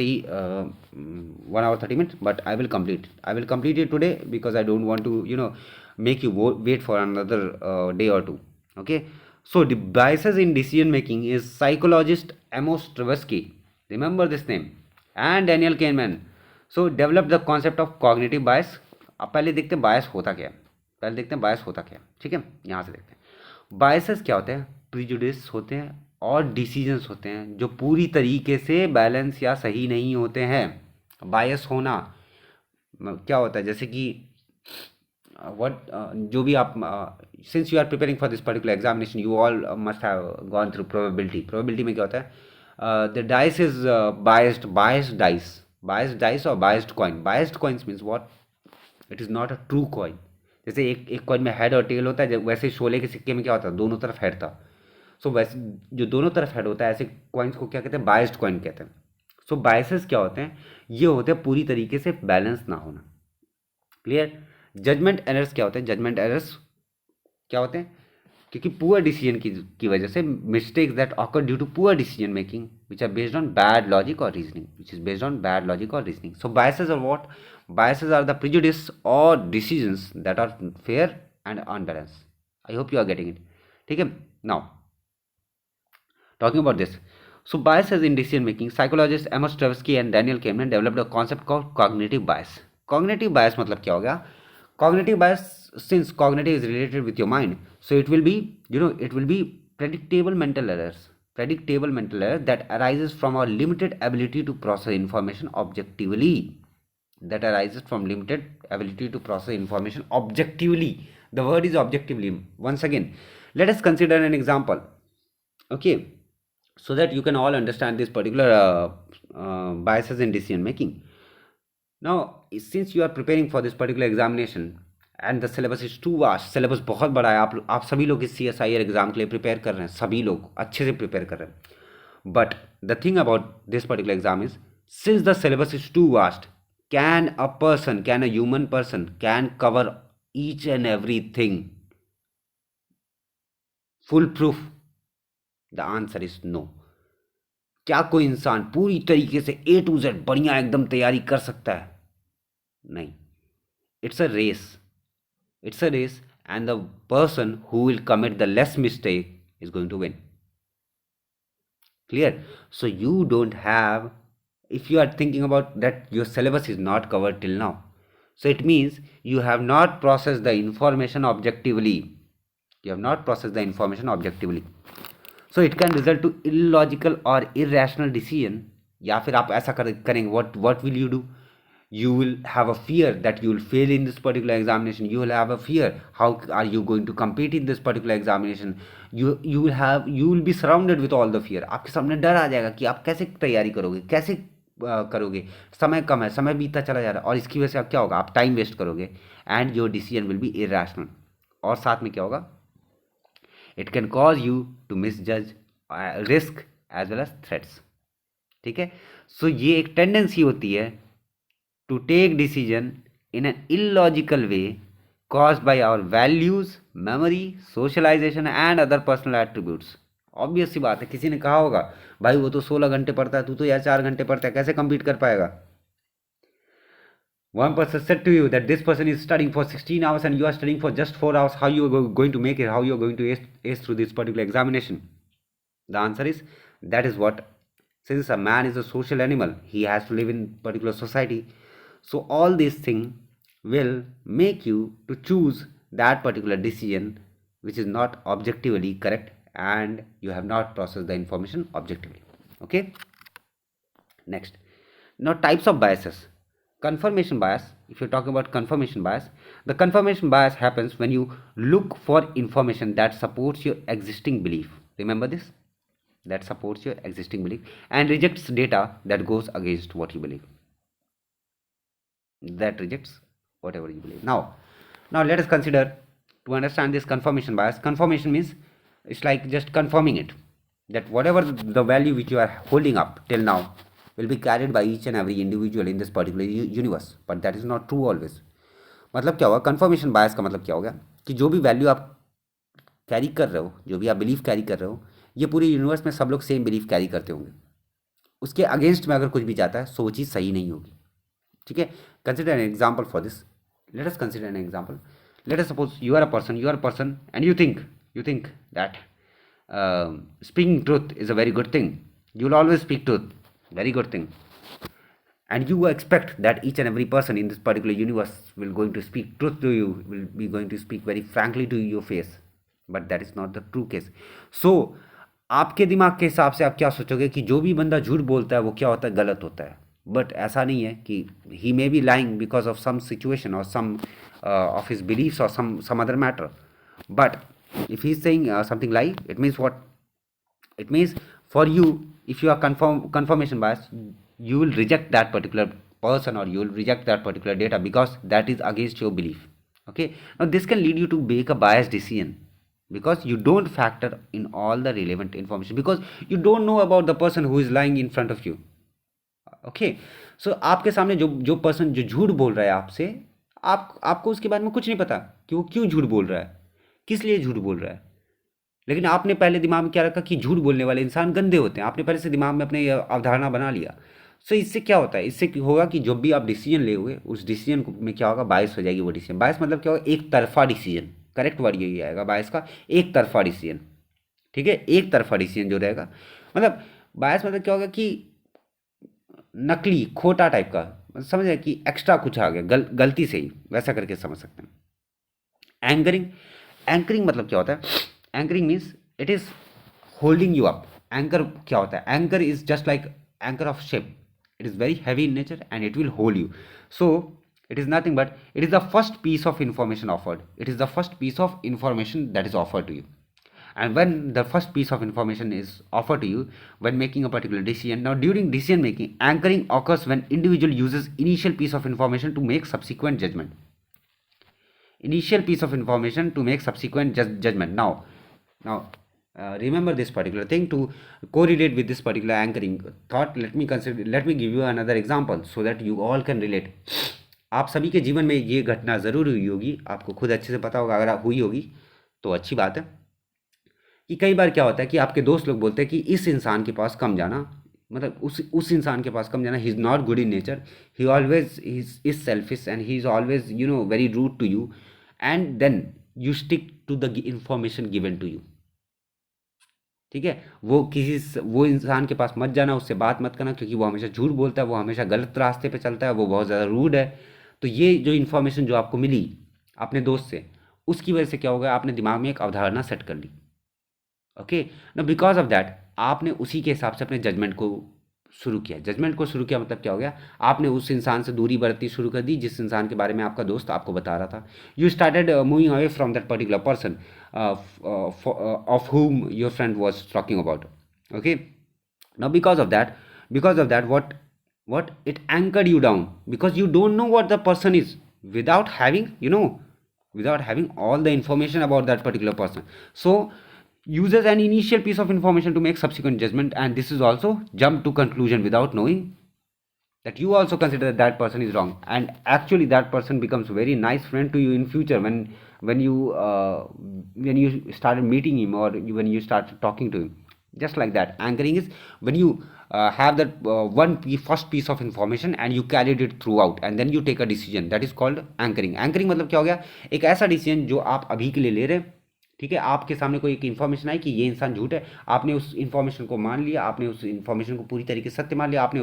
hour 30 minutes, but I will complete it today because I don't want to make you wait for another day or two. Okay, so the biases in decision making is psychologist Amos Tversky, remember this name, and Daniel Kahneman. So develop the concept of cognitive bias. अब पहले देखते हैं बायस होता क्या है. ठीक है, यहाँ से देखते हैं बायसेस क्या होते हैं. प्रिजुडिस होते हैं और डिसीजंस होते हैं जो पूरी तरीके से बैलेंस या सही नहीं होते हैं. बायस होना क्या होता है, जैसे कि जो भी आप, since you are preparing for this particular examination, you all must have gone through probability में क्या होता है, the dice is biased dice और biased coin. Biased coins means what, it is not a true coin. जैसे एक कॉइन में हेड और टेल होता है, वैसे शोले के सिक्के में क्या होता है, दोनों तरफ हेड था. सो वैसे जो दोनों तरफ हेड होता है, ऐसे कॉइन्स को क्या कहते हैं, बायस्ड कॉइन कहते हैं. सो बायसेस क्या होते हैं, ये होते हैं पूरी तरीके से बैलेंस ना होना. क्लियर. जजमेंट एरर्स क्या होते हैं, क्योंकि पुअर डिसीजन की वजह से mistakes that occur due to poor decision making which are based on bad logic और reasoning. So biases are what, biases are the prejudice or decisions that are fair and unbalanced. I hope you are getting it. ठीक है. Now talking about this, so biases in decision making, psychologist Amos Tversky and Daniel Kahneman developed a concept called cognitive bias. Cognitive bias मतलब क्या हो गया, cognitive bias, since cognitive is related with your mind, so it will be predictable mental errors that arises from our limited ability to process information objectively. The word is objectively. Once again, let us consider an example, okay, so that you can all understand this particular biases in decision making. Now since you are preparing for this particular examination and the syllabus is too vast, syllabus बहुत बड़ा है, आप सभी लोग इस CSIR एग्जाम के लिए प्रिपेयर कर रहे हैं, सभी लोग अच्छे से प्रिपेयर कर रहे हैं. But the thing about this particular exam is, since the syllabus is too vast, can a human person can cover each and everything full proof? The answer is no. क्या कोई इंसान पूरी तरीके से A to Z बढ़िया एकदम तैयारी कर सकता है? नहीं. It's a race and the person who will commit the less mistake is going to win. Clear? So you don't have, if you are thinking about that your syllabus is not covered till now, so it means you have not processed the information objectively. So it can result to illogical or irrational decision. या फिर आप ऐसा करेंगे, what will you do? You will have a fear that you will fail in this particular examination. You will have a fear, how are you going to compete in this particular examination? You will be surrounded with all the fear. आपके सामने डर आ जाएगा कि आप कैसे तैयारी करोगे, कैसे करोगे, समय कम है, समय बीतता चला जा रहा है, और इसकी वजह से आप क्या होगा, आप टाइम वेस्ट करोगे and your decision will be irrational. और साथ में क्या होगा, it can cause you to misjudge risk as well as threats. ठीक है, सो ये एक टेंडेंसी होती है to take decision in an illogical way caused by our values, memory, socialization and other personal attributes। Obvious सी बात है, किसी ने कहा होगा भाई वो तो 16 घंटे पढ़ता है, तू तो यार 4 घंटे पढ़ता है, कैसे compete कर पाएगा। One person said to you that this person is studying for 16 hours and you are studying for just 4 hours. How you are going to make it? How you are going to ace through this particular examination? The answer is that is what, since a man is a social animal, he has to live in particular society. So all these things will make you to choose that particular decision which is not objectively correct and you have not processed the information objectively. Okay, next, now types of biases. Confirmation bias, if you're talking about confirmation bias, the confirmation bias happens when you look for information that supports your existing belief. Remember this, that supports your existing belief and rejects data that goes against what you believe, that rejects whatever you believe. Now let us consider, to understand this confirmation bias, confirmation means it's like just confirming it, that whatever the value which you are holding up till now will be carried by each and every individual in this particular universe, but that is not true always. मतलब क्या होगा, confirmation bias का मतलब क्या हो गया कि जो भी वैल्यू आप कैरी कर रहे हो, जो भी आप बिलीव कैरी कर रहे हो, ये पूरे यूनिवर्स में सब लोग सेम बिलीव कैरी करते होंगे, उसके अगेंस्ट में अगर कुछ भी जाता है सो वो चीज़ सही नहीं होगी। ठीक है, consider an example for this, let us consider an example, late us suppose you are a person and you think that speaking truth is a very good thing, you will always speak truth, very good thing, and you expect that each and every person in this particular universe will going to speak truth to you, will be going to speak very frankly to your face, but that is not the true case. So आपके दिमाग के हिसाब से आप क्या सोचोगे कि जो भी बंदा झूठ बोलता है वो क्या होता है, गलत होता है, बट ऐसा नहीं है कि he may be lying because of some situation or some of his beliefs or some other matter, but if he is saying something lie, it means what, it means for you, if you are confirmation bias, you will reject that particular person or you will reject that particular data because that is against your belief. Okay, now this can lead you to make a biased decision because you don't factor in all the relevant information, because you don't know about the person who is lying in front of you. Okay, so आपके सामने जो पर्सन जो झूठ बोल रहा है आपसे, आपको उसके बारे में कुछ नहीं पता कि वो क्यों झूठ बोल रहा है, किस लिए झूठ बोल रहा है, लेकिन आपने पहले दिमाग में क्या रखा कि झूठ बोलने वाले इंसान गंदे होते हैं, आपने पहले से दिमाग में अपने ये अवधारणा बना लिया। सो इससे क्या होता है, इससे होगा कि जब भी आप डिसीजन ले हुए उस डिसीजन में क्या होगा, बायस हो जाएगी वो डिसीजन। बायस मतलब क्या होगा, एक तरफा डिसीजन, करेक्ट वर्ड यही आएगा बायस का, एक तरफा डिसीजन। ठीक है, एक तरफा डिसीजन जो रहेगा, मतलब बायस मतलब क्या होगा कि नकली खोटा टाइप का, समझ रहे कि एक्स्ट्रा कुछ आ गया गलती से ही, वैसा करके समझ सकते हैं। एंकरिंग मतलब क्या होता है, anchoring means it is holding you up. Anchor क्या होता है, anchor is just like anchor of ship, it is very heavy in nature and it will hold you. So it is nothing but it is the first piece of information offered, it is the first piece of information that is offered to you, and when the first piece of information is offered to you when making a particular decision, now during decision making, anchoring occurs when individual uses initial piece of information to make subsequent judgment, initial piece of information to make subsequent judgment. Now remember this particular thing to correlate with this particular anchoring thought. Let me give you another example so that you all can relate. आप सभी के जीवन में ये घटना ज़रूर हुई होगी, आपको खुद अच्छे से पता होगा, अगर हुई होगी तो अच्छी बात है। कि कई बार क्या होता है कि आपके दोस्त लोग बोलते हैं कि इस इंसान के पास कम जाना, मतलब उस इंसान के पास कम जाना, he is not good in nature, he always is selfish and he is always very rude to you, and then you stick to the information given to you. ठीक है, वो इंसान के पास मत जाना, उससे बात मत करना, क्योंकि वो हमेशा झूठ बोलता है, वो हमेशा गलत रास्ते पे चलता है, वो बहुत ज़्यादा रूड है। तो ये जो इन्फॉर्मेशन जो आपको मिली अपने दोस्त से, उसकी वजह से क्या होगा, आपने दिमाग में एक अवधारणा सेट कर ली। ओके, ना बिकॉज ऑफ दैट आपने उसी के हिसाब से अपने जजमेंट को शुरू किया मतलब क्या हो गया, आपने उस इंसान से दूरी बरतनी शुरू कर दी जिस इंसान के बारे में आपका दोस्त आपको बता रहा था। You started moving away from that particular person of whom your friend was talking about. Okay, now because of that what it anchored you down, because you don't know what the person is without having all the information about that particular person. So uses an initial piece of information to make subsequent judgment, and this is also jump to conclusion without knowing that you also consider that that person is wrong, and actually that person becomes very nice friend to you in future when you started meeting him, or when you start talking to him. Just like that, anchoring is when you have that first piece of information and you carried it throughout and then you take a decision. That is called anchoring. Anchoring मतलब क्या हो गया, एक ऐसा डिसीजन जो आप अभी के लिए ले रहे हैं, ठीक है, आपके सामने कोई एक इन्फॉर्मेशन आई कि ये इंसान झूठ है, आपने उस इन्फॉर्मेशन को मान लिया, आपने उस इन्फॉर्मेशन को पूरी तरीके से सत्य मान लिया, आपने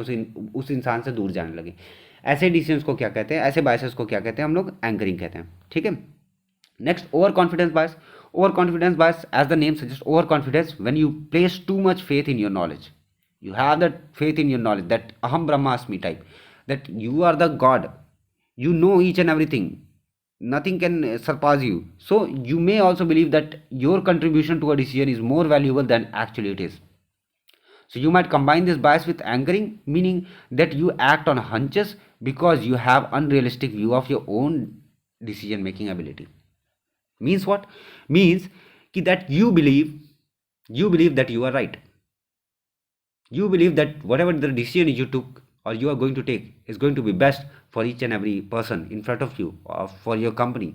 उस इंसान से दूर जाने लगे। ऐसे डिसीजंस को क्या कहते हैं, ऐसे बायसेस को क्या कहते हैं, हम लोग एंकरिंग कहते हैं, ठीक है। Next, over confidence bias. Over confidence bias, as the name suggest, over confidence when you place too much faith in your knowledge, you have that faith in your knowledge, that aham brahmasmi type, that you are the god, you know each and everything, nothing can surpass you, so you may also believe that your contribution to a decision is more valuable than actually it is. So you might combine this bias with anchoring, meaning that you act on hunches because you have unrealistic view of your own decision making ability. Means what? Means that you believe that you are right. You believe that whatever the decision you took or you are going to take is going to be best for each and every person in front of you or for your company.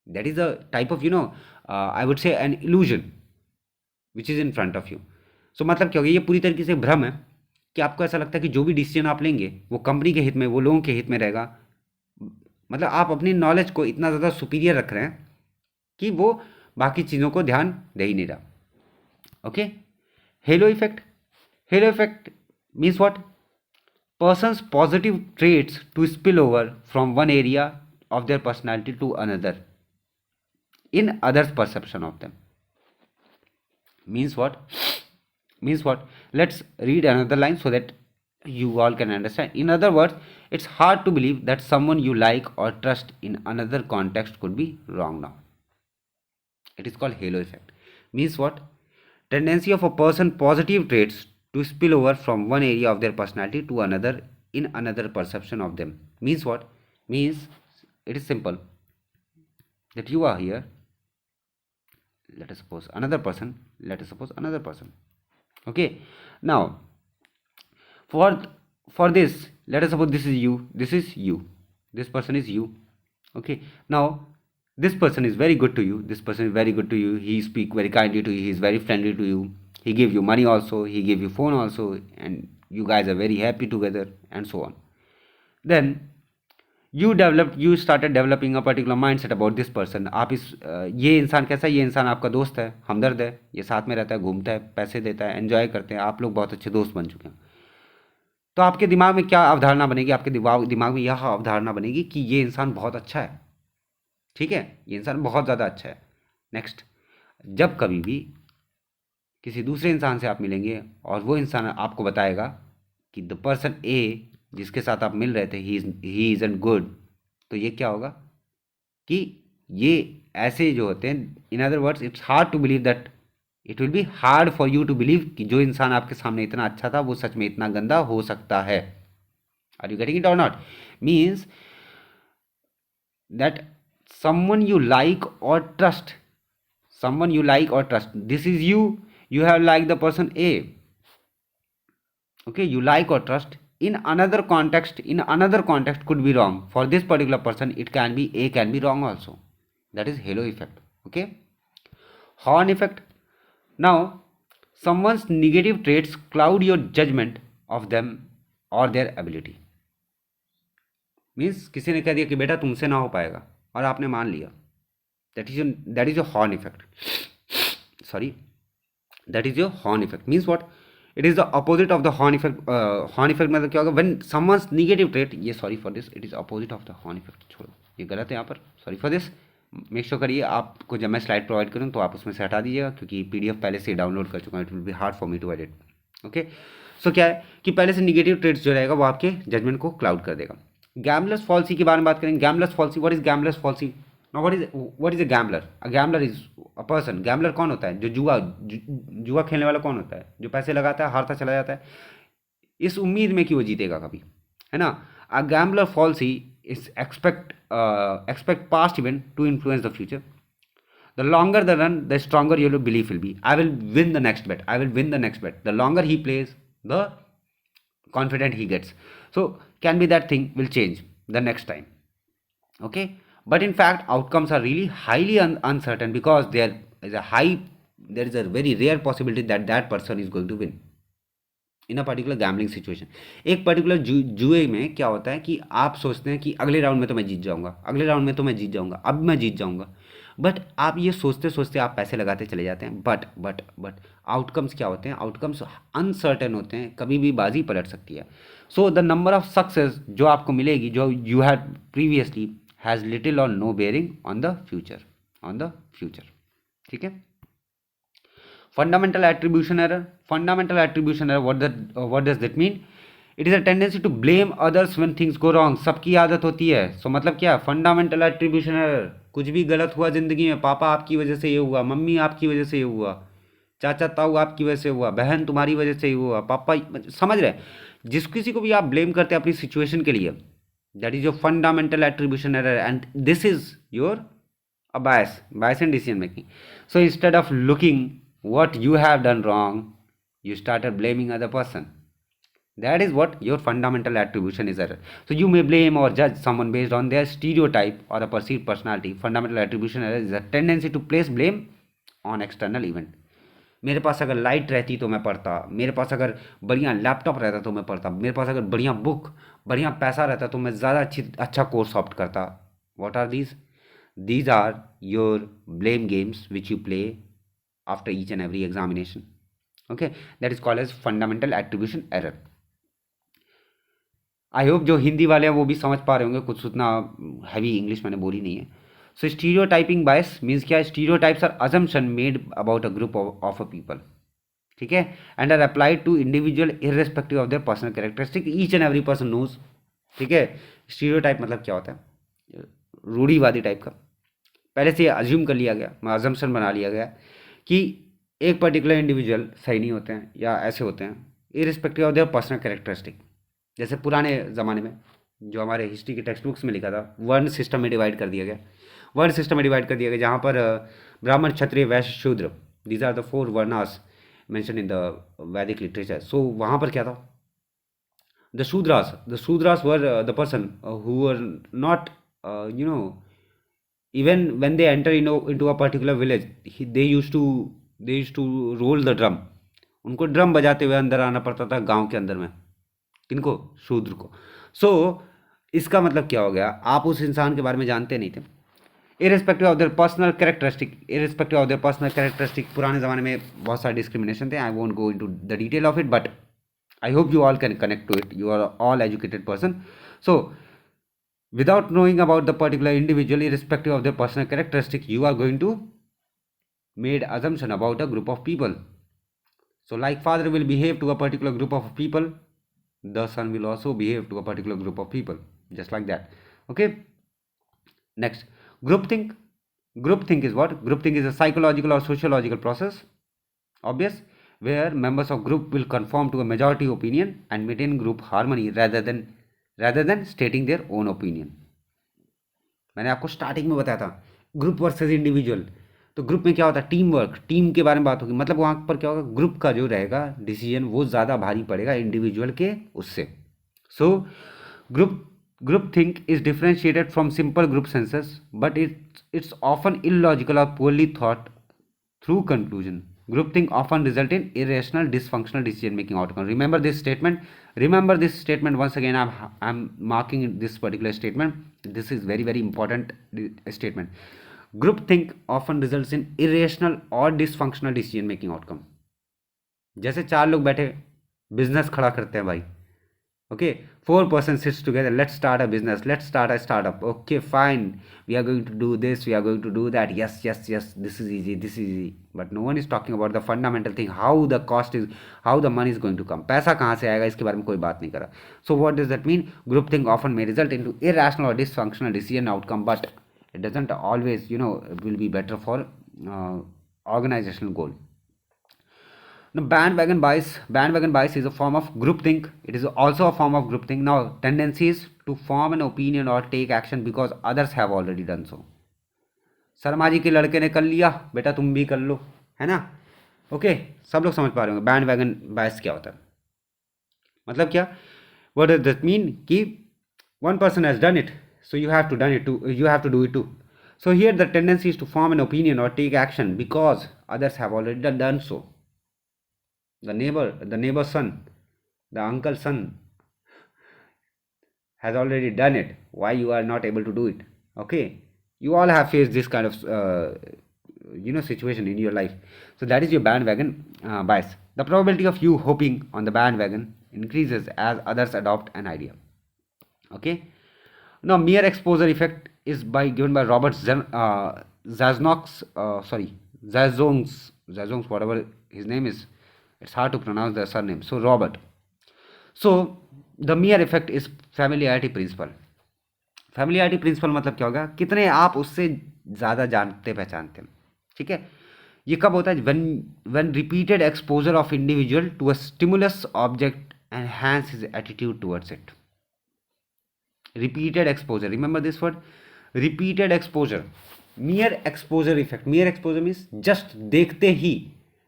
That is a type of, I would say, an illusion which is in front of you. So मतलब क्या होगा, ये पूरी तरीके से भ्रम है कि आपको ऐसा लगता है कि जो भी डिसीजन आप लेंगे वो कंपनी के हित में, वो लोगों के हित में रहेगा। मतलब आप अपनी नॉलेज को इतना ज़्यादा सुपीरियर रख रहे हैं कि वो बाकी चीज़ों को ध्यान दे ही नहीं रहा। Okay, hello effect. Halo effect means what? Person's positive traits to spill over from one area of their personality to another in others' perception of them. Means what? Means what? Let's read another line so that you all can understand. In other words, it's hard to believe that someone you like or trust in another context could be wrong now. It is called halo effect. Means what? Tendency of a person positive traits to spill over from one area of their personality to another in another perception of them. Means what? Means it is simple, that you are here, let us suppose another person, okay. Now for this, let us suppose this is you, this person is you, okay. Now this person is very good to you, he speak very kindly to you, he is very friendly to you, he give you money also, he give you phone also, and you guys are very happy together, and so on. Then you started developing a particular mindset about this person. आप इस ये इंसान कैसा है, ये इंसान आपका दोस्त है, हमदर्द है, ये साथ में रहता है, घूमता है, पैसे देता है, एंजॉय करते हैं, आप लोग बहुत अच्छे दोस्त बन चुके हैं। तो आपके दिमाग में क्या अवधारणा बनेगी? आपके दिमाग में यह अवधारणा बनेगी कि ये इंसान बहुत अच्छा है, ठीक है, ये इंसान बहुत ज़्यादा अच्छा है। नेक्स्ट, जब कभी भी किसी दूसरे इंसान से आप मिलेंगे और वो इंसान आपको बताएगा कि द पर्सन ए जिसके साथ आप मिल रहे थे ही इज़न्ट गुड, तो ये क्या होगा कि ये ऐसे जो होते हैं, in other words it's hard to believe that, it will be hard for you to believe कि जो इंसान आपके सामने इतना अच्छा था वो सच में इतना गंदा हो सकता है। आर यू गेटिंग इट और not? Means that someone you like or trust, this is you have liked the person A, okay, you like or trust in another context could be wrong. For this particular person it can be A, can be wrong also. That is halo effect. Okay, horn effect. Now someone's negative traits cloud your judgment of them or their ability. Means किसी ने कह दिया कि बेटा तुमसे ना हो पाएगा और आपने मान लिया, that is your horn effect, that is your horn effect. Means what? It is the opposite of the horn effect. Horn effect मतलब क्या होगा? व्हेन समवन्स नेगेटिव ट्रेट, ये sorry for this, it is opposite of the horn effect, छोड़ो ये गलत है यहाँ पर, sorry for this. Make sure करिए आपको जब मैं स्लाइड प्रोवाइड करूँ तो आप उसमें से हटा दीजिएगा, क्योंकि PDF पहले से डाउनलोड कर चुका हूँ, it will be hard for me to edit. Okay, so क्या है कि पहले से निगेटिव ट्रेट्स जो रहेगा वो आपके जजमेंट को क्लाउड कर देगा। गैम्बलर्स फॉल्सी के बारे में बात करेंगे। Gamblers falsies, what is gamblers falsies? Now what is a gambler? A gambler is a person. Gambler कौन होता है? जो जुआ खेलने वाला कौन होता है? जो पैसे लगाता है, हारता चला जाता है इस उम्मीद में कि वो जीतेगा कभी, है ना। A gambler fallacy is expect past event to influence the future. The longer the run, the stronger your belief will be. I will win the next bet. I will win the next bet. The longer he plays, the confident he gets. So can be that thing will change the next time. Okay, but in fact outcomes are really highly uncertain, because there is a very rare possibility that that person is going to win in a particular gambling situation. एक पर्टिकुलर जुए में क्या होता है कि आप सोचते हैं कि अगले राउंड में तो मैं जीत जाऊंगा, अगले राउंड में तो मैं जीत जाऊंगा, अब मैं जीत जाऊंगा. बट आप ये सोचते सोचते आप पैसे लगाते चले जाते हैं. बट आउटकम्स क्या होते हैं? आउटकम्स अनसर्टेन होते हैं, कभी भी बाजी पलट सकती है. So the number of success जो आपको मिलेगी, जो you had previously, has little or no bearing on the future. ठीक है. Fundamental attribution error. Fundamental attribution error, what does that mean? It is a tendency to blame others when things go wrong. सबकी आदत होती है. So मतलब क्या? Fundamental attribution error. कुछ भी गलत हुआ ज़िंदगी में, पापा आपकी वजह से ये हुआ, मम्मी आपकी वजह से ये हुआ, चाचा ताऊ आपकी वजह से हुआ, बहन तुम्हारी वजह से ये हुआ, पापा, समझ रहे? जिस किसी को भी आप ब्लेम करते हैं अपनी सिचुएशन के लिए, that is your fundamental attribution error, and this is your bias in decision making. So instead of looking what you have done wrong, you started blaming other person. That is what your fundamental attribution is error. So you may blame or judge someone based on their stereotype or a perceived personality. Fundamental attribution error is a tendency to place blame on external event. मेरे पास अगर लाइट रहती तो मैं पढ़ता, मेरे पास अगर बढ़िया लैपटॉप रहता तो मैं पढ़ता, मेरे पास अगर बढ़िया बुक, बढ़िया पैसा रहता तो मैं ज़्यादा अच्छा कोर्स ऑप्ट करता. What are these? These are your blame games which you play after each and every examination. Okay, that is called as fundamental attribution error. I hope जो हिंदी वाले हैं वो भी समझ पा रहे होंगे, कुछ उतना हैवी इंग्लिश मैंने बोली नहीं है. सो स्टीरियोटाइपिंग बायस मीन्स क्या? Stereotypes are assumption made about a group of a people. ठीक है, and are applied to individual irrespective of their personal characteristic. Each and every person knows. ठीक है, स्टीरियोटाइप मतलब क्या होता है? रूढ़ीवादी टाइप का. पहले से अज्यूम कर लिया गया, अजम्पशन बना लिया गया कि एक पर्टिकुलर इंडिविजुअल सही नहीं होते हैं या ऐसे होते हैं, irrespective of their personal characteristic. जैसे पुराने ज़माने में जो हमारे हिस्ट्री के टेक्स्ट बुक्स में लिखा था, वर्ण सिस्टम में डिवाइड कर दिया गया, जहाँ पर ब्राह्मण, Kshatriya, Vaishya, Shudra, these are the 4 varnas mention in the Vedic literature. सो वहाँ पर क्या था? The Shudras were the person who were not even when they enter into a particular village, they used to roll the drum. उनको ड्रम बजाते हुए अंदर आना पड़ता था गांव के अंदर में. किनको? शूद्र को. सो इसका मतलब क्या हो गया? आप उस इंसान के बारे में जानते नहीं थे. Irrespective of their personal characteristic, पुराने ज़माने में बहुत सारे डिस्क्रिमिनेशन थे. I won't go into the detail of it, but I hope you all can connect to it. You are all educated person. सो without knowing about the particular individual, irrespective of their personal characteristic, you are going to made assumption about a group of people. So like father will behave to a particular group of people, the son will also behave to a particular group of people, just like that. Okay, next, groupthink. Groupthink is what? Groupthink is a psychological or sociological process, obvious, where members of group will conform to a majority opinion and maintain group harmony rather than स्टेटिंग their own opinion. मैंने आपको स्टार्टिंग में बताया था ग्रुप वर्सेस इंडिविजुअल. तो ग्रुप में क्या होता है? टीम वर्क, टीम के बारे में बात होगी. मतलब वहाँ पर क्या होगा? ग्रुप का जो रहेगा डिसीजन वो ज़्यादा भारी पड़ेगा इंडिविजुअल के उससे. So group think is differentiated from simple group consensus, but it's often illogical और poorly thought through conclusion. Groupthink often result in irrational, dysfunctional decision-making outcome. Remember this statement once again. I'm marking this particular statement. This is very, very important statement. Groupthink often results in irrational or dysfunctional decision-making outcome. जैसे 4 लोग बैठे बिजनेस खड़ा करते हैं भाई. Okay, 4 persons sits together. Let's start a business. Let's start a startup. Okay, fine. We are going to do this. We are going to do that. Yes. This is easy. But no one is talking about the fundamental thing. How the cost is, how the money is going to come. पैसा कहाँ से आएगा इसके बारे में कोई बात नहीं करा. So what does that mean? Groupthink often may result into irrational or dysfunctional decision outcome, but it doesn't always, will be better for organizational goal. Now, bandwagon bias is a form of groupthink. It is also a form of groupthink. Now, tendency is to form an opinion or take action because others have already done so. Sharma ji के लड़के ने कर लिया, बेटा तुम भी कर लो, है ना। ओके, सब लोग समझ पा रहे होंगे बैंड वैगन बायस क्या होता है। मतलब क्या, व्हाट डज दैट मीन कि one person has done it, so you have to done it too, you have to do it too. So here the tendency is to form an opinion or take action because others have already done so. The neighbor's son, the uncle's son has already done it. Why you are not able to do it? Okay, you all have faced this kind of situation in your life. So that is your bandwagon bias. The probability of you hopping on the bandwagon increases as others adopt an idea. Okay. Now, mere exposure effect is given by Robert Zasnox, Zazongs, whatever his name is. It's hard to pronounce the surname. So, Robert. So, the mere effect is familiarity principle. Familiarity principle मतलब क्या होगा, कितने आप उससे ज़्यादा जानते पहचानते हैं, ठीक है। ये कब होता है, when repeated exposure of individual to a stimulus object enhance his attitude towards it. Repeated exposure, remember this word, repeated exposure. mere exposure effect, mere exposure means just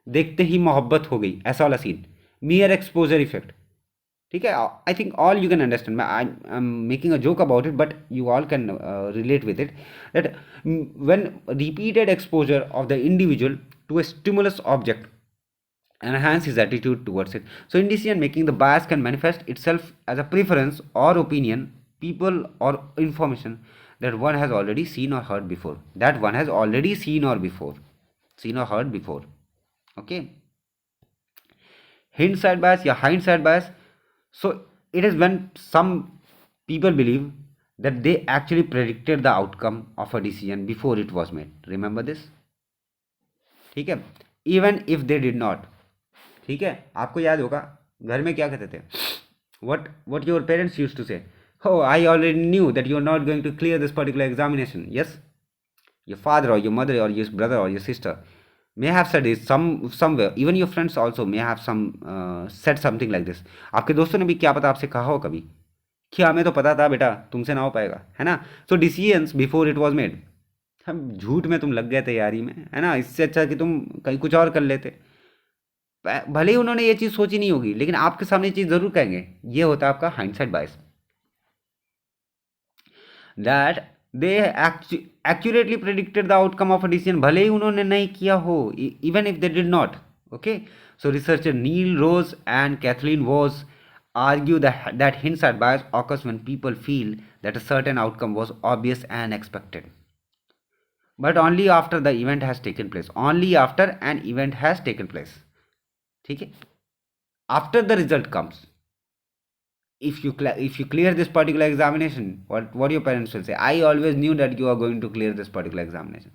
देखते ही मोहब्बत हो गई, ऐसा वाला सीन, mere exposure effect, ठीक है। I think all you can understand, I am making a joke about it but you all can relate with it, that when repeated exposure of the individual to a stimulus object enhance his attitude towards it. So in decision making, the bias can manifest itself as a preference or opinion, people or information that one has already seen or heard before. Okay. Hindsight bias या hindsight bias. So it is when some people believe that they actually predicted the outcome of a decision before it was made. Remember this? ठीक है, even if they did not. ठीक है, आपको याद होगा घर में क्या कहते थे, what your parents used to say, oh I already knew that you are not going to clear this particular examination. Yes, your father or your mother or your brother or your sister may have said this somewhere. Even your friends also may have said something like this. आपके दोस्तों ने भी क्या पता आपसे कहा हो कभी कि हमें तो पता था बेटा तुमसे ना हो पाएगा, है ना। So decisions before it was made, हम झूठ में तुम लग गए तैयारी में, है ना। इससे अच्छा कि तुम कहीं कुछ और कर लेते। भले ही उन्होंने ये चीज़ सोची नहीं होगी लेकिन आपके सामने ये चीज़ ज़रूर कहेंगे। ये होता है आपका hindsight bias, that they accurately predicted the outcome of a decision, भले ही उन्होंने नहीं किया हो, even if they did not. Okay, so researcher Neal Roese and Kathleen was argue that hindsight bias occurs when people feel that a certain outcome was obvious and expected, but only after the event has taken place. Only after an event has taken place, ठीक है, after the result comes. If you clear this particular examination, what your parents will say, I always knew that you are going to clear this particular examination,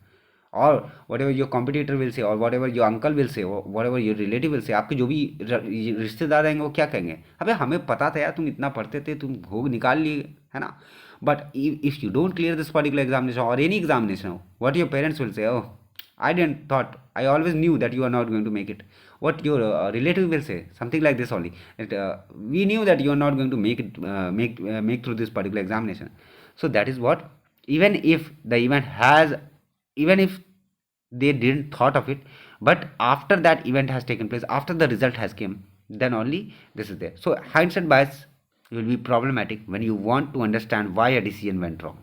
or whatever your competitor will say, or whatever your uncle will say, or whatever your relative will say. आपके जो भी रिश्तेदार आएंगे वो क्या कहेंगे, अबे हमें पता था यार तुम इतना पढ़ते थे, तुम भोग निकाल लिए, है ना। But if you don't clear this particular examination or any examination, what your parents will say, oh I didn't thought, I always knew that you are not going to make it. What your relative will say, something like this only, that we knew that you are not going to make it, make through this particular examination. So that is what, even if the event has, even if they didn't thought of it, but after that event has taken place, after the result has come, then only this is there. So hindsight bias will be problematic when you want to understand why a decision went wrong,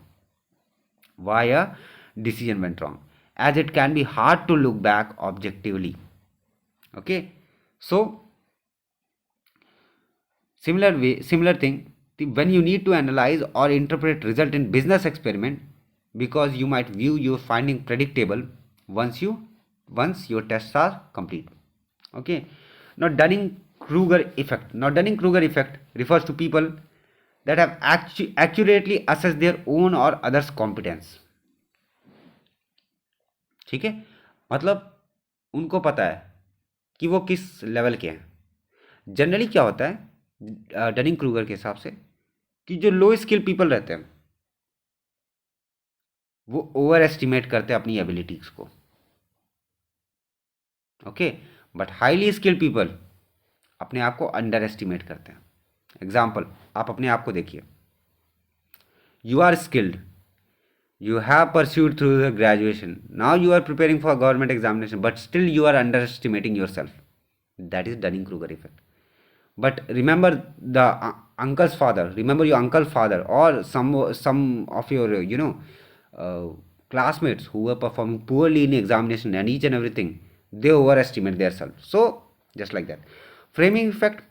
as it can be hard to look back objectively. Okay, so similar thing, when you need to analyze or interpret result in business experiment, because you might view your finding predictable once your tests are complete. Okay, now Dunning-Kruger effect refers to people that have accurately assessed their own or others competence. ठीक है, मतलब उनको पता है कि वो किस लेवल के हैं। जनरली क्या होता है डनिंग क्रूगर के हिसाब से, कि जो लो स्किल पीपल रहते हैं वो ओवर एस्टिमेट करते हैं अपनी एबिलिटीज को। Okay, but highly skilled people अपने आप को अंडर एस्टिमेट करते हैं। एग्जाम्पल, आप अपने आप को देखिए, you are skilled, You have pursued through the graduation. Now you are preparing for government examination, but still you are underestimating yourself. That is Dunning-Kruger effect. But remember the uncle's father. Remember your uncle's father, or some of your uh, classmates who were performing poorly in examination and each and everything. They overestimate themselves. So just like that. Framing effect.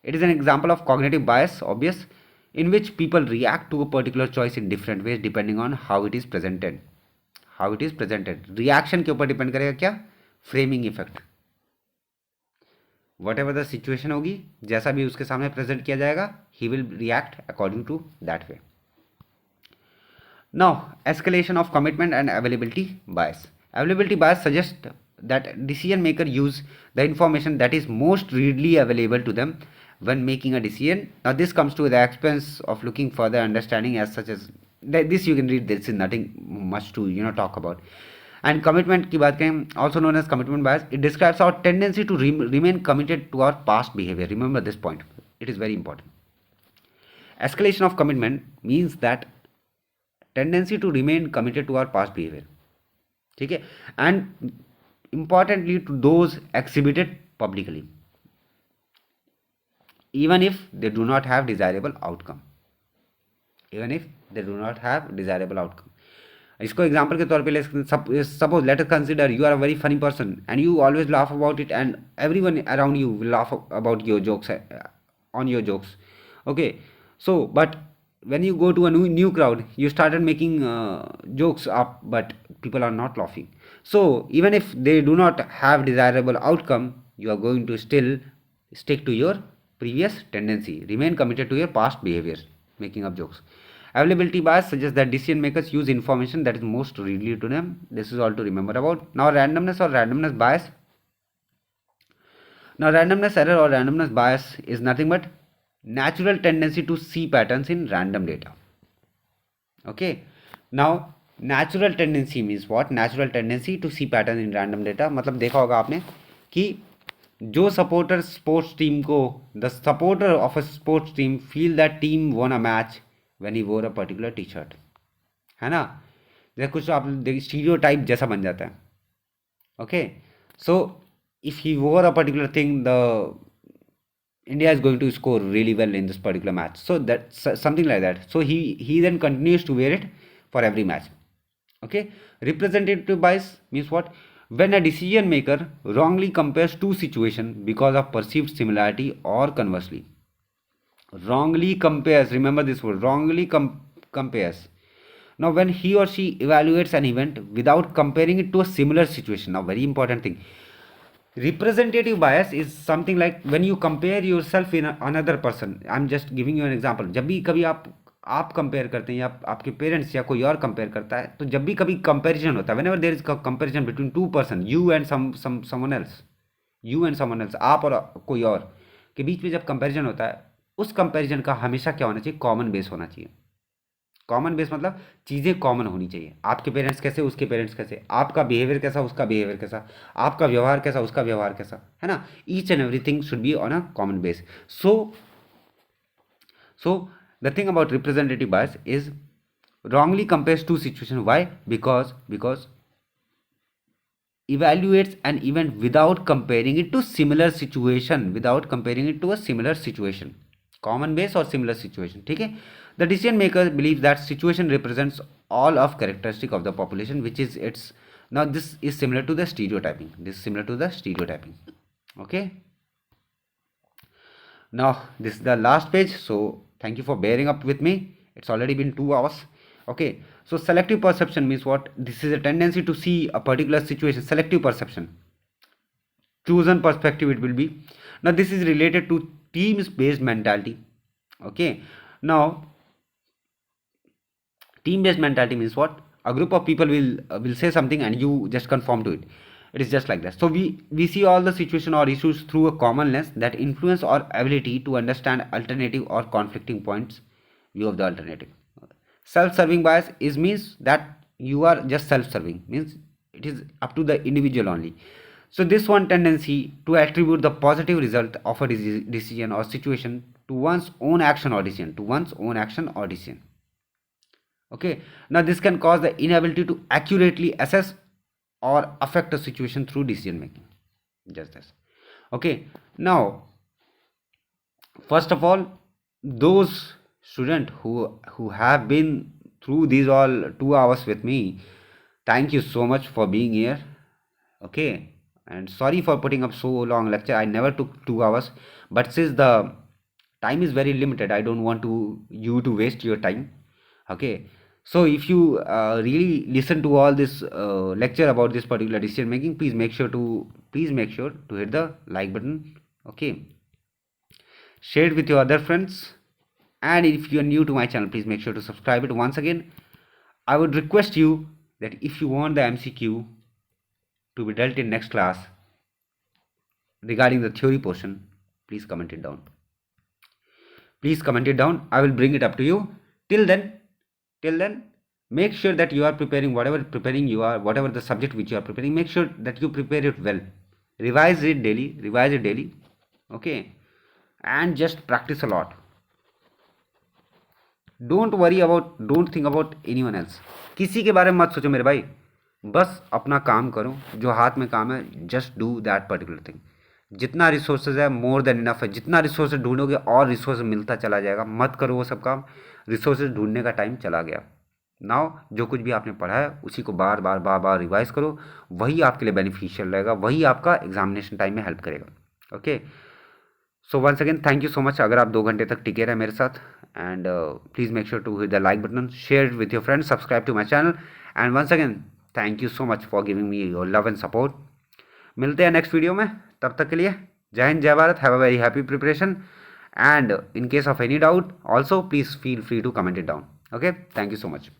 It is an example of cognitive bias, obvious, in which people react to a particular choice in different ways depending on how it is presented. How it is presented. Reaction के ऊपर डिपेंड करेगा क्या? Framing effect. Whatever the situation होगी, जैसा भी उसके सामने प्रेजेंट किया जाएगा, he will react according to that way. Now, escalation of commitment and availability bias. Availability bias suggests that decision maker use the information that is most readily available to them when making a decision. Now, this comes to the expense of looking further understanding as such as this. You can read this is nothing much to talk about. And commitment की बात करें, also known as commitment bias, it describes our tendency to remain committed to our past behavior. Remember this point; it is very important. Escalation of commitment means that tendency to remain committed to our past behavior. ठीक है, and importantly to those exhibited publicly, even if they do not have desirable outcome. Even if they do not have desirable outcome. इसको एग्जाम्पल के तौर पे ले सकते. Suppose let us consider you are a very funny person and you always laugh about it and everyone around you will laugh about your jokes, on your jokes. Okay, so but when you go to a new crowd, you started making jokes up, but people are not laughing. So even if they do not have desirable outcome, you are going to still stick to your previous tendency, remain committed to your past behavior, making up jokes. Availability bias suggests that decision makers use information that is most readily to them. This is all to remember about. Now randomness or randomness bias. Now randomness error or randomness bias is nothing but natural tendency to see patterns in random data. Okay, now natural tendency means what? Natural tendency to see patterns in random data. मतलब देखा होगा आपने कि जो सपोर्टर स्पोर्ट्स टीम को, the supporter of a sports team feel that team von a match when he वोर अ पर्टिकुलर टी शर्ट, है ना. जैसे कुछ आप स्टीरियोटाइप जैसा बन जाता है. Okay, so if he wore a particular thing, the India is going to score really well in this particular match. So that's something like that. So he then continues to wear it for every match. Okay, representative bias means what? When a decision maker wrongly compares two situations because of perceived similarity, or conversely. Wrongly compares, remember this word, wrongly compares. Now when he or she evaluates an event without comparing it to a similar situation. Now very important thing. Representative bias is something like when you compare yourself in another person. I'm just giving you an example. जब भी कभी आप कंपेयर करते हैं, या आपके पेरेंट्स या कोई और कंपेयर करता है, तो जब भी कभी कंपैरिजन होता है, whenever there is comparison between two person, you and someone else, आप और कोई और के बीच में जब कंपैरिजन होता है, उस कंपैरिजन का हमेशा क्या होना चाहिए? कॉमन बेस होना चाहिए. कॉमन बेस मतलब चीज़ें कॉमन होनी चाहिए. आपके पेरेंट्स कैसे, उसके पेरेंट्स कैसे, आपका बिहेवियर कैसा, उसका बिहेवियर कैसा, आपका व्यवहार कैसा, उसका व्यवहार कैसा, है ना. Each and everything should be on a common base. So the thing about representative bias is wrongly compares two situations. Why? Because evaluates an event without comparing it to similar situation, common base or similar situation. ठीक है. The decision maker believes that situation represents all of characteristic of the population, which is its. Now this is similar to the stereotyping. Okay, now this is the last page, so thank you for bearing up with me. It's already been 2 hours. Okay, so selective perception means what? This is a tendency to see a particular situation. Selective perception, chosen perspective it will be. Now this is related to teams based mentality. Okay, now team based mentality means what? A group of people will say something and you just conform to it. It is just like that. So we see all the situation or issues through a common lens that influence our ability to understand alternative or conflicting points view of the alternative. Self-serving bias is means that you are just self-serving, means it is up to the individual only. So this one tendency to attribute the positive result of a decision or situation to one's own action or decision, Okay, now this can cause the inability to accurately assess or affect a situation through decision making. Just this. Okay, now first of all, those students who have been through these all 2 hours with me, thank you so much for being here. Okay, and sorry for putting up so long lecture. I never took 2 hours, but since the time is very limited, I don't want to you to waste your time. Okay, so if you really listen to all this lecture about this particular decision making, please make sure to hit the like button. Okay, share it with your other friends, and if you are new to my channel, please make sure to subscribe it. Once again, I would request you that if you want the MCQ to be dealt in next class regarding the theory portion, please comment it down. Please comment it down. I will bring it up to you. Till then, make sure that you are preparing whatever the subject which you are preparing, make sure that you prepare it well. Revise it daily. Okay, and just practice a lot. Don't think about anyone else. किसी के बारे में मत सोचो मेरे भाई, बस अपना काम करो, जो हाथ में काम है, just do that particular thing. जितना रिसोर्सेज है मोर देन इनफ है. जितना रिसोर्सेज ढूंढोगे और रिसोर्स मिलता चला जाएगा. मत करो वो सब काम. रिसोर्सेज ढूंढने का टाइम चला गया. नाउ जो कुछ भी आपने पढ़ा है उसी को बार बार रिवाइज करो. वही आपके लिए बेनिफिशियल रहेगा, वही आपका एग्जामिनेशन टाइम में हेल्प करेगा. Okay, so once again thank you so much. अगर आप 2 घंटे तक टिके रहे मेरे साथ, and please make sure to hit the like button, share with your friends, subscribe to my channel, and once again thank you so much for giving me your love and support. मिलते हैं नेक्स्ट वीडियो में. तब तक के लिए जय हिंद, जय Bharat. Have a very happy preparation, and in case of any doubt also please feel free to comment it down. Okay, thank you so much.